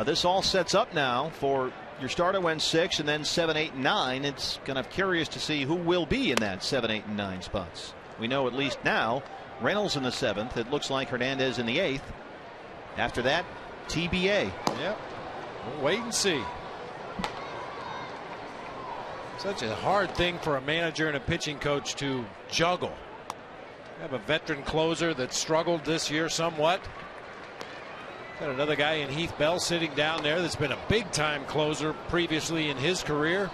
This all sets up now for your starter went 6 and then 7, 8, and 9. It's kind of curious to see who will be in that 7, 8, and 9 spots. We know at least now Reynolds in the 7th. It looks like Hernandez in the 8th. After that, TBA. Yep. We'll wait and see. Such a hard thing for a manager and a pitching coach to juggle. You have a veteran closer that struggled this year somewhat. Got another guy in Heath Bell sitting down there that's been a big time closer previously in his career.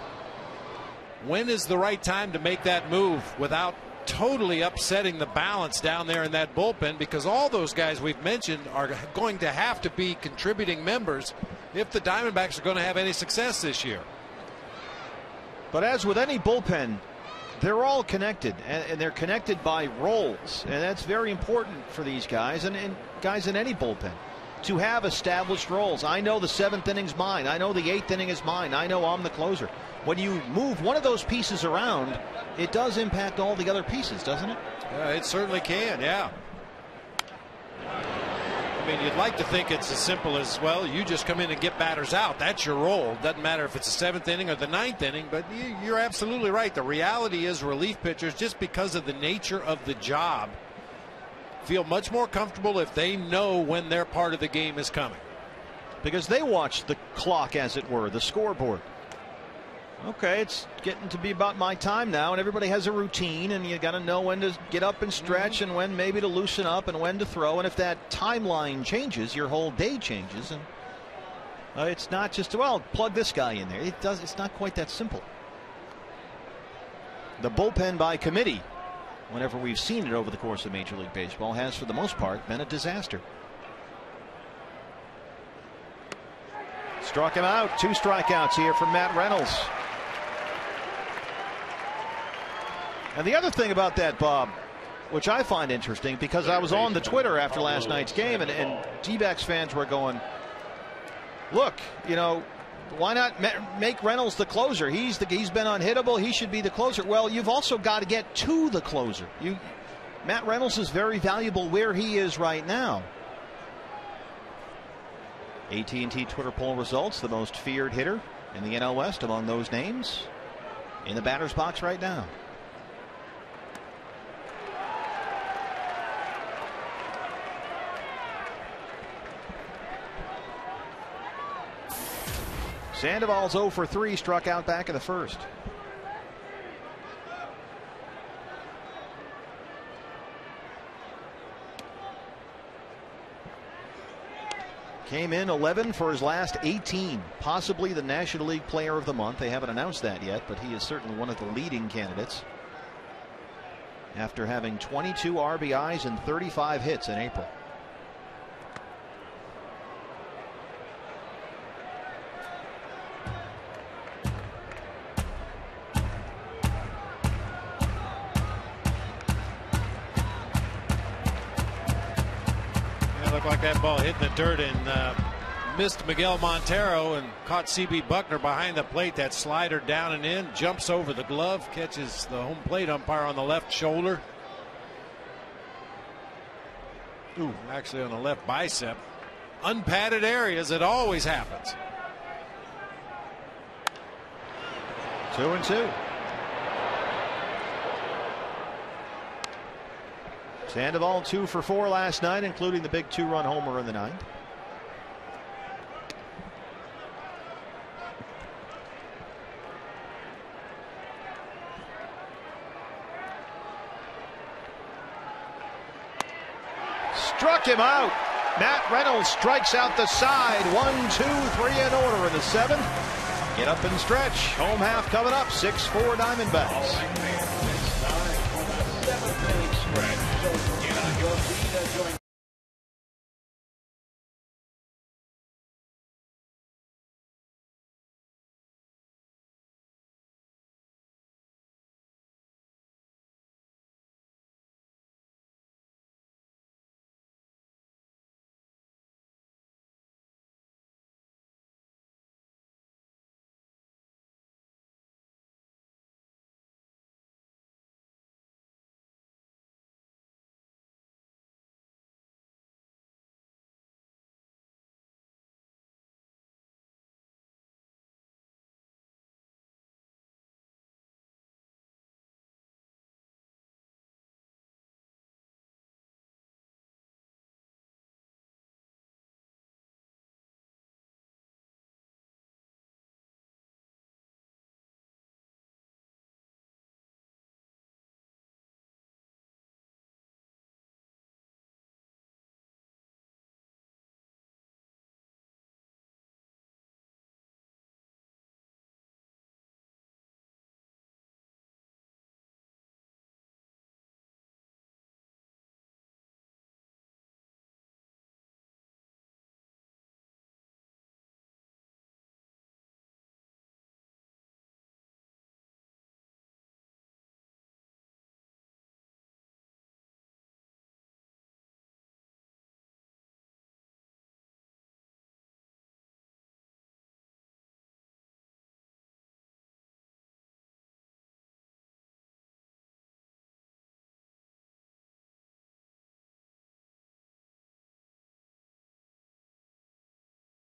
When is the right time to make that move without totally upsetting the balance down there in that bullpen? Because all those guys we've mentioned are going to have to be contributing members if the Diamondbacks are going to have any success this year. But as with any bullpen, they're all connected, and they're connected by roles, and that's very important for these guys and guys in any bullpen to have established roles. I know the 7th inning's mine. I know the 8th inning is mine. I know I'm the closer. When you move one of those pieces around, it does impact all the other pieces, doesn't it? It certainly can, yeah. I mean, you'd like to think it's as simple as, well, you just come in and get batters out. That's your role. Doesn't matter if it's the 7th inning or the 9th inning, but you're absolutely right. The reality is relief pitchers, just because of the nature of the job, feel much more comfortable if they know when their part of the game is coming. Because they watch the clock, as it were, the scoreboard. Okay, it's getting to be about my time now, and everybody has a routine, and you got to know when to get up and stretch and when maybe to loosen up and when to throw. And if that timeline changes, your whole day changes. And it's not just, well, plug this guy in there. It's not quite that simple. The bullpen by committee, whenever we've seen it over the course of Major League Baseball, has for the most part been a disaster. Struck him out. 2 strikeouts here from Matt Reynolds. And the other thing about that, Bob, which I find interesting, because I was on the Twitter after last night's game, and D-backs fans were going, look, you know, why not make Reynolds the closer? He's been unhittable. He should be the closer. Well, you've also got to get to the closer. Matt Reynolds is very valuable where he is right now. AT&T Twitter poll results: the most feared hitter in the NL West among those names in the batter's box right now. Sandoval's 0 for 3, struck out back in the first. Came in 11 for his last 18, possibly the National League Player of the Month. They haven't announced that yet, but he is certainly one of the leading candidates after having 22 RBIs and 35 hits in April. Like that ball hit the dirt and missed Miguel Montero and caught CB Buckner behind the plate. That slider down and in, jumps over the glove, catches the home plate umpire on the left shoulder. Ooh, actually on the left bicep. Unpadded areas, it always happens. 2-2. Sandoval 2 for 4 last night, including the big 2-run homer in the ninth. Struck him out. Matt Reynolds strikes out the side. 1, 2, 3 in order in the 7th. Get up and stretch. Home half coming up. 6-4 Diamondbacks.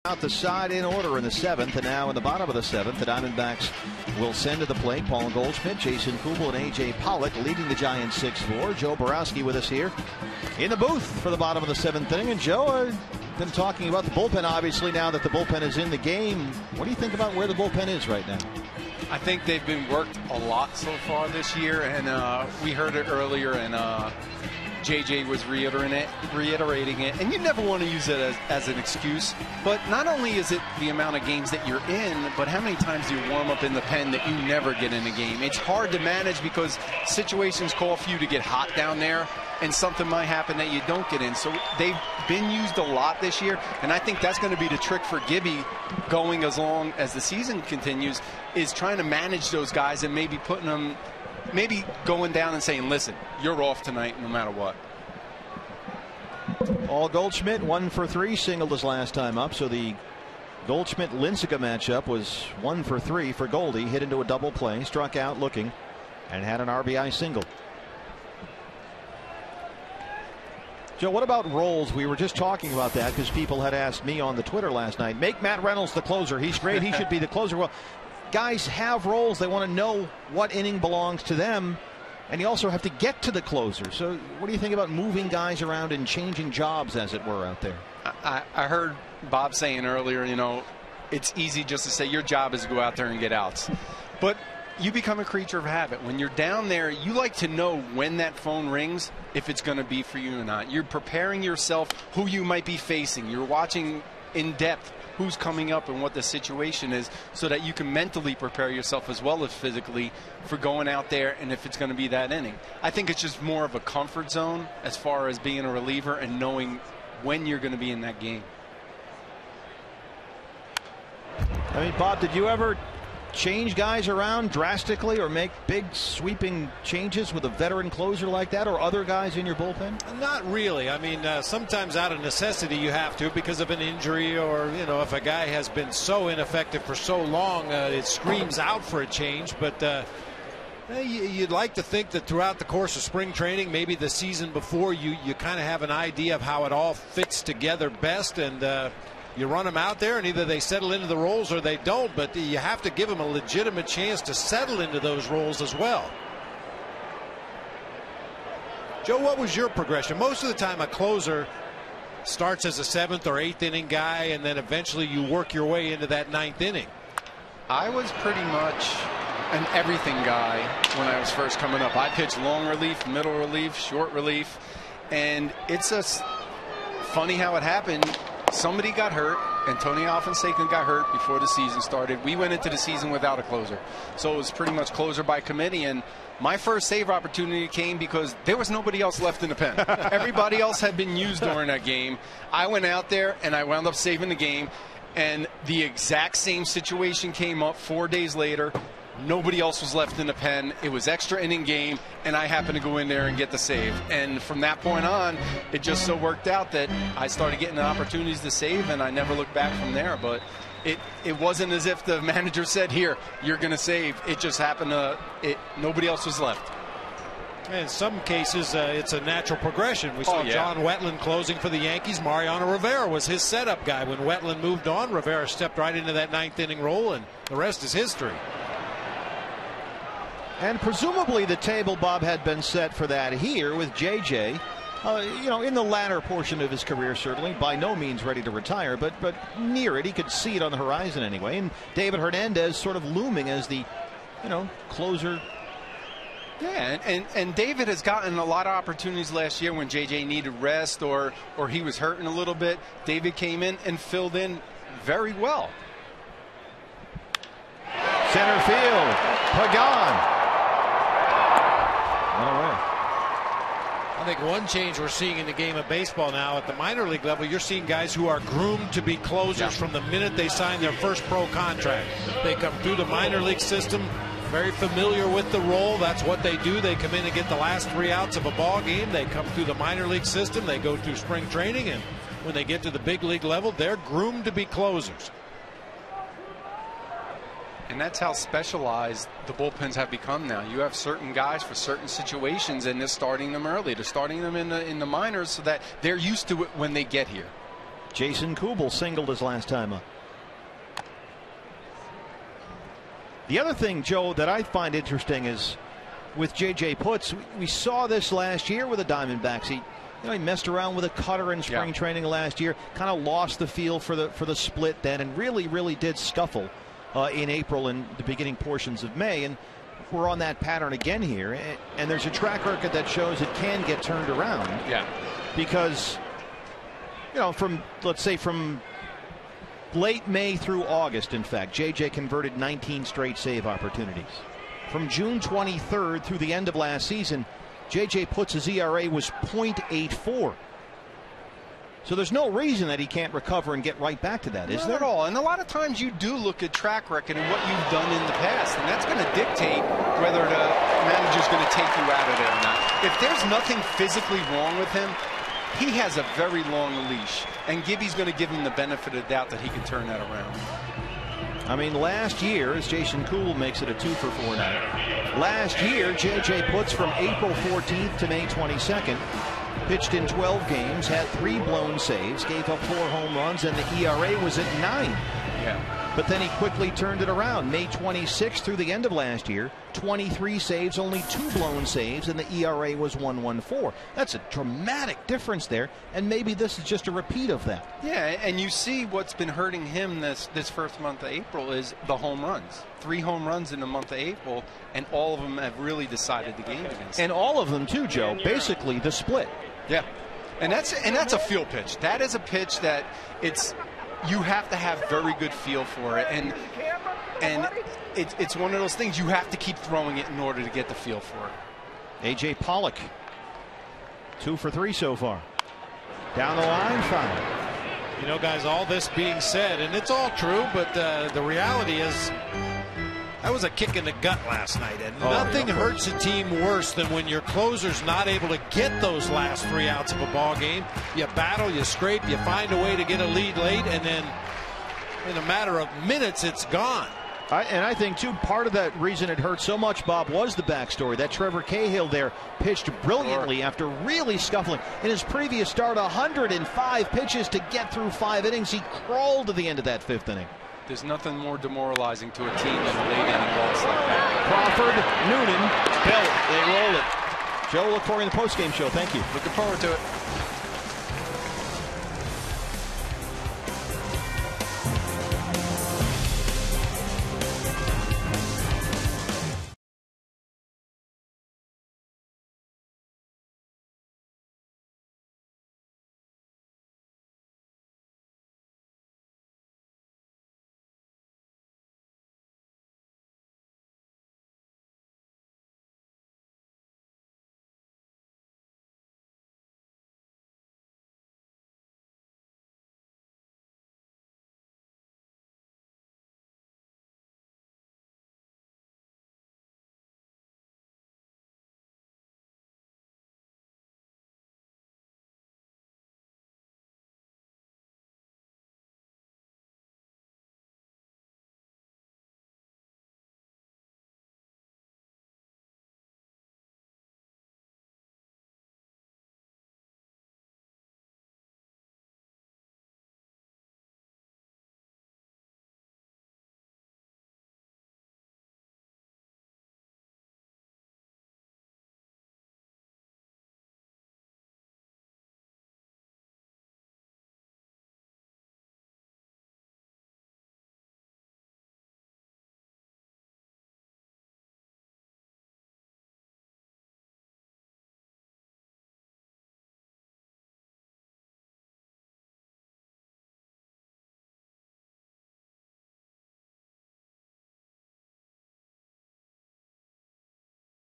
Out the side in order in the 7th, and now in the bottom of the 7th, the Diamondbacks will send to the plate Paul Goldschmidt, Jason Kubel, and A.J. Pollock leading the Giants 6-4. Joe Borowski with us here in the booth for the bottom of the 7th inning. And Joe, I've been talking about the bullpen, obviously, now that the bullpen is in the game. What do you think about where the bullpen is right now? I think they've been worked a lot so far this year, and we heard it earlier, and JJ was reiterating it, and you never want to use it as an excuse, but not only is it the amount of games that you're in, but how many times do you warm up in the pen that you never get in a game? It's hard to manage because situations call for you to get hot down there, and something might happen that you don't get in. So they've been used a lot this year, and I think that's going to be the trick for Gibby going as long as the season continues, is trying to manage those guys and maybe putting them, maybe going down and saying, listen, you're off tonight no matter what. Paul Goldschmidt 1 for 3, singled his last time up, so the Goldschmidt-Lincecum matchup was 1 for 3 for Goldie. Hit into a double play, struck out looking, and had an RBI single. Joe, what about roles? We were just talking about that because people had asked me on the Twitter last night, make Matt Reynolds the closer. He's great. He should be the closer. Well, guys have roles. They want to know what inning belongs to them, and you also have to get to the closer. So what do you think about moving guys around and changing jobs, as it were, out there? I heard Bob saying earlier, you know, it's easy just to say your job is to go out there and get outs. But you become a creature of habit. When you're down there, you like to know when that phone rings, if it's going to be for you or not. You're preparing yourself who you might be facing. You're watching in depth who's coming up and what the situation is, so that you can mentally prepare yourself as well as physically for going out there and if it's going to be that inning. I think it's just more of a comfort zone as far as being a reliever and knowing when you're going to be in that game. I mean, Bob, did you ever change guys around drastically or make big sweeping changes with a veteran closer like that, or other guys in your bullpen? Not really. I mean, sometimes out of necessity you have to, because of an injury, or, you know, if a guy has been so ineffective for so long, it screams out for a change. But you'd like to think that throughout the course of spring training, maybe the season before, you kind of have an idea of how it all fits together best, and you run them out there and either they settle into the roles or they don't, but you have to give them a legitimate chance to settle into those roles as well. Joe, what was your progression? Most of the time a closer starts as a 7th or 8th inning guy, and then eventually you work your way into that 9th inning. I was pretty much an everything guy when I was first coming up. I pitched long relief, middle relief, short relief, and it's just funny how it happened. Somebody got hurt. Antonio Alfonseca got hurt before the season started. We went into the season without a closer, so it was pretty much closer by committee. And my first save opportunity came because there was nobody else left in the pen. Everybody else had been used during that game. I went out there and I wound up saving the game. And the exact same situation came up 4 days later. Nobody else was left in the pen. It was extra inning game, and I happened to go in there and get the save. And from that point on, it just so worked out that I started getting the opportunities to save, and I never looked back from there. But it wasn't as if the manager said, here, you're going to save. It just happened to nobody else was left. In some cases, it's a natural progression. We saw John Wetland closing for the Yankees. Mariano Rivera was his setup guy. When Wetland moved on, Rivera stepped right into that 9th inning role, and the rest is history. And presumably the table, Bob, had been set for that here with J.J. In the latter portion of his career, certainly by no means ready to retire, but near it. He could see it on the horizon anyway. And David Hernandez sort of looming as the, closer. Yeah, and David has gotten a lot of opportunities last year when J.J. needed rest or he was hurting a little bit. David came in and filled in very well. Center field, Pregame. I think one change we're seeing in the game of baseball now at the minor league level, you're seeing guys who are groomed to be closers from the minute they sign their first pro contract. They come through the minor league system, very familiar with the role. That's what they do. They come in and get the last 3 outs of a ball game. They come through the minor league system. They go through spring training, and when they get to the big league level, they're groomed to be closers. And that's how specialized the bullpens have become now. You have certain guys for certain situations, and they're starting them early. They're starting them in the minors so that they're used to it when they get here. Jason Kubel singled his last time up. The other thing, Joe, that I find interesting is with J.J. Putz, we saw this last year with the Diamondbacks. He messed around with a cutter in spring training last year, kind of lost the feel for the split then, and really did scuffle in April and the beginning portions of May. And we're on that pattern again here. And there's a track record that shows it can get turned around. Yeah. Because, from late May through August, in fact, J.J. converted 19 straight save opportunities. From June 23rd through the end of last season, J.J. Putz's ERA was .84. So there's no reason that he can't recover and get right back to that, is there? Not at all. And a lot of times you do look at track record and what you've done in the past, and that's going to dictate whether the manager's going to take you out of there or not. If there's nothing physically wrong with him, he has a very long leash, and Gibby's going to give him the benefit of the doubt that he can turn that around. I mean, last year, as Jason Kubel makes it a 2-for-4 night, last year, J.J. Putz from April 14th to May 22nd, pitched in 12 games, had 3 blown saves, gave up 4 home runs, and the ERA was at 9. Yeah. But then he quickly turned it around. May 26th through the end of last year, 23 saves, only 2 blown saves, and the ERA was 1.14. That's a dramatic difference there, and maybe this is just a repeat of that. Yeah, and you see what's been hurting him this first month of April is the home runs. 3 home runs in the month of April, and all of them have really decided the game against him. And all of them, too, Joe, basically the split. Yeah, and that's a field pitch. That is a pitch that you have to have very good feel for it, and it's one of those things you have to keep throwing it in order to get the feel for it. A.J. Pollock, 2 for 3 so far. Down the line, 5. Guys, all this being said, and it's all true, but the reality is that was a kick in the gut last night, and nothing hurts a team worse than when your closer's not able to get those last 3 outs of a ball game. You battle, you scrape, you find a way to get a lead late, and then in a matter of minutes, it's gone. And I think, too, part of that reason it hurt so much, Bob, was the backstory. That Trevor Cahill there pitched brilliantly after really scuffling. In his previous start, 105 pitches to get through 5 innings. He crawled to the end of that 5th inning. There's nothing more demoralizing to a team than a late inning loss like that. Crawford, Noonan, Bell, they roll it. Joe, look forward to the postgame show. Thank you. Looking forward to it.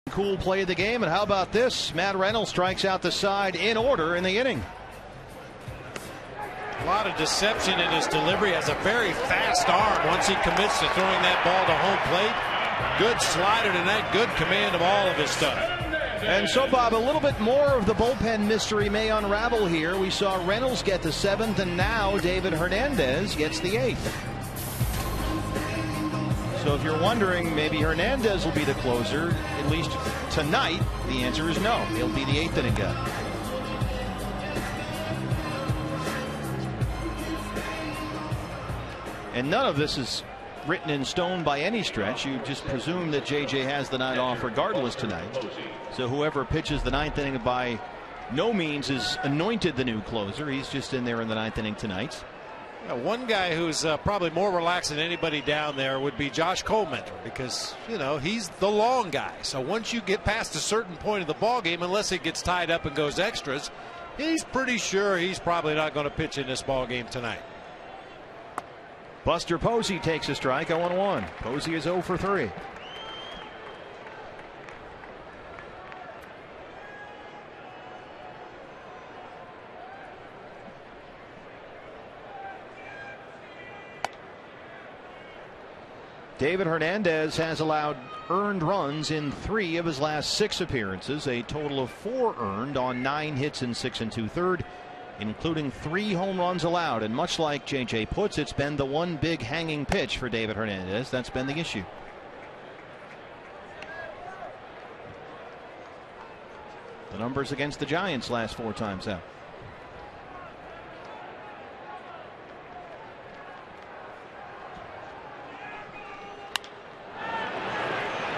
Cool play of the game, and how about this? Matt Reynolds strikes out the side in order in the inning. A lot of deception in his delivery. Has a very fast arm once he commits to throwing that ball to home plate. Good slider tonight, good command of all of his stuff. And so, Bob, a little bit more of the bullpen mystery may unravel here. We saw Reynolds get the 7th, and now David Hernandez gets the 8th. So if you're wondering, maybe Hernandez will be the closer, at least tonight, the answer is no. He'll be the 8th inning guy. And none of this is written in stone by any stretch. You just presume that JJ has the night off regardless tonight. So whoever pitches the 9th inning by no means is anointed the new closer. He's just in there in the 9th inning tonight. One guy who's probably more relaxed than anybody down there would be Josh Colementor, because he's the long guy. So once you get past a certain point of the ball game, unless it gets tied up and goes extras, he's pretty sure he's probably not going to pitch in this ball game tonight. Buster Posey takes a strike, 0-1. Posey is 0 for 3. David Hernandez has allowed earned runs in 3 of his last 6 appearances, a total of 4 earned on 9 hits in 6 2/3, including 3 home runs allowed. And much like JJ puts, it's been the one big hanging pitch for David Hernandez. That's been the issue. The numbers against the Giants last 4 times out.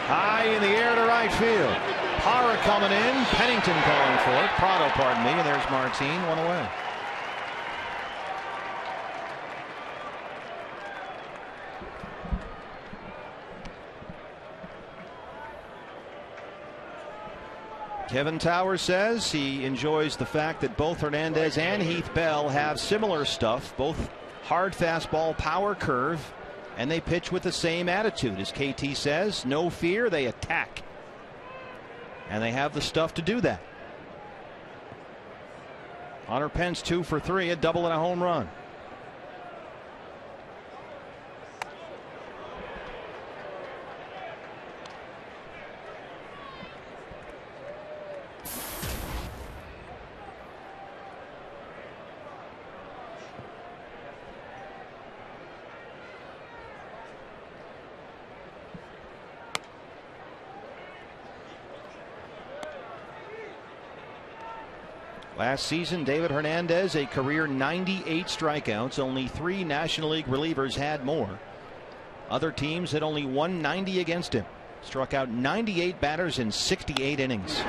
High in the air to right field. Parra coming in. Pennington calling for it. Prado, pardon me. And there's Martine, 1 away. Kevin Towers says he enjoys the fact that both Hernandez and Heath Bell have similar stuff, both hard fastball, power curve, and they pitch with the same attitude. As KT says, no fear, they attack. And they have the stuff to do that. Hunter Pence 2 for 3, a double and a home run. Last season, David Hernandez, a career 98 strikeouts. Only 3 National League relievers had more. Other teams had only 190 against him. Struck out 98 batters in 68 innings.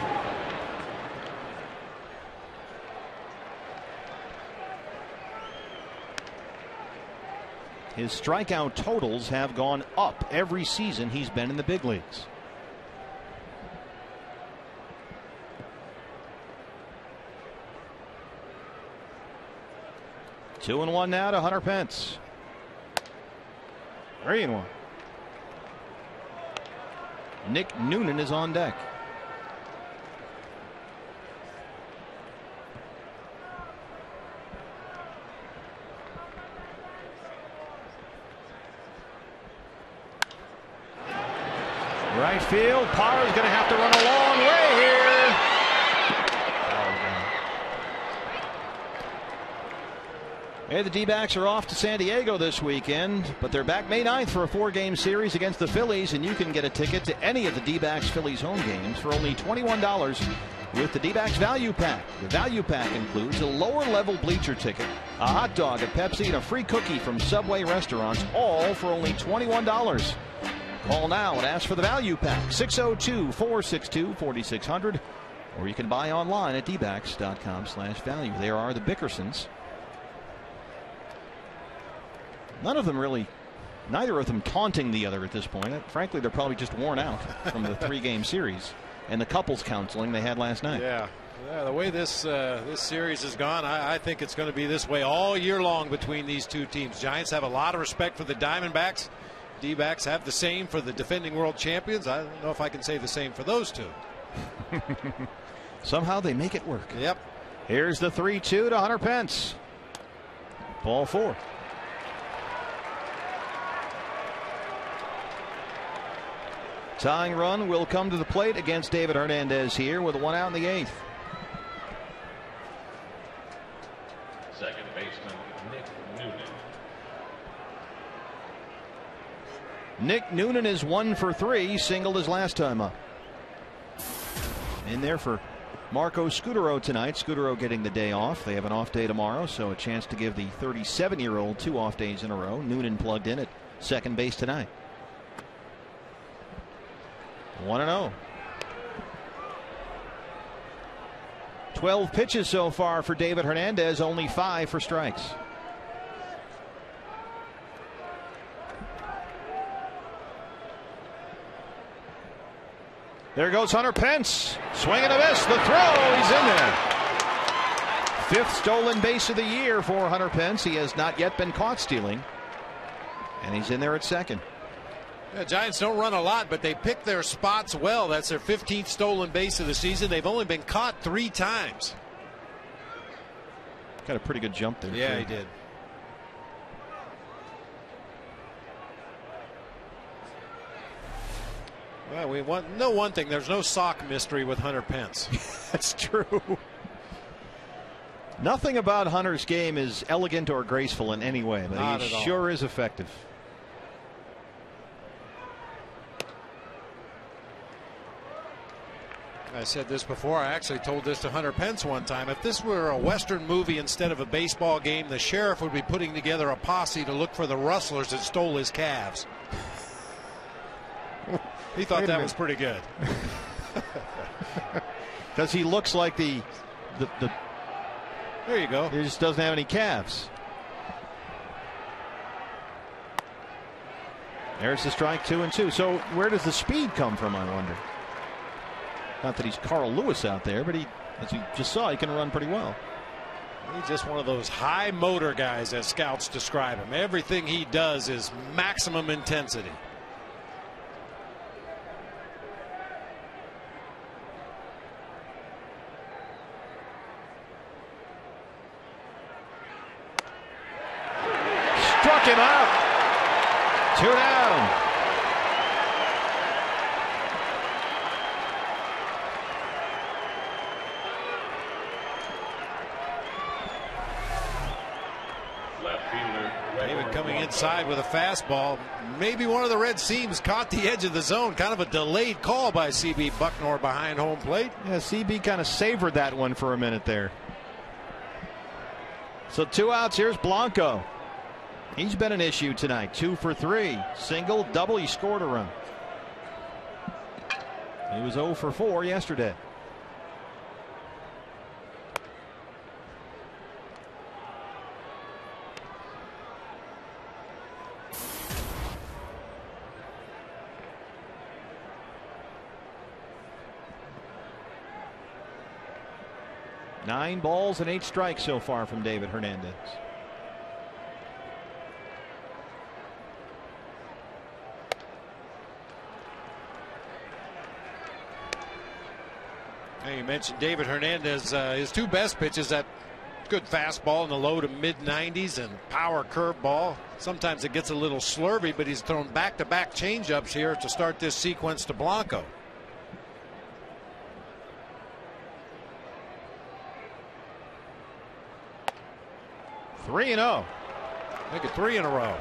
His strikeout totals have gone up every season he's been in the big leagues. Two and one now to Hunter Pence. 3-1. Nick Noonan is on deck. Right field. Parr's going to have to run a long way here. Hey, the D-backs are off to San Diego this weekend, but they're back May 9th for a 4-game series against the Phillies, and you can get a ticket to any of the D-backs Phillies home games for only $21 with the D-backs Value Pack. The Value Pack includes a lower-level bleacher ticket, a hot dog, a Pepsi, and a free cookie from Subway restaurants, all for only $21. Call now and ask for the Value Pack, 602-462-4600, or you can buy online at dbacks.com/value. There are the Bickersons. None of them really, neither of them taunting the other at this point. Frankly, they're probably just worn out from the 3-game series and the couples counseling they had last night. Yeah, the way this this series has gone, I think it's going to be this way all year long between these two teams. Giants have a lot of respect for the Diamondbacks. D-backs have the same for the defending world champions. I don't know if I can say the same for those two. Somehow they make it work. Yep. Here's the 3-2 to Hunter Pence. Ball 4. Tying run will come to the plate against David Hernandez here with 1 out in the 8th. Second baseman Nick Noonan. Nick Noonan is 1 for 3, singled his last time up. In there for Marco Scutaro tonight. Scutaro getting the day off. They have an off day tomorrow, so a chance to give the 37-year-old 2 off days in a row. Noonan plugged in at second base tonight. 1-0. 12 pitches so far for David Hernandez, only 5 for strikes. There goes Hunter Pence. Swing and a miss. The throw. He's in there. 5th stolen base of the year for Hunter Pence. He has not yet been caught stealing. And he's in there at second. The Giants don't run a lot, but they pick their spots well. That's their 15th stolen base of the season. They've only been caught 3 times. Got a pretty good jump there. Yeah, he did. Well, we know one thing. There's no sock mystery with Hunter Pence. That's true. Nothing about Hunter's game is elegant or graceful in any way, but he sure is effective. I said this before. I actually told this to Hunter Pence one time. If this were a Western movie instead of a baseball game, the sheriff would be putting together a posse to look for the rustlers that stole his calves. He thought that was pretty good. Because he looks like the. There you go. He just doesn't have any calves. There's the strike, 2-2. So where does the speed come from, I wonder? Not that he's Carl Lewis out there, but as you just saw, he can run pretty well. He's just one of those high motor guys, as scouts describe him. Everything he does is maximum intensity. Struck him out. 2 down. David coming inside with a fastball. Maybe one of the red seams caught the edge of the zone. Kind of a delayed call by CB Bucknor behind home plate. Yeah, CB kind of savored that one for a minute there. So 2 outs. Here's Blanco. He's been an issue tonight. 2 for 3. Single, double. He scored a run. He was 0 for 4 yesterday. 9 balls and 8 strikes so far from David Hernandez. Hey, you mentioned David Hernandez. His 2 best pitches, that good fastball in the low to mid 90s and power curveball. Sometimes it gets a little slurvy, but he's thrown back-to-back changeups here to start this sequence to Blanco. Three and 0. Make it 3 in a row.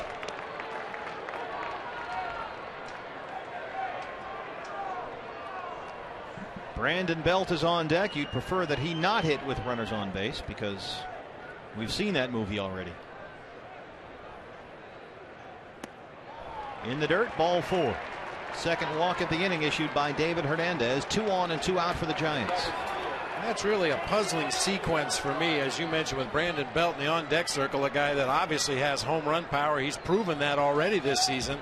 Brandon Belt is on deck. You'd prefer that he not hit with runners on base because we've seen that movie already. In the dirt, ball 4. Second walk of the inning issued by David Hernandez. 2 on and 2 out for the Giants. That's really a puzzling sequence for me, as you mentioned, with Brandon Belt in the on-deck circle, a guy that obviously has home run power. He's proven that already this season.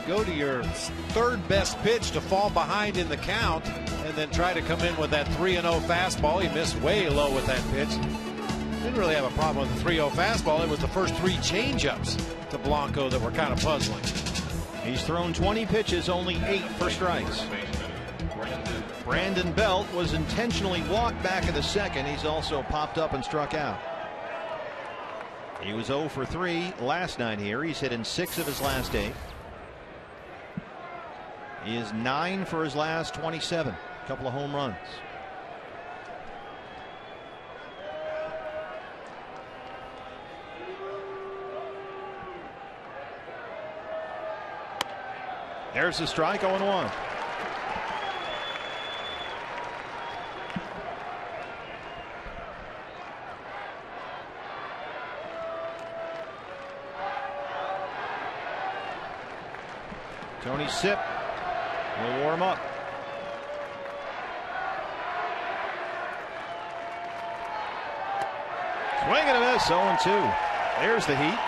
Go to your 3rd best pitch to fall behind in the count and then try to come in with that 3-0 fastball. He missed way low with that pitch. Didn't really have a problem with the 3-0 fastball. It was the first 3 changeups to Blanco that were kind of puzzling. He's thrown 20 pitches, only 8 for strikes. Brandon Belt was intentionally walked back in the second. He's also popped up and struck out. He was 0 for 3 last night here. He's hit in 6 of his last 8. He is 9 for his last 27. A couple of home runs. There's the strike, 0-1. Tony Sipp will warm up. Swing and a miss, 0-2. There's the heat.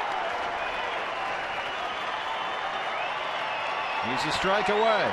He's a strike away.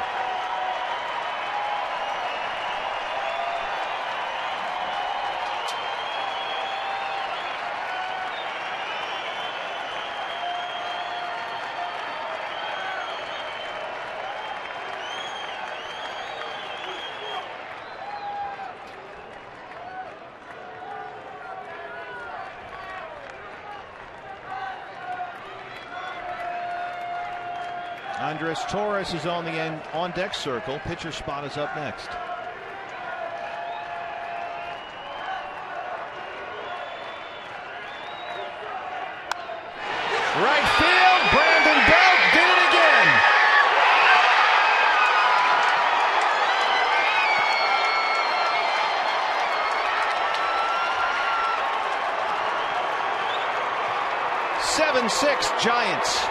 Andres Torres is on the on-deck circle. Pitcher spot is up next. Right field, Brandon Belt did it again. "7-6 Giants."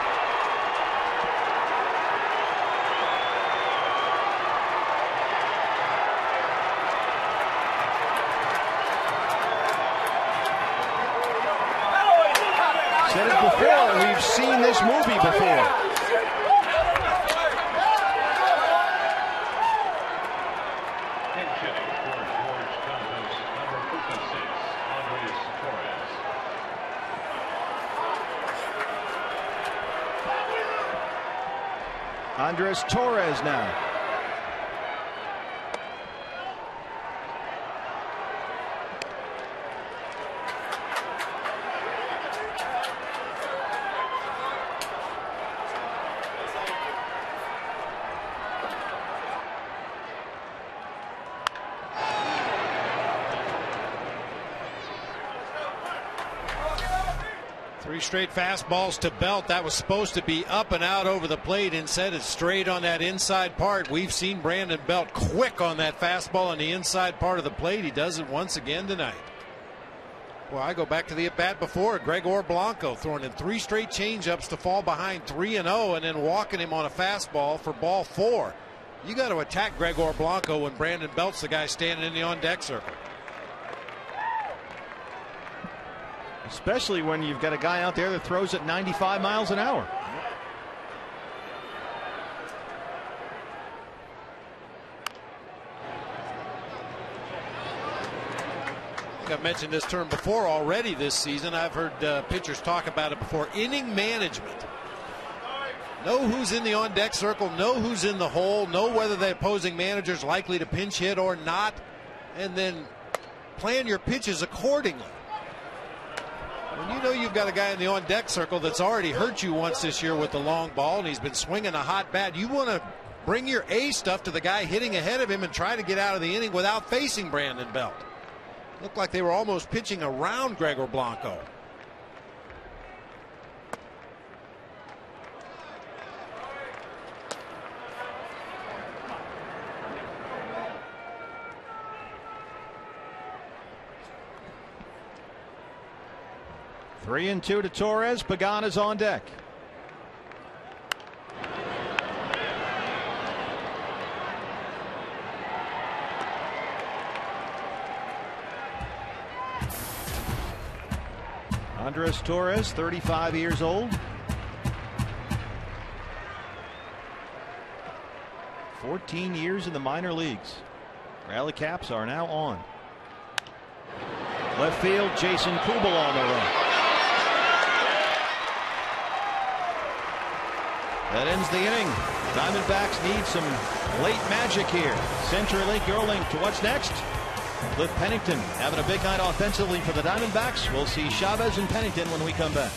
Said it before, we've seen this movie before. Andres Torres now. Three straight fastballs to Belt. That was supposed to be up and out over the plate. Instead, it's straight on that inside part. We've seen Brandon Belt quick on that fastball on the inside part of the plate. He does it once again tonight. Well, I go back to the at-bat before. Gregor Blanco throwing in 3 straight changeups to fall behind 3-0 and then walking him on a fastball for ball 4. You got to attack Gregor Blanco when Brandon Belt's the guy standing in the on-deck circle. Especially when you've got a guy out there that throws at 95 miles an hour. I've mentioned this term before already this season. I've heard pitchers talk about it before. Inning management. Know who's in the on-deck circle, know who's in the hole, know whether the opposing manager's likely to pinch hit or not, and then plan your pitches accordingly. When you know you've got a guy in the on-deck circle that's already hurt you once this year with the long ball and he's been swinging a hot bat, you want to bring your A stuff to the guy hitting ahead of him and try to get out of the inning without facing Brandon Belt. Looked like they were almost pitching around Gregor Blanco. Three and two to Torres. Pagan is on deck. Andres Torres, 35 years old. 14 years in the minor leagues. Rally caps are now on. Left field, Jason Kubel on the run. That ends the inning. Diamondbacks need some late magic here. CenturyLink, your link to what's next. Cliff Pennington having a big night offensively for the Diamondbacks. We'll see Chavez and Pennington when we come back.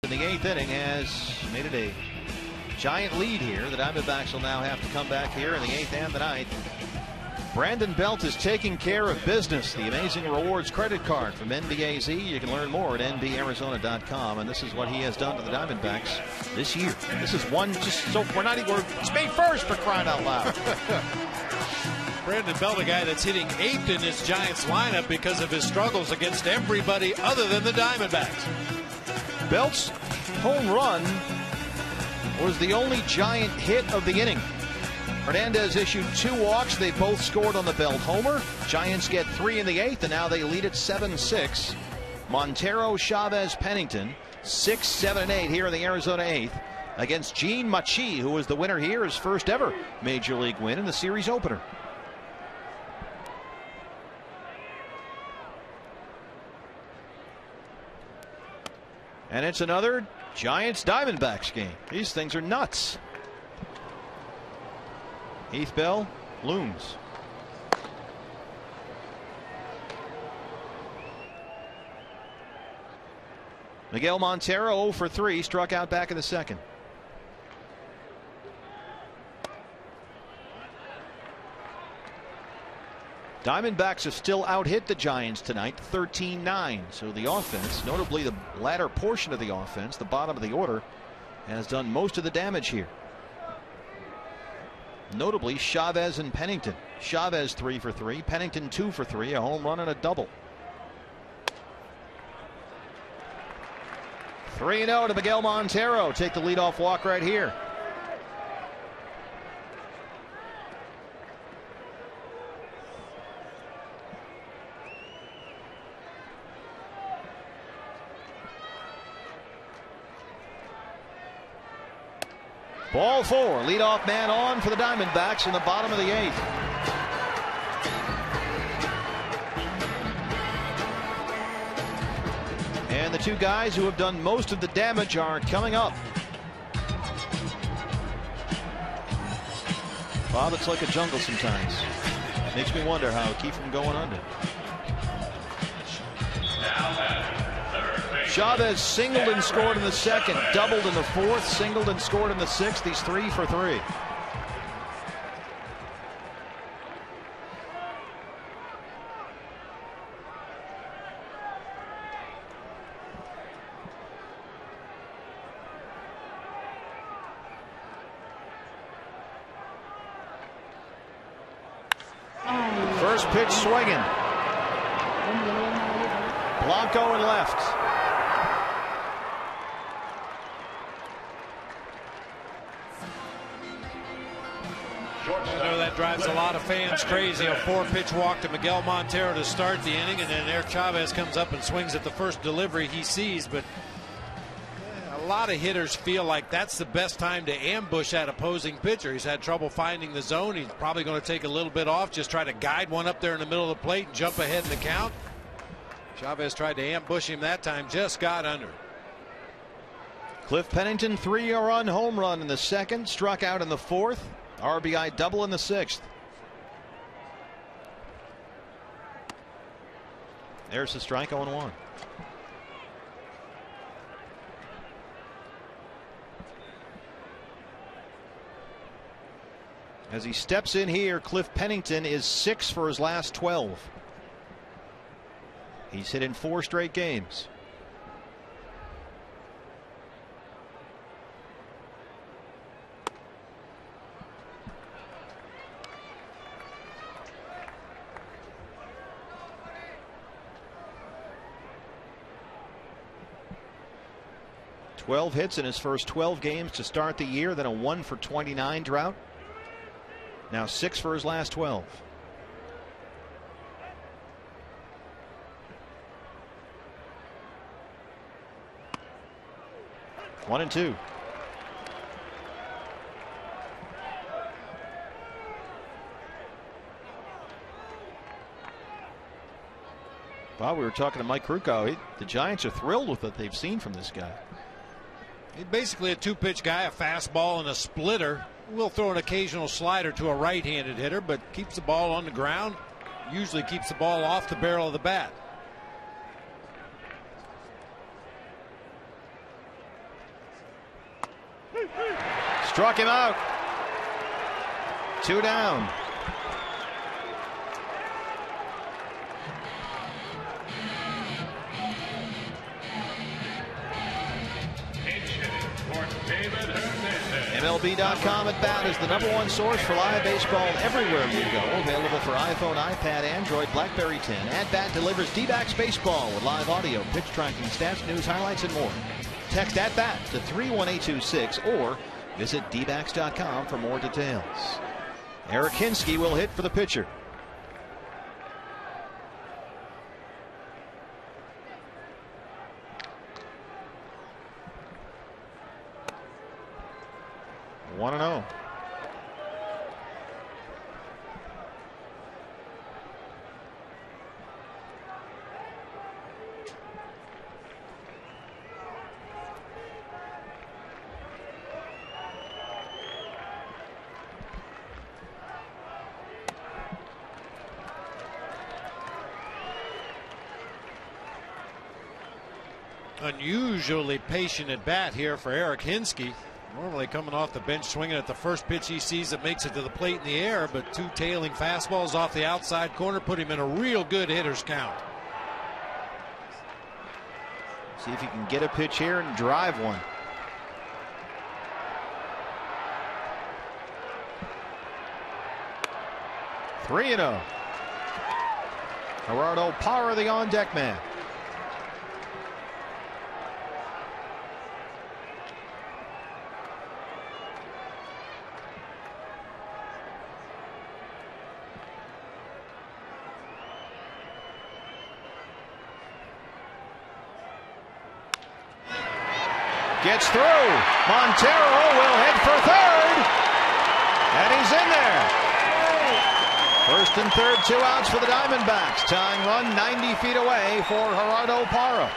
In the eighth inning has made it a giant lead here. The Diamondbacks will now have to come back here in the eighth and the ninth. Brandon Belt is taking care of business. The Amazing Rewards credit card from NBAZ. You can learn more at nbarizona.com. And this is what he has done to the Diamondbacks this year. This is one just so we're not even. It's May 1st for crying out loud. Brandon Belt, a guy that's hitting eighth in this Giants lineup because of his struggles against everybody other than the Diamondbacks. Belt's home run was the only Giant hit of the inning. Hernandez issued 2 walks. They both scored on the Belt homer. Giants get 3 in the eighth, and now they lead it 7-6. Montero, Chavez, Pennington, 6, 7, and 8 here in the Arizona eighth against Gene Machi, who was the winner here, his first ever Major League win in the series opener. And it's another Giants-Diamondbacks game. These things are nuts. Heath Bell looms. Miguel Montero 0 for 3, struck out back in the second. Diamondbacks have still out-hit the Giants tonight, 13-9. So the offense, notably the latter portion of the offense, the bottom of the order, has done most of the damage here. Notably, Chavez and Pennington. Chavez 3 for 3, Pennington 2 for 3, a home run and a double. 3-0 to Miguel Montero. Take the leadoff walk right here. Ball 4. Leadoff man on for the Diamondbacks in the bottom of the 8th. And the two guys who have done most of the damage are coming up. Bob, it's like a jungle sometimes. Makes me wonder how it keeps from going under. Chavez singled and scored in the 2nd, doubled in the 4th, singled and scored in the 6th. He's 3 for 3. First pitch swinging. Blanco and left. I know that drives a lot of fans crazy. A 4-pitch walk to Miguel Montero to start the inning, and then Eric Chavez comes up and swings at the first delivery he sees. But a lot of hitters feel like that's the best time to ambush that opposing pitcher. He's had trouble finding the zone. He's probably going to take a little bit off, just try to guide one up there in the middle of the plate and jump ahead in the count. Chavez tried to ambush him that time, just got under. Cliff Pennington, 3-run home run in the 2nd, struck out in the 4th. RBI double in the 6th. There's the strike, 0-1. As he steps in here, Cliff Pennington is 6 for his last 12. He's hit in 4 straight games. Twelve hits in his first 12 games to start the year, then a 1 for 29 drought. Now 6 for his last 12. One and 2. Bob, we were talking to Mike Krukow. The Giants are thrilled with what they've seen from this guy. He's basically a 2-pitch guy, a fastball and a splitter. Will throw an occasional slider to a right-handed hitter, but keeps the ball on the ground. Usually keeps the ball off the barrel of the bat. Struck him out. 2 down. MLB.com at bat is the #1 source for live baseball everywhere you go. Available for iPhone, iPad, Android, BlackBerry 10. At bat delivers D-backs baseball with live audio, pitch tracking, stats, news, highlights, and more. Text at bat to 31826 or visit dbacks.com for more details. Eric Hinske will hit for the pitcher. One and 0. Unusually patient at bat here for Eric Hinske. Normally coming off the bench swinging at the first pitch he sees that makes it to the plate in the air, but 2 tailing fastballs off the outside corner put him in a real good hitter's count. See if he can get a pitch here and drive one. 3-0. Gerardo Parra, the on-deck man. Gets through. Montero will head for third. And he's in there. First and third, 2 outs for the Diamondbacks. Tying run 90 feet away for Gerardo Parra.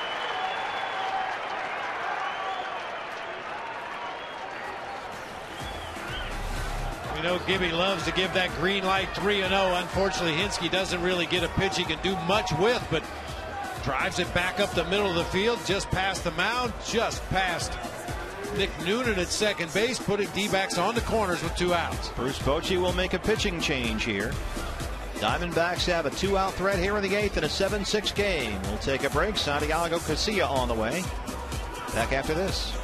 We know Gibby loves to give that green light 3-0. Unfortunately, Hinske doesn't really get a pitch he can do much with, but drives it back up the middle of the field, just past the mound, just past Nick Noonan at second base, putting D-backs on the corners with 2 outs. Bruce Bochy will make a pitching change here. Diamondbacks have a 2-out threat here in the 8th in a 7-6 game. We'll take a break. Santiago Casilla on the way. Back after this.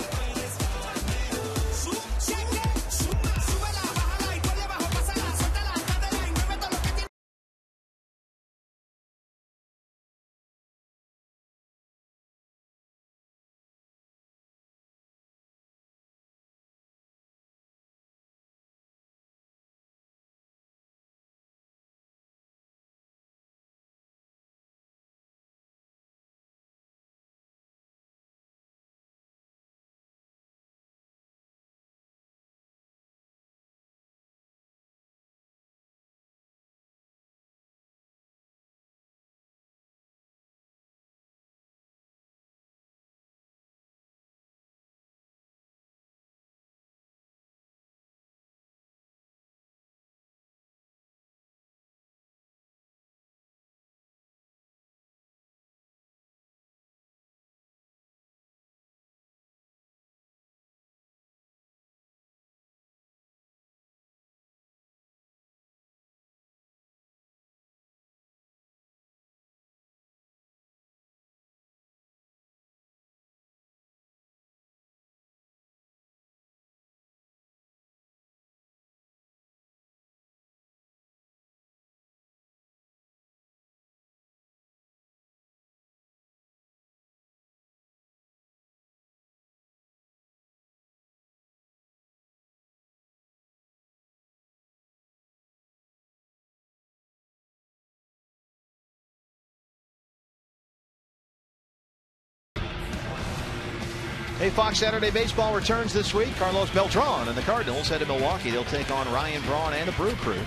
Hey, Fox Saturday Baseball returns this week. Carlos Beltran and the Cardinals head to Milwaukee. They'll take on Ryan Braun and the Brew Crew.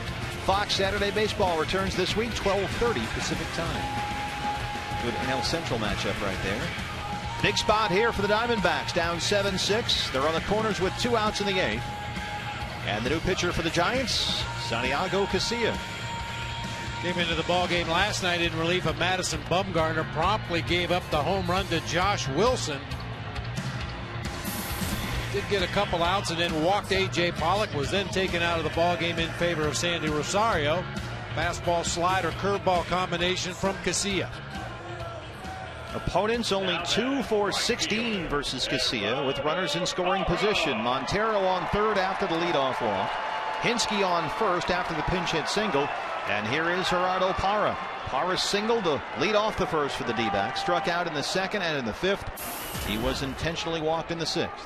Fox Saturday Baseball returns this week, 12:30 Pacific time. Good NL Central matchup right there. Big spot here for the Diamondbacks, down 7-6. They're on the corners with 2 outs in the 8th. And the new pitcher for the Giants, Santiago Casilla. Came into the ballgame last night in relief of Madison Bumgarner. Promptly gave up the home run to Josh Wilson. Did get a couple outs and then walked A.J. Pollock. Was then taken out of the ballgame in favor of Sandy Rosario. Fastball, slider, curveball combination from Casilla. Opponents only 2 for 16 versus Casilla with runners in scoring position. Montero on third after the leadoff walk. Hinske on first after the pinch hit single. And here is Gerardo Parra. Parra singled to lead off the first for the D-backs. Struck out in the second and in the 5th. He was intentionally walked in the 6th.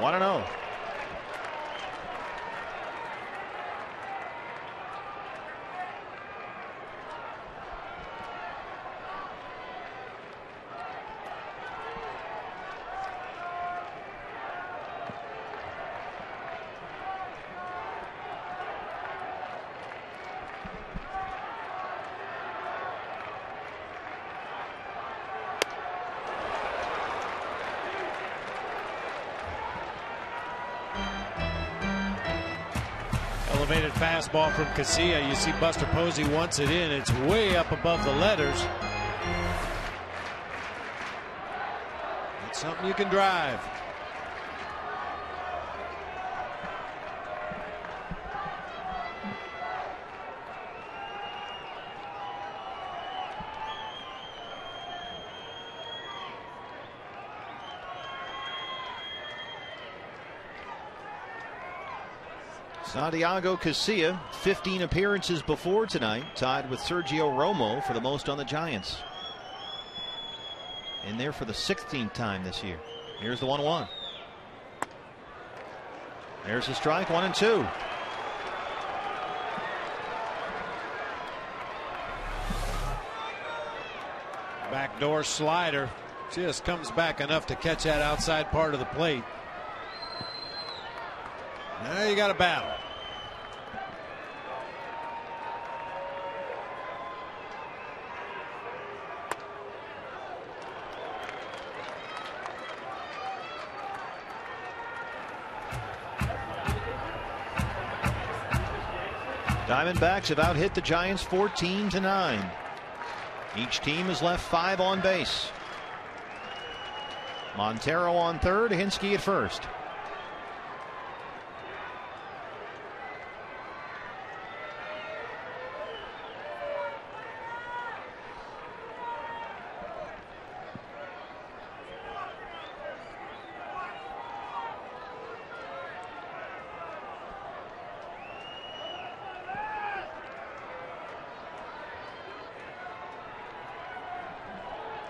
Want to know. Elevated fastball from Casilla. You see Buster Posey wants it in. It's way up above the letters. It's something you can drive. Santiago Casilla, 15 appearances before tonight, tied with Sergio Romo for the most on the Giants. In there for the 16th time this year. Here's the 1-1. There's a strike, 1-2. Backdoor slider just comes back enough to catch that outside part of the plate. Now you got a battle. Diamondbacks have out hit the Giants 14-9. Each team has left 5 on base. Montero on third, Hinsky at first.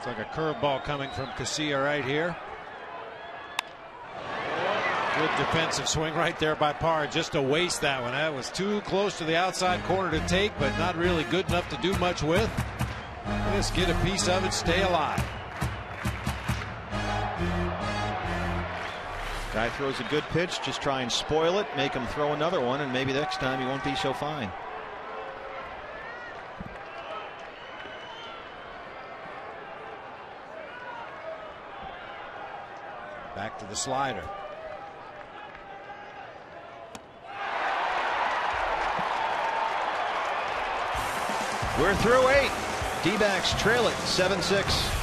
It's like a curveball coming from Casilla right here. Good defensive swing right there by Parr. Just to waste that one. That was too close to the outside corner to take, but not really good enough to do much with. Just get a piece of it, stay alive. Guy throws a good pitch, just try and spoil it, make him throw another one, and maybe next time he won't be so fine. Back to the slider. We're through 8. D-backs trail it 7-6.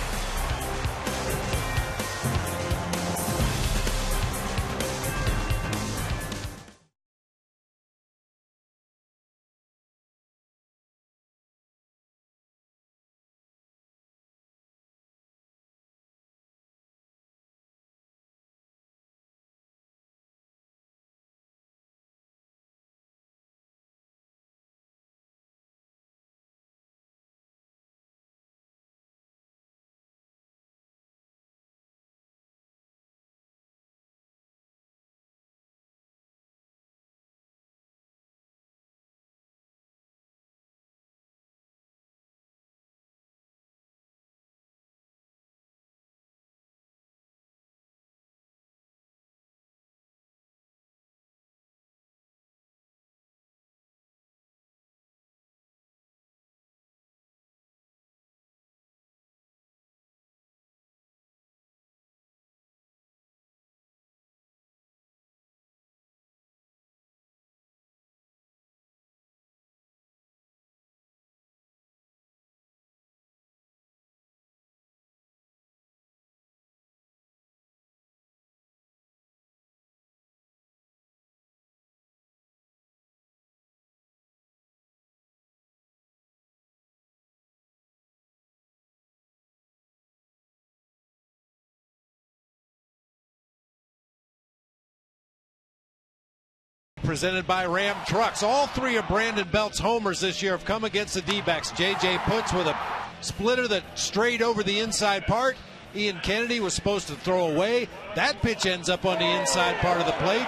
Presented by Ram Trucks. All 3 of Brandon Belt's homers this year have come against the D-backs. J.J. Putz with a splitter that strayed over the inside part. Ian Kennedy was supposed to throw away. That pitch ends up on the inside part of the plate.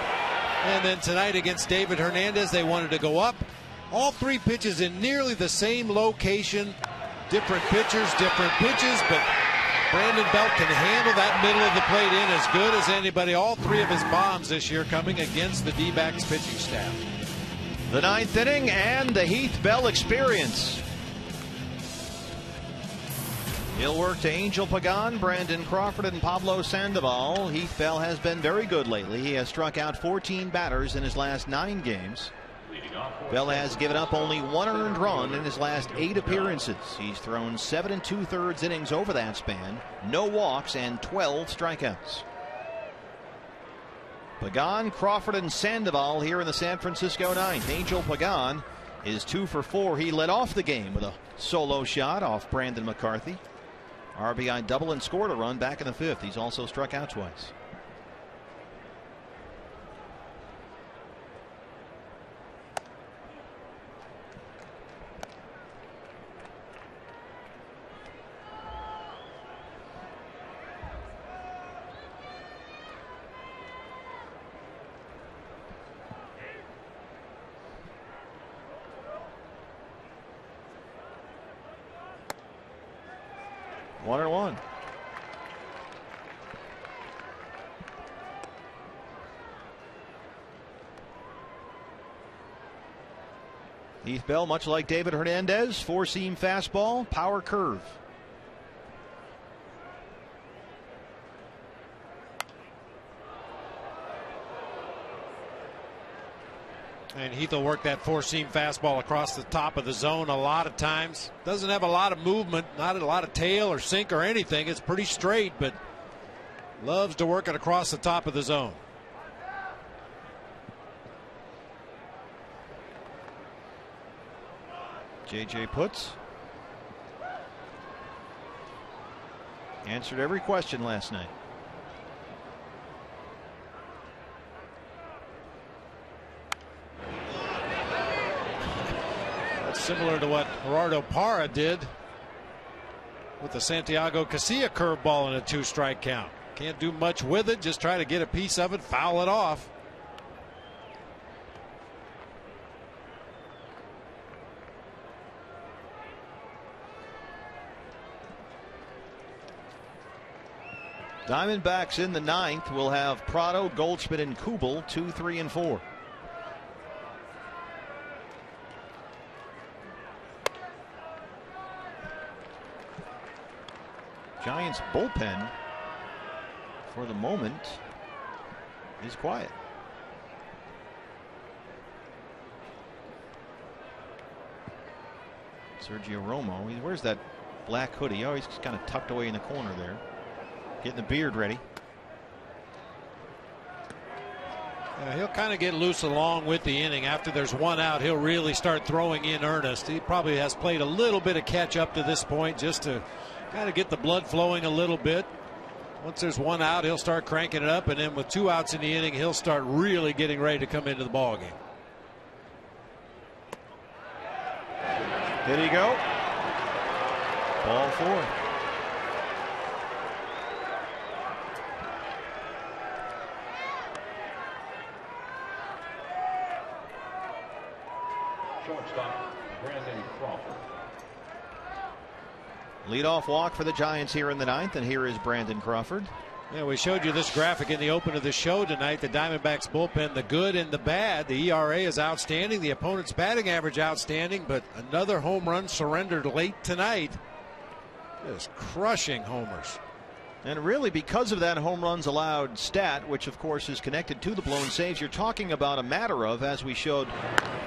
And then tonight against David Hernandez, they wanted to go up. All 3 pitches in nearly the same location. Different pitchers, different pitches, but Brandon Belt can handle that middle of the plate in as good as anybody. All 3 of his bombs this year coming against the D-backs pitching staff. The 9th inning and the Heath Bell experience. He'll work to Angel Pagan, Brandon Crawford, and Pablo Sandoval. Heath Bell has been very good lately. He has struck out 14 batters in his last 9 games. Bell has given up only 1 earned run in his last 8 appearances. He's thrown 7 2/3 innings over that span, no walks, and 12 strikeouts. Pagan, Crawford, and Sandoval here in the San Francisco 9th. Angel Pagan is 2 for 4. He led off the game with a solo shot off Brandon McCarthy. RBI double and scored a run back in the 5th. He's also struck out twice. 1-1. Heath Bell, much like David Hernandez, four-seam fastball, power curve. And Heath will work that four-seam fastball across the top of the zone a lot of times. Doesn't have a lot of movement, not a lot of tail or sink or anything. It's pretty straight, but loves to work it across the top of the zone. J.J. Putz answered every question last night. That's similar to what Gerardo Parra did with the Santiago Casilla curveball in a 2-strike count. Can't do much with it, just try to get a piece of it, foul it off. Diamondbacks in the 9th will have Prado, Goldschmidt, and Kubel 2, 3, and 4. Giants bullpen for the moment is quiet. Sergio Romo, where's that black hoodie? Oh, he's kind of tucked away in the corner there. Getting the beard ready. Yeah, he'll kind of get loose along with the inning. After there's one out, he'll really start throwing in earnest. He probably has played a little bit of catch up to this point just to kind of get the blood flowing a little bit. Once there's one out, he'll start cranking it up, and then with 2 outs in the inning, he'll start really getting ready to come into the ball game. Did he go? Ball 4. Shortstop, Brandon Crawford. Leadoff walk for the Giants here in the 9th, and here is Brandon Crawford. Yeah, we showed you this graphic in the open of the show tonight. The Diamondbacks bullpen, the good and the bad. The ERA is outstanding. The opponent's batting average outstanding, but another home run surrendered late tonight. Just crushing homers. And really, because of that home runs allowed stat, which of course is connected to the blown saves, you're talking about a matter of, as we showed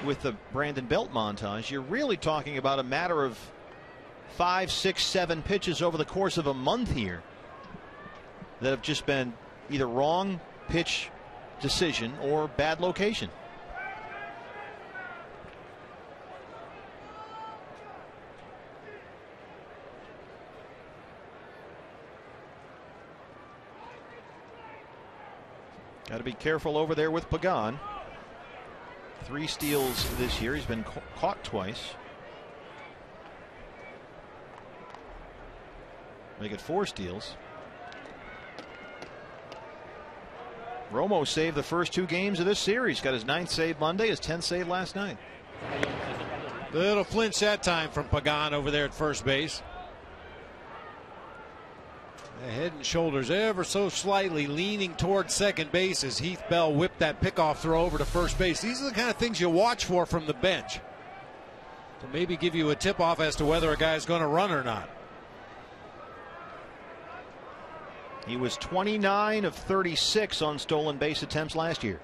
with the Brandon Belt montage, you're really talking about a matter of 5, 6, 7 pitches over the course of a month here that have just been either wrong pitch decision or bad location. Got to be careful over there with Pagan. 3 steals this year. He's been caught twice. Make it 4 steals. Romo saved the first 2 games of this series. Got his 9th save Monday, his 10th save last night. Little flinch that time from Pagan over there at first base. The head and shoulders ever so slightly leaning towards second base as Heath Bell whipped that pickoff throw over to first base. These are the kind of things you watch for from the bench to maybe give you a tip off as to whether a guy's going to run or not. He was 29 of 36 on stolen base attempts last year.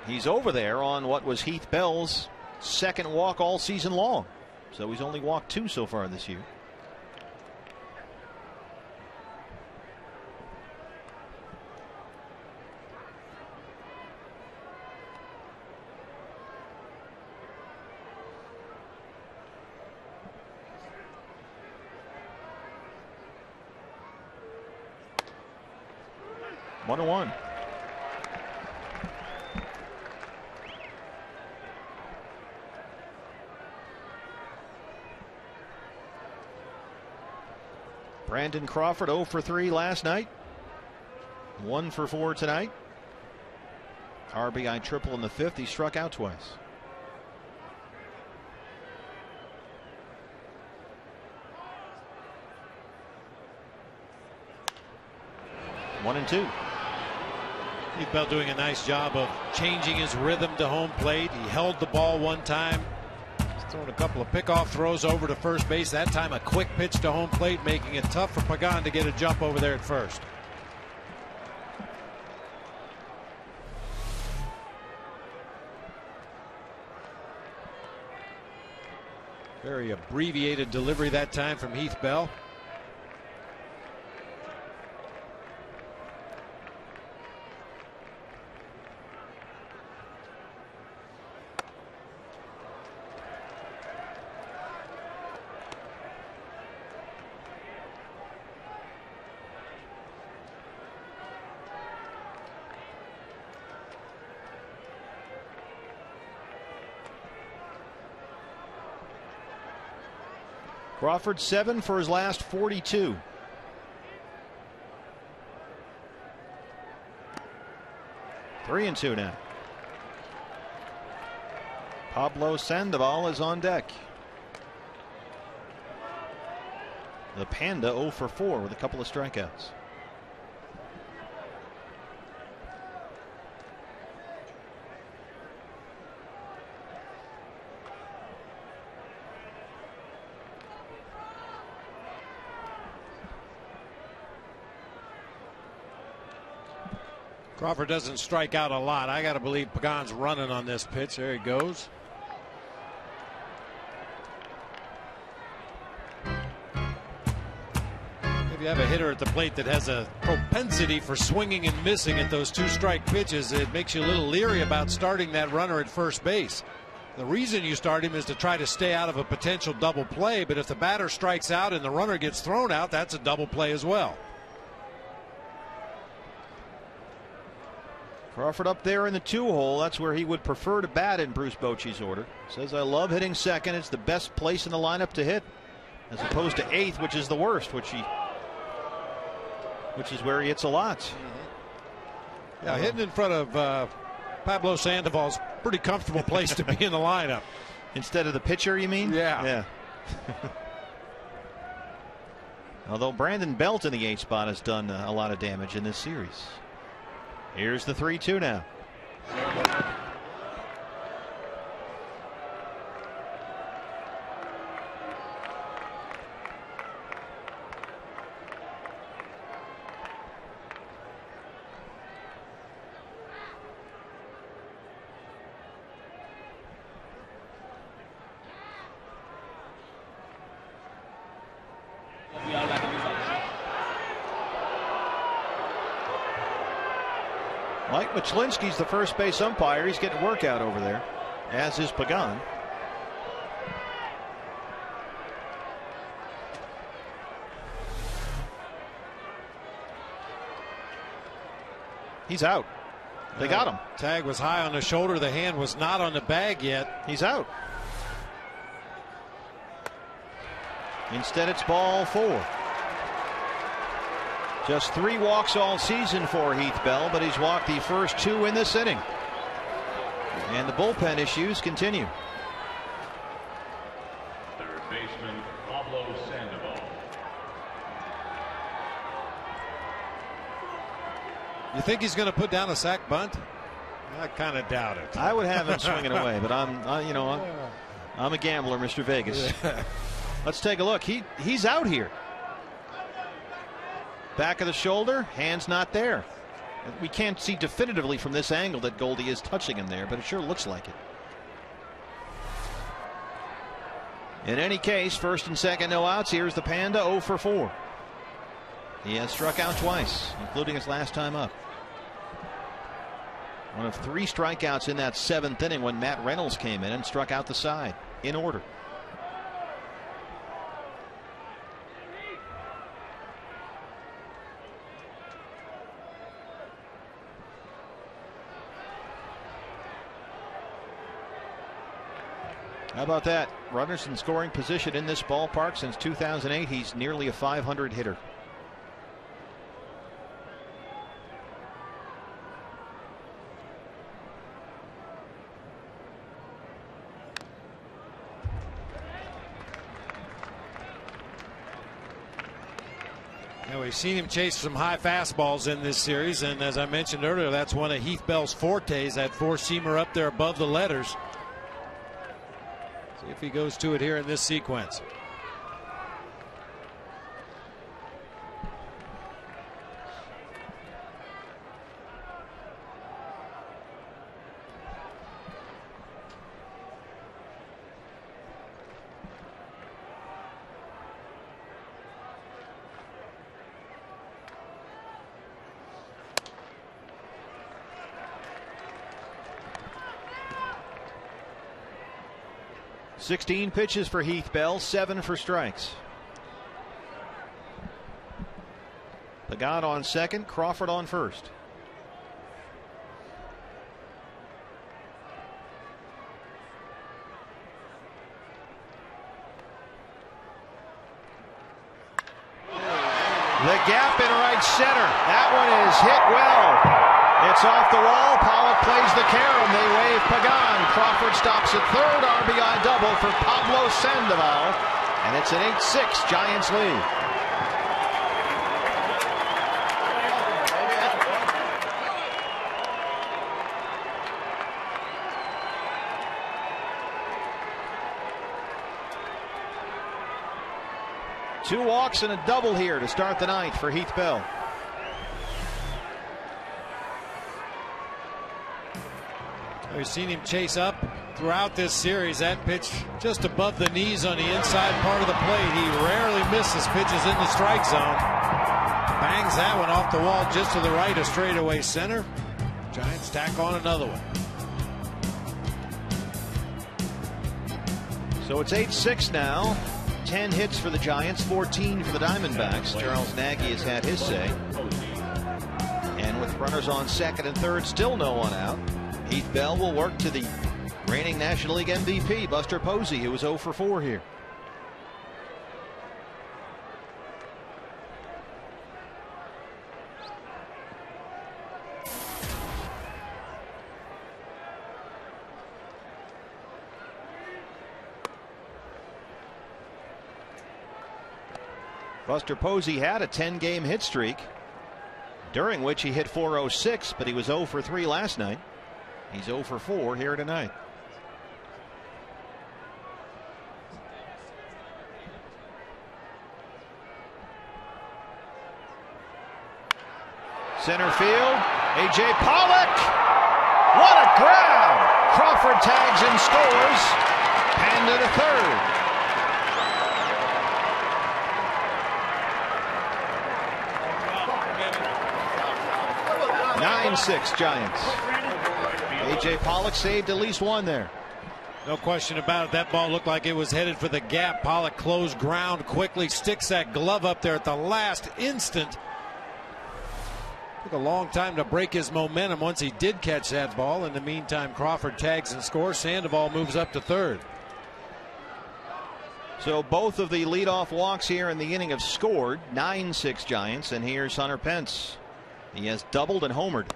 He's over there on what was Heath Bell's second walk all season long. So he's only walked 2 so far this year. One to one. Brandon Crawford 0 for 3 last night. 1 for 4 tonight. RBI triple in the 5th. He struck out twice. 1-2. Heath Bell doing a nice job of changing his rhythm to home plate. He held the ball one time. He's thrown a couple of pickoff throws over to first base. That time a quick pitch to home plate, making it tough for Pagan to get a jump over there at first. Very abbreviated delivery that time from Heath Bell. Crawford 7 for his last 42. Three and 2 now. Pablo Sandoval is on deck. The Panda 0 for 4 with a couple of strikeouts. Crawford doesn't strike out a lot. I got to believe Pagan's running on this pitch. There he goes. If you have a hitter at the plate that has a propensity for swinging and missing at those 2-strike pitches, it makes you a little leery about starting that runner at first base. The reason you start him is to try to stay out of a potential double play, but if the batter strikes out and the runner gets thrown out, that's a double play as well. Crawford up there in the 2-hole. That's where he would prefer to bat in Bruce Bochy's order. Says, I love hitting second. It's the best place in the lineup to hit, as opposed to 8th, which is the worst, which is where he hits a lot. Yeah, hitting in front of Pablo Sandoval's pretty comfortable place to be in the lineup. Instead of the pitcher, you mean? Yeah. Although Brandon Belt in the 8th spot has done a lot of damage in this series. Here's the 3-2 now. Mike Machlinski's the first base umpire. He's getting a workout over there, as is Pagan. He's out. They got him. Tag was high on the shoulder. The hand was not on the bag yet. He's out. Instead, it's ball 4. Just 3 walks all season for Heath Bell, but he's walked the first 2 in this inning. And the bullpen issues continue. Third baseman Pablo Sandoval. You think he's going to put down a sac bunt? I kind of doubt it. I would have him swinging away, but I'm a gambler, Mr. Vegas. Let's take a look. He's out here. Back of the shoulder, hand's not there. We can't see definitively from this angle that Goldie is touching him there, but it sure looks like it. In any case, first and second, no outs. Here's the Panda 0 for 4. He has struck out twice, including his last time up. One of 3 strikeouts in that 7th inning when Matt Reynolds came in and struck out the side in order. How about that? Runners in scoring position in this ballpark since 2008. He's nearly a .500 hitter. Yeah, we've seen him chase some high fastballs in this series, and as I mentioned earlier, that's one of Heath Bell's fortes, that four-seamer up there above the letters. See if he goes to it here in this sequence. $16 pitches for Heath Bell, 7 for strikes. Pagan on second, Crawford on first. The gap in right center. That one is hit well. It's off the wall. Pollock plays the carom. They wave Pagan. Crawford stops at third. RBI double for Pablo Sandoval. And it's an 8-6 Giants lead. Two walks and a double here to start the ninth for Heath Bell. We've seen him chase up throughout this series. That pitch just above the knees on the inside part of the plate. He rarely misses pitches in the strike zone. Bangs that one off the wall just to the right of straightaway center. Giants tack on another one. So it's 8-6 now. 10 hits for the Giants, 14 for the Diamondbacks. Charles Nagy has had his say. And with runners on second and third, still no one out. Heath Bell will work to the reigning National League MVP, Buster Posey, who was 0 for 4 here. Buster Posey had a 10-game hit streak, during which he hit .406, but he was 0 for 3 last night. He's 0 for 4 here tonight. Center field, A.J. Pollock. What a grab! Crawford tags and scores. Panda to third. 9-6 Giants. A.J. Pollock saved at least one there. No question about it. That ball looked like it was headed for the gap. Pollock closed ground quickly, sticks that glove up there at the last instant. Took a long time to break his momentum once he did catch that ball. In the meantime, Crawford tags and scores. Sandoval moves up to third. So both of the leadoff walks here in the inning have scored. 9-6 Giants. And here's Hunter Pence. He has doubled and homered.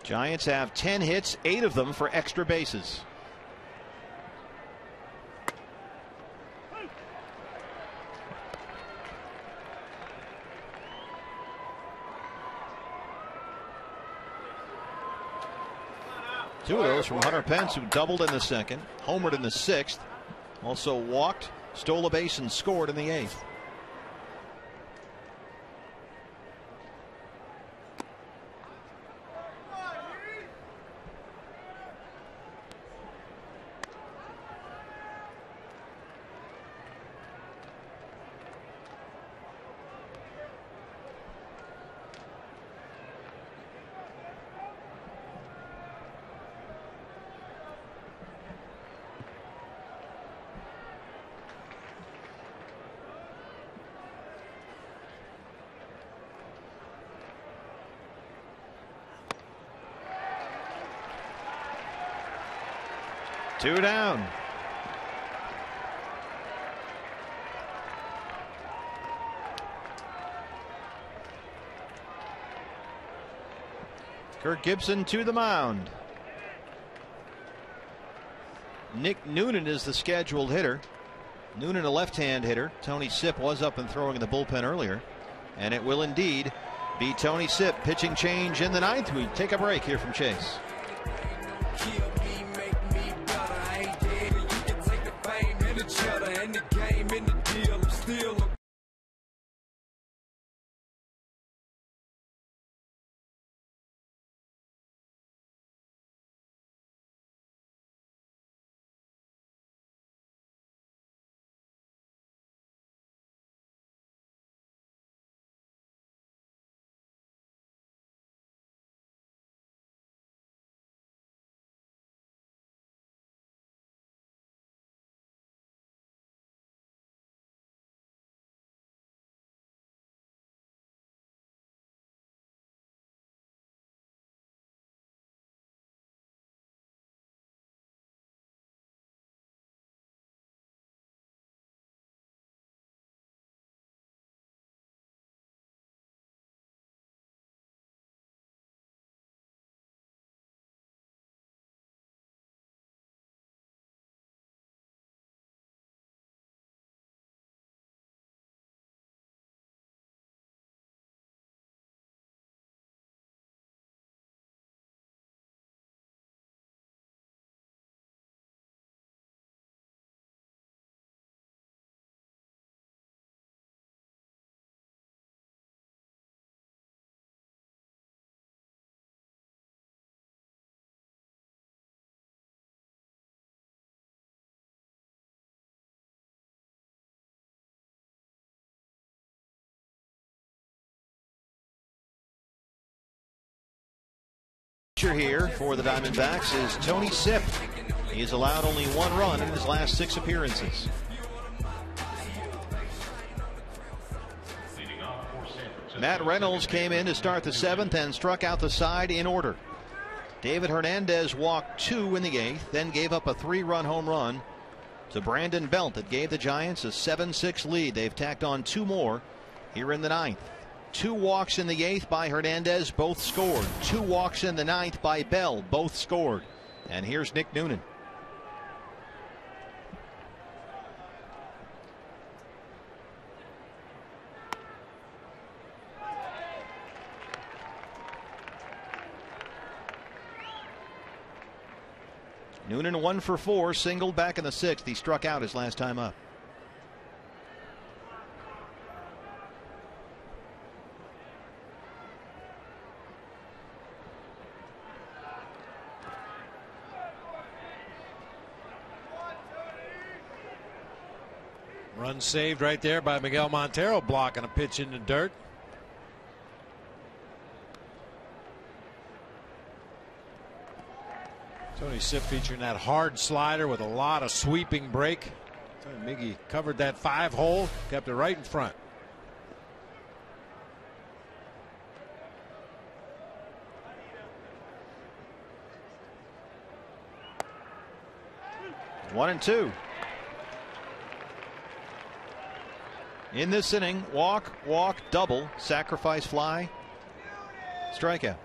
Giants have 10 hits, 8 of them for extra bases. Two of those from Hunter Pence, who doubled in the second, homered in the sixth, also walked, stole a base, and scored in the eighth. Two down. Kirk Gibson to the mound. Nick Noonan is the scheduled hitter. Noonan, a left-hand hitter. Tony Sipp was up and throwing in the bullpen earlier. And it will indeed be Tony Sipp. Pitching change in the ninth. We take a break here from Chase. Here for the Diamondbacks is Tony Sipp. He has allowed only 1 run in his last 6 appearances. Matt Reynolds came in to start the 7th and struck out the side in order. David Hernandez walked 2 in the 8th, then gave up a 3-run home run to Brandon Belt that gave the Giants a 7-6 lead. They've tacked on 2 more here in the 9th. 2 walks in the 8th by Hernandez, both scored. 2 walks in the 9th by Bell, both scored. And here's Nick Noonan. Noonan 1 for 4, singled back in the 6th. He struck out his last time up. Run saved right there by Miguel Montero, blocking a pitch in the dirt. Tony Sipp featuring that hard slider with a lot of sweeping break. Miggy covered that 5-hole, kept it right in front. One and 2. In this inning, walk, double, sacrifice fly, strikeout.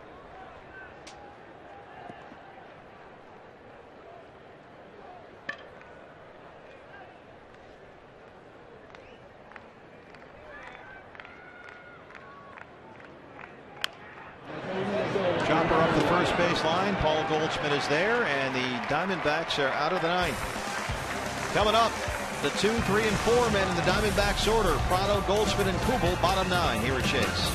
Chopper up the first base line. Paul Goldschmidt is there, and the Diamondbacks are out of the 9th. Coming up, the 2, 3, and 4 men in the Diamondbacks order: Prado, Goldschmidt, and Kubel, bottom 9 here at Chase.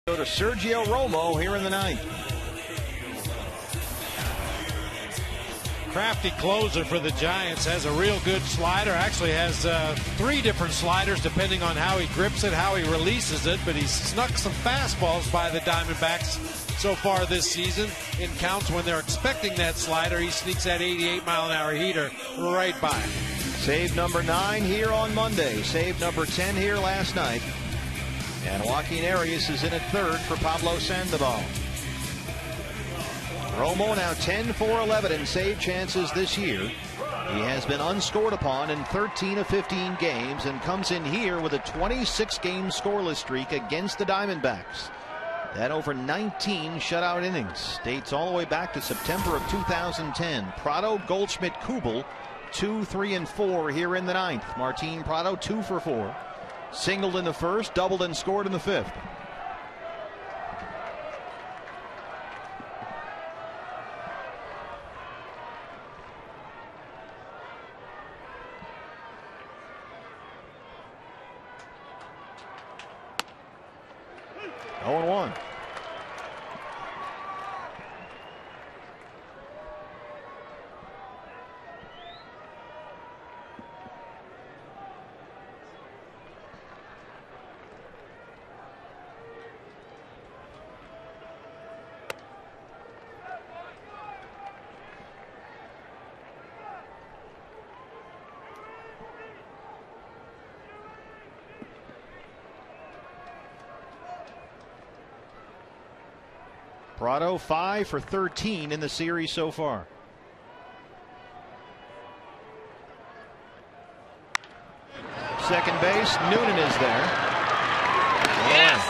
Go to Sergio Romo here in the ninth. Crafty closer for the Giants, has a real good slider. Actually has 3 different sliders depending on how he grips it, how he releases it. But he's snuck some fastballs by the Diamondbacks so far this season in counts when they're expecting that slider. He sneaks that 88-mile-an-hour heater right by him. Save number 9 here on Monday. Save number 10 here last night. And Joaquin Arias is in at third for Pablo Sandoval. Romo now 10 for 11 in save chances this year. He has been unscored upon in 13 of 15 games and comes in here with a 26-game scoreless streak against the Diamondbacks. That over 19 shutout innings dates all the way back to September of 2010. Prado, Goldschmidt, Kubel 2, 3, and 4 here in the ninth. Martin Prado 2 for 4. Singled in the first, doubled and scored in the fifth. Oh, 1. Prado 5 for 13 in the series so far. Second base, Noonan is there. Yes.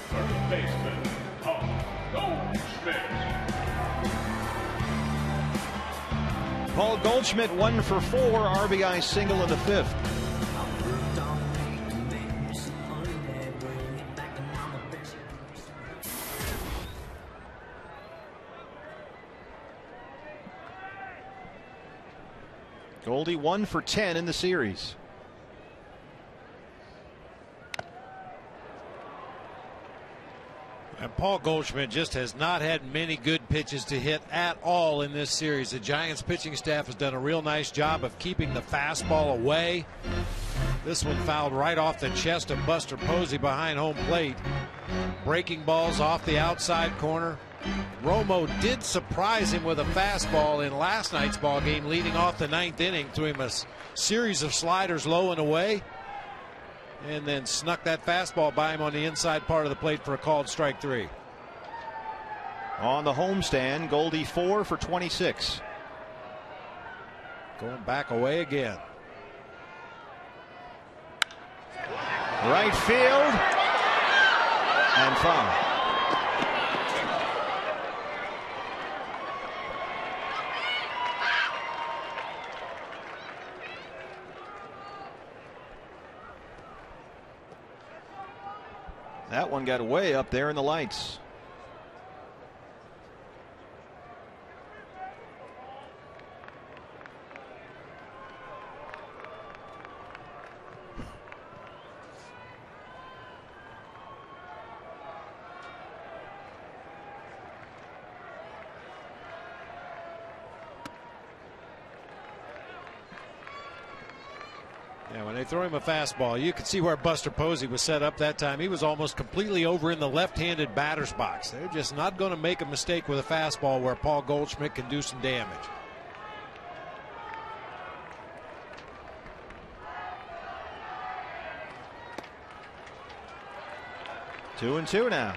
First baseman, Goldschmidt. Paul Goldschmidt 1 for 4, RBI single in the fifth. Goldie 1 for 10 in the series. And Paul Goldschmidt just has not had many good pitches to hit at all in this series. The Giants pitching staff has done a real nice job of keeping the fastball away. This one fouled right off the chest of Buster Posey behind home plate. Breaking balls off the outside corner. Romo did surprise him with a fastball in last night's ball game, leading off the ninth inning. Threw him a series of sliders low and away, and then snuck that fastball by him on the inside part of the plate for a called strike 3. On the homestand, Goldie 4 for 26. Going back away again. Right field and foul. That one got way up there in the lights. Yeah, when they throw him a fastball, you could see where Buster Posey was set up that time. He was almost completely over in the left-handed batter's box. They're just not going to make a mistake with a fastball where Paul Goldschmidt can do some damage. Two and two now.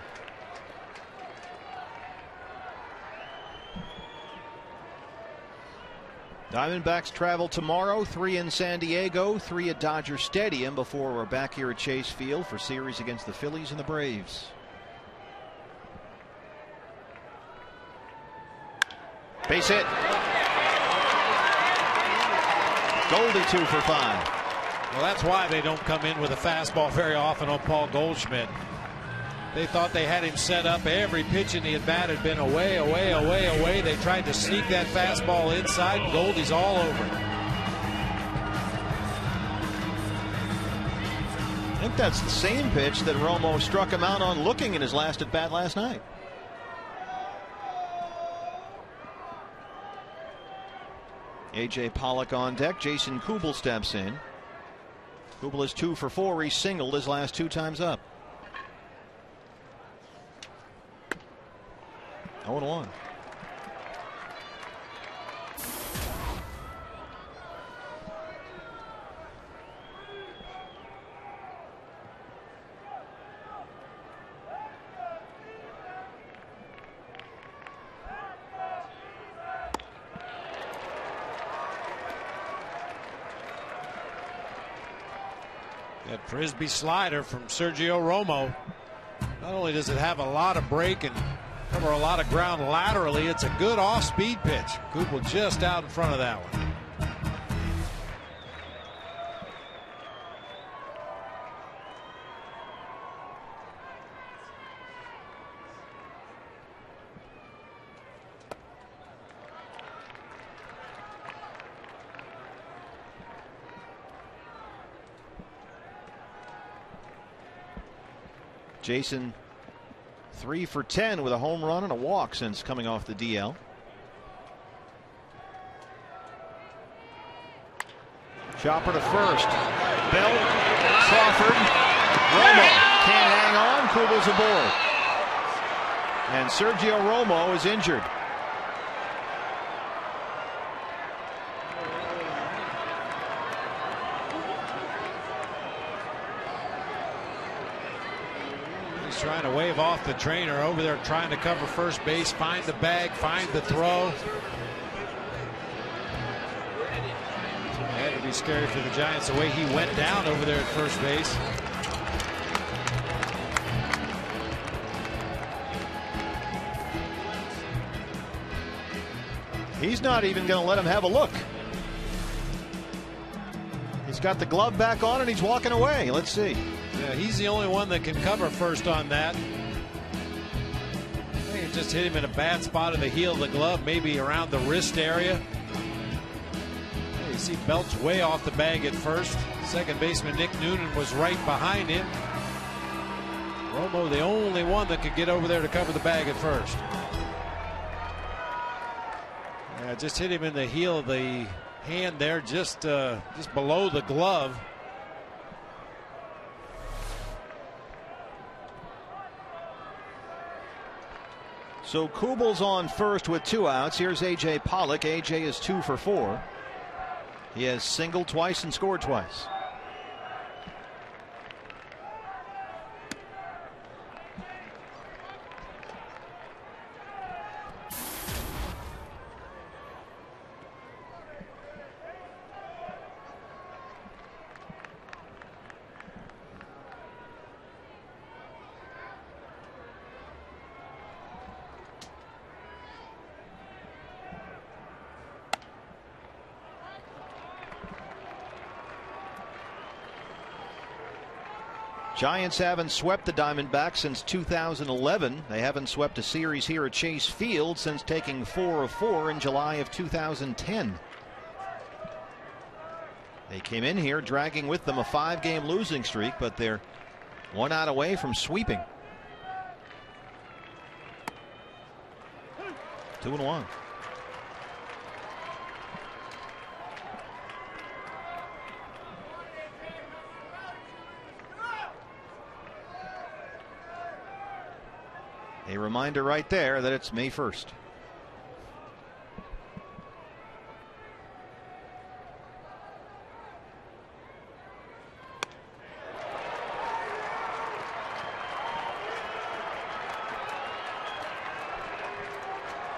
Diamondbacks travel tomorrow, 3 in San Diego, 3 at Dodger Stadium before we're back here at Chase Field for series against the Phillies and the Braves. Base hit. Goldie 2 for 5. Well, that's why they don't come in with a fastball very often on Paul Goldschmidt. They thought they had him set up. Every pitch in the at-bat had been away, away, away, away. They tried to sneak that fastball inside. Goldie's all over it. think that's the same pitch that Romo struck him out on looking in his last at bat last night. A.J. Pollock on deck. Jason Kubel steps in. Kubel is 2 for 4. He singled his last 2 times up. 0-1. That frisbee slider from Sergio Romo. Not only does it have a lot of break and cover a lot of ground laterally, it's a good off-speed pitch. Kubel just out in front of that one. Jason 3 for 10 with a home run and a walk since coming off the DL. Chopper to first. Bell, Crawford, Romo can't hang on. Kubel's aboard. And Sergio Romo is injured. Trying to wave off the trainer over there, trying to cover first base, find the bag, find the throw. It had to be scary for the Giants the way he went down over there at first base. He's not even going to let him have a look. He's got the glove back on and he's walking away. Let's see. Yeah, he's the only one that can cover first on that. I think it just hit him in a bad spot of the heel of the glove, maybe around the wrist area. You see Belt's way off the bag at first. Second baseman Nick Noonan was right behind him. Romo the only one that could get over there to cover the bag at first. Yeah, just hit him in the heel of the hand there, just below the glove. So Kubel's on first with 2 outs. Here's A.J. Pollock. A.J. is 2 for 4. He has singled twice and scored twice. Giants haven't swept the Diamondbacks since 2011. They haven't swept a series here at Chase Field since taking 4 of 4 in July of 2010. They came in here dragging with them a 5-game losing streak, but they're 1 out away from sweeping. 2-1. A reminder right there that it's May 1st.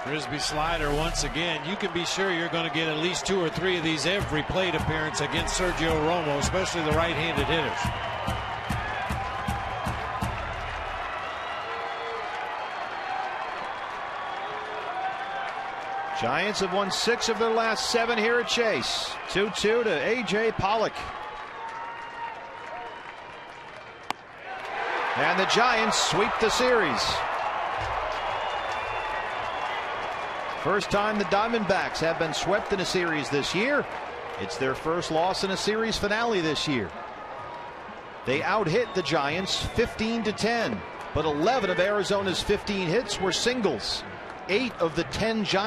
Frisbee slider once again. You can be sure you're going to get at least 2 or 3 of these every plate appearance against Sergio Romo, especially the right-handed hitters. Giants have won 6 of their last 7 here at Chase. 2-2 to A.J. Pollock. And the Giants sweep the series. First time the Diamondbacks have been swept in a series this year. It's their first loss in a series finale this year. They out-hit the Giants 15-10, but 11 of Arizona's 15 hits were singles. 8 of the 10 Giants